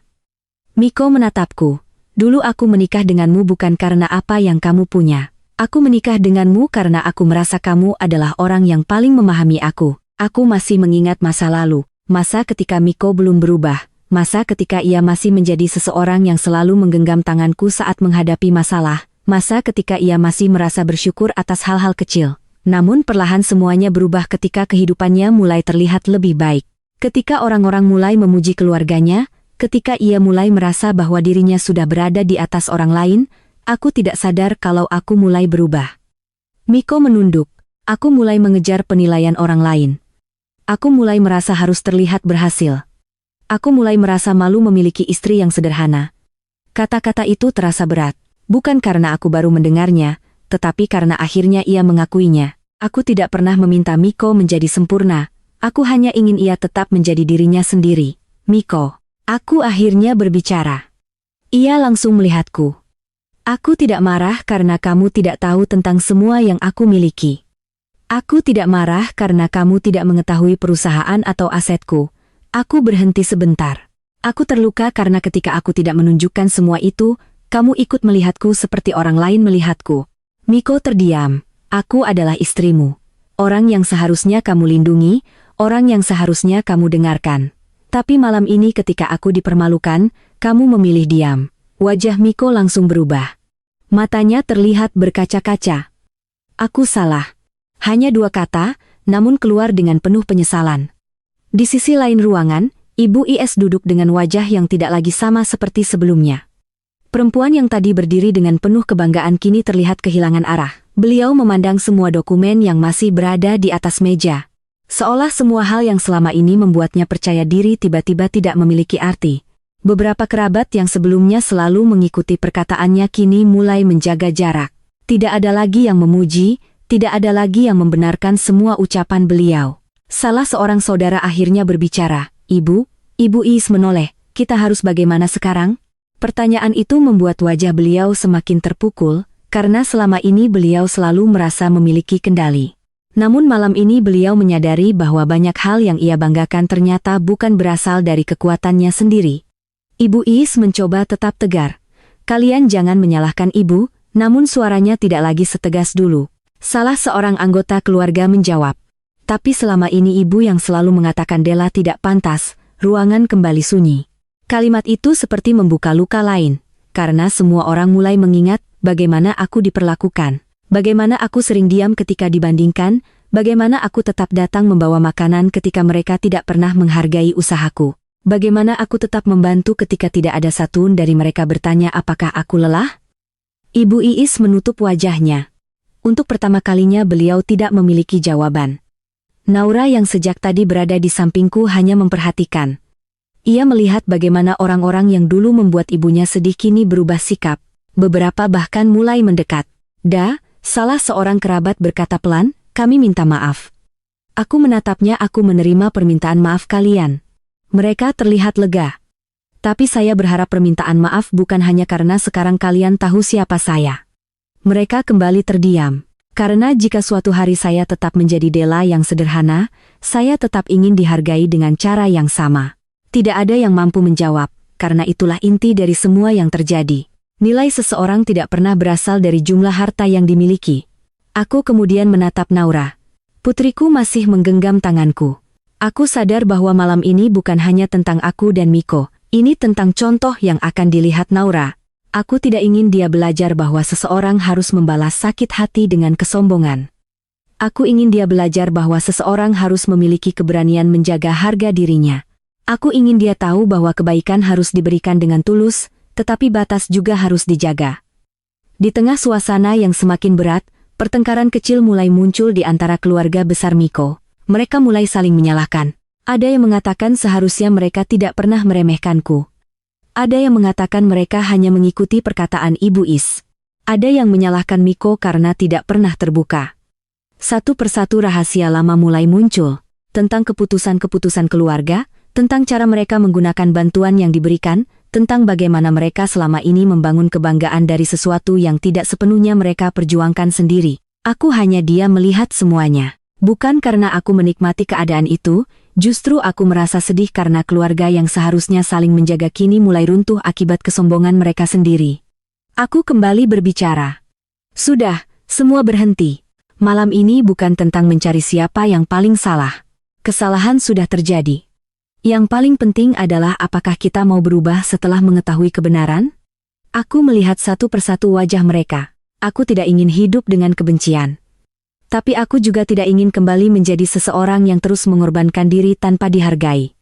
Speaker 1: Miko menatapku. Dulu aku menikah denganmu bukan karena apa yang kamu punya. Aku menikah denganmu karena aku merasa kamu adalah orang yang paling memahami aku. Aku masih mengingat masa lalu, masa ketika Miko belum berubah, masa ketika ia masih menjadi seseorang yang selalu menggenggam tanganku saat menghadapi masalah, masa ketika ia masih merasa bersyukur atas hal-hal kecil. Namun perlahan semuanya berubah ketika kehidupannya mulai terlihat lebih baik. Ketika orang-orang mulai memuji keluarganya, ketika ia mulai merasa bahwa dirinya sudah berada di atas orang lain, aku tidak sadar kalau aku mulai berubah. Miko menunduk. Aku mulai mengejar penilaian orang lain. Aku mulai merasa harus terlihat berhasil. Aku mulai merasa malu memiliki istri yang sederhana. Kata-kata itu terasa berat, bukan karena aku baru mendengarnya, tetapi karena akhirnya ia mengakuinya. Aku tidak pernah meminta Miko menjadi sempurna, aku hanya ingin ia tetap menjadi dirinya sendiri. Miko, aku akhirnya berbicara. Ia langsung melihatku. Aku tidak marah karena kamu tidak tahu tentang semua yang aku miliki. Aku tidak marah karena kamu tidak mengetahui perusahaan atau asetku. Aku berhenti sebentar. Aku terluka karena ketika aku tidak menunjukkan semua itu, kamu ikut melihatku seperti orang lain melihatku. Miko terdiam. Aku adalah istrimu. Orang yang seharusnya kamu lindungi, orang yang seharusnya kamu dengarkan. Tapi malam ini ketika aku dipermalukan, kamu memilih diam. Wajah Miko langsung berubah. Matanya terlihat berkaca-kaca. Aku salah. Hanya 2 kata, namun keluar dengan penuh penyesalan. Di sisi lain ruangan, Ibu Is duduk dengan wajah yang tidak lagi sama seperti sebelumnya. Perempuan yang tadi berdiri dengan penuh kebanggaan kini terlihat kehilangan arah. Beliau memandang semua dokumen yang masih berada di atas meja. Seolah semua hal yang selama ini membuatnya percaya diri tiba-tiba tidak memiliki arti. Beberapa kerabat yang sebelumnya selalu mengikuti perkataannya kini mulai menjaga jarak. Tidak ada lagi yang memuji, tidak ada lagi yang membenarkan semua ucapan beliau. Salah seorang saudara akhirnya berbicara, Ibu Is menoleh, kita harus bagaimana sekarang? Pertanyaan itu membuat wajah beliau semakin terpukul, karena selama ini beliau selalu merasa memiliki kendali. Namun malam ini beliau menyadari bahwa banyak hal yang ia banggakan ternyata bukan berasal dari kekuatannya sendiri. Ibu Is mencoba tetap tegar. Kalian jangan menyalahkan ibu, namun suaranya tidak lagi setegas dulu. Salah seorang anggota keluarga menjawab. Tapi selama ini ibu yang selalu mengatakan Della tidak pantas, ruangan kembali sunyi. Kalimat itu seperti membuka luka lain, karena semua orang mulai mengingat bagaimana aku diperlakukan. Bagaimana aku sering diam ketika dibandingkan, bagaimana aku tetap datang membawa makanan ketika mereka tidak pernah menghargai usahaku. Bagaimana aku tetap membantu ketika tidak ada satupun dari mereka bertanya apakah aku lelah? Ibu Iis menutup wajahnya. Untuk pertama kalinya beliau tidak memiliki jawaban. Naura yang sejak tadi berada di sampingku hanya memperhatikan. Ia melihat bagaimana orang-orang yang dulu membuat ibunya sedih kini berubah sikap. Beberapa bahkan mulai mendekat. Salah seorang kerabat berkata pelan, kami minta maaf. Aku menatapnya, aku menerima permintaan maaf kalian. Mereka terlihat lega. Tapi saya berharap permintaan maaf bukan hanya karena sekarang kalian tahu siapa saya. Mereka kembali terdiam. Karena jika suatu hari saya tetap menjadi Della yang sederhana, saya tetap ingin dihargai dengan cara yang sama. Tidak ada yang mampu menjawab, karena itulah inti dari semua yang terjadi. Nilai seseorang tidak pernah berasal dari jumlah harta yang dimiliki. Aku kemudian menatap Naura. Putriku masih menggenggam tanganku. Aku sadar bahwa malam ini bukan hanya tentang aku dan Miko, ini tentang contoh yang akan dilihat Naura. Aku tidak ingin dia belajar bahwa seseorang harus membalas sakit hati dengan kesombongan. Aku ingin dia belajar bahwa seseorang harus memiliki keberanian menjaga harga dirinya. Aku ingin dia tahu bahwa kebaikan harus diberikan dengan tulus, tetapi batas juga harus dijaga. Di tengah suasana yang semakin berat, pertengkaran kecil mulai muncul di antara keluarga besar Miko. Mereka mulai saling menyalahkan. Ada yang mengatakan seharusnya mereka tidak pernah meremehkanku. Ada yang mengatakan mereka hanya mengikuti perkataan Ibu Is. Ada yang menyalahkan Miko karena tidak pernah terbuka. Satu persatu rahasia lama mulai muncul. Tentang keputusan-keputusan keluarga, tentang cara mereka menggunakan bantuan yang diberikan, tentang bagaimana mereka selama ini membangun kebanggaan dari sesuatu yang tidak sepenuhnya mereka perjuangkan sendiri. Aku hanya diam melihat semuanya. Bukan karena aku menikmati keadaan itu, justru aku merasa sedih karena keluarga yang seharusnya saling menjaga kini mulai runtuh akibat kesombongan mereka sendiri. Aku kembali berbicara. Sudah, semua berhenti. Malam ini bukan tentang mencari siapa yang paling salah. Kesalahan sudah terjadi. Yang paling penting adalah apakah kita mau berubah setelah mengetahui kebenaran? Aku melihat satu persatu wajah mereka. Aku tidak ingin hidup dengan kebencian. Tapi aku juga tidak ingin kembali menjadi seseorang yang terus mengorbankan diri tanpa dihargai.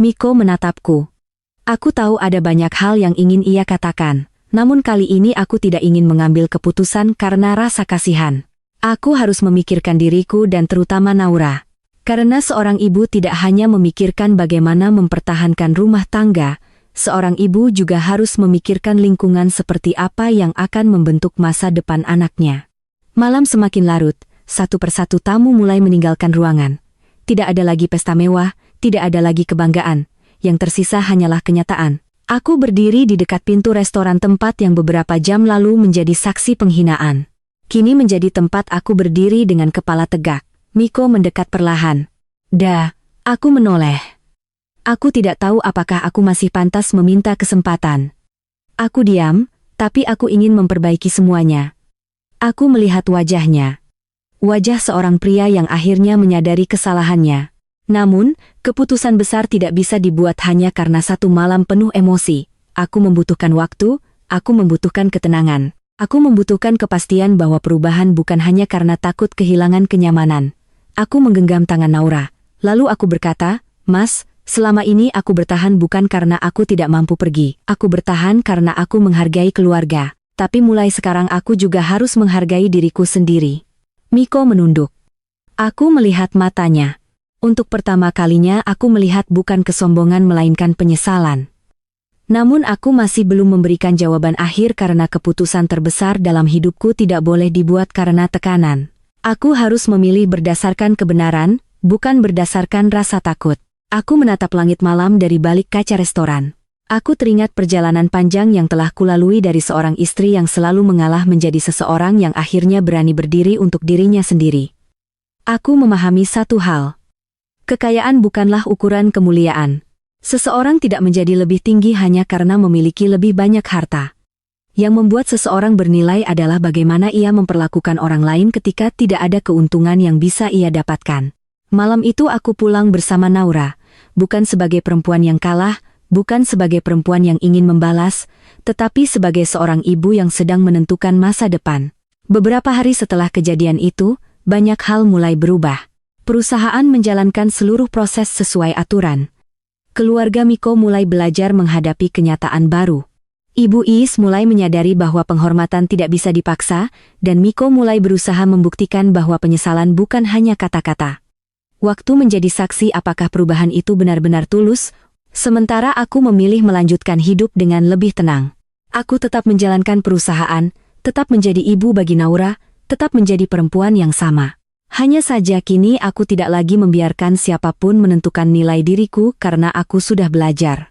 Speaker 1: Miko menatapku. Aku tahu ada banyak hal yang ingin ia katakan, namun kali ini aku tidak ingin mengambil keputusan karena rasa kasihan. Aku harus memikirkan diriku dan terutama Naura. Karena seorang ibu tidak hanya memikirkan bagaimana mempertahankan rumah tangga, seorang ibu juga harus memikirkan lingkungan seperti apa yang akan membentuk masa depan anaknya. Malam semakin larut. Satu persatu tamu mulai meninggalkan ruangan. Tidak ada lagi pesta mewah, tidak ada lagi kebanggaan. Yang tersisa hanyalah kenyataan. Aku berdiri di dekat pintu restoran tempat yang beberapa jam lalu menjadi saksi penghinaan. Kini menjadi tempat aku berdiri dengan kepala tegak. Miko mendekat perlahan. Aku menoleh. Aku tidak tahu apakah aku masih pantas meminta kesempatan. Aku diam, tapi aku ingin memperbaiki semuanya. Aku melihat wajahnya. Wajah seorang pria yang akhirnya menyadari kesalahannya. Namun, keputusan besar tidak bisa dibuat hanya karena satu malam penuh emosi. Aku membutuhkan waktu, aku membutuhkan ketenangan. Aku membutuhkan kepastian bahwa perubahan bukan hanya karena takut kehilangan kenyamanan. Aku menggenggam tangan Naura. Lalu aku berkata, Mas, selama ini aku bertahan bukan karena aku tidak mampu pergi. Aku bertahan karena aku menghargai keluarga. Tapi mulai sekarang aku juga harus menghargai diriku sendiri. Miko menunduk. Aku melihat matanya. Untuk pertama kalinya aku melihat bukan kesombongan melainkan penyesalan. Namun aku masih belum memberikan jawaban akhir karena keputusan terbesar dalam hidupku tidak boleh dibuat karena tekanan. Aku harus memilih berdasarkan kebenaran, bukan berdasarkan rasa takut. Aku menatap langit malam dari balik kaca restoran. Aku teringat perjalanan panjang yang telah kulalui dari seorang istri yang selalu mengalah menjadi seseorang yang akhirnya berani berdiri untuk dirinya sendiri. Aku memahami satu hal. Kekayaan bukanlah ukuran kemuliaan. Seseorang tidak menjadi lebih tinggi hanya karena memiliki lebih banyak harta. Yang membuat seseorang bernilai adalah bagaimana ia memperlakukan orang lain ketika tidak ada keuntungan yang bisa ia dapatkan. Malam itu aku pulang bersama Naura, bukan sebagai perempuan yang kalah, bukan sebagai perempuan yang ingin membalas, tetapi sebagai seorang ibu yang sedang menentukan masa depan. Beberapa hari setelah kejadian itu, banyak hal mulai berubah. Perusahaan menjalankan seluruh proses sesuai aturan. Keluarga Miko mulai belajar menghadapi kenyataan baru. Ibu Is mulai menyadari bahwa penghormatan tidak bisa dipaksa, dan Miko mulai berusaha membuktikan bahwa penyesalan bukan hanya kata-kata. Waktu menjadi saksi apakah perubahan itu benar-benar tulus, sementara aku memilih melanjutkan hidup dengan lebih tenang. Aku tetap menjalankan perusahaan, tetap menjadi ibu bagi Naura, tetap menjadi perempuan yang sama. Hanya saja kini aku tidak lagi membiarkan siapapun menentukan nilai diriku karena aku sudah belajar.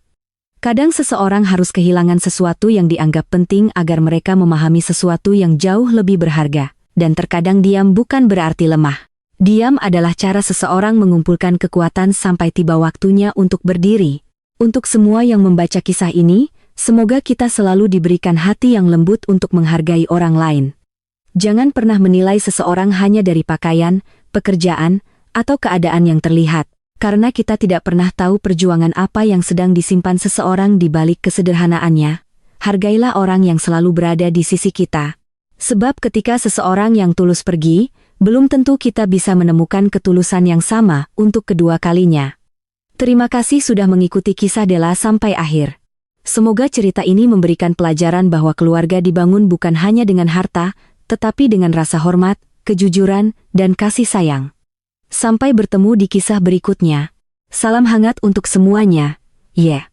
Speaker 1: Kadang seseorang harus kehilangan sesuatu yang dianggap penting agar mereka memahami sesuatu yang jauh lebih berharga. Dan terkadang diam bukan berarti lemah. Diam adalah cara seseorang mengumpulkan kekuatan sampai tiba waktunya untuk berdiri. Untuk semua yang membaca kisah ini, semoga kita selalu diberikan hati yang lembut untuk menghargai orang lain. Jangan pernah menilai seseorang hanya dari pakaian, pekerjaan, atau keadaan yang terlihat, karena kita tidak pernah tahu perjuangan apa yang sedang disimpan seseorang di balik kesederhanaannya. Hargailah orang yang selalu berada di sisi kita. Sebab ketika seseorang yang tulus pergi, belum tentu kita bisa menemukan ketulusan yang sama untuk kedua kalinya. Terima kasih sudah mengikuti kisah Della sampai akhir. Semoga cerita ini memberikan pelajaran bahwa keluarga dibangun bukan hanya dengan harta, tetapi dengan rasa hormat, kejujuran, dan kasih sayang. Sampai bertemu di kisah berikutnya. Salam hangat untuk semuanya. Yeah.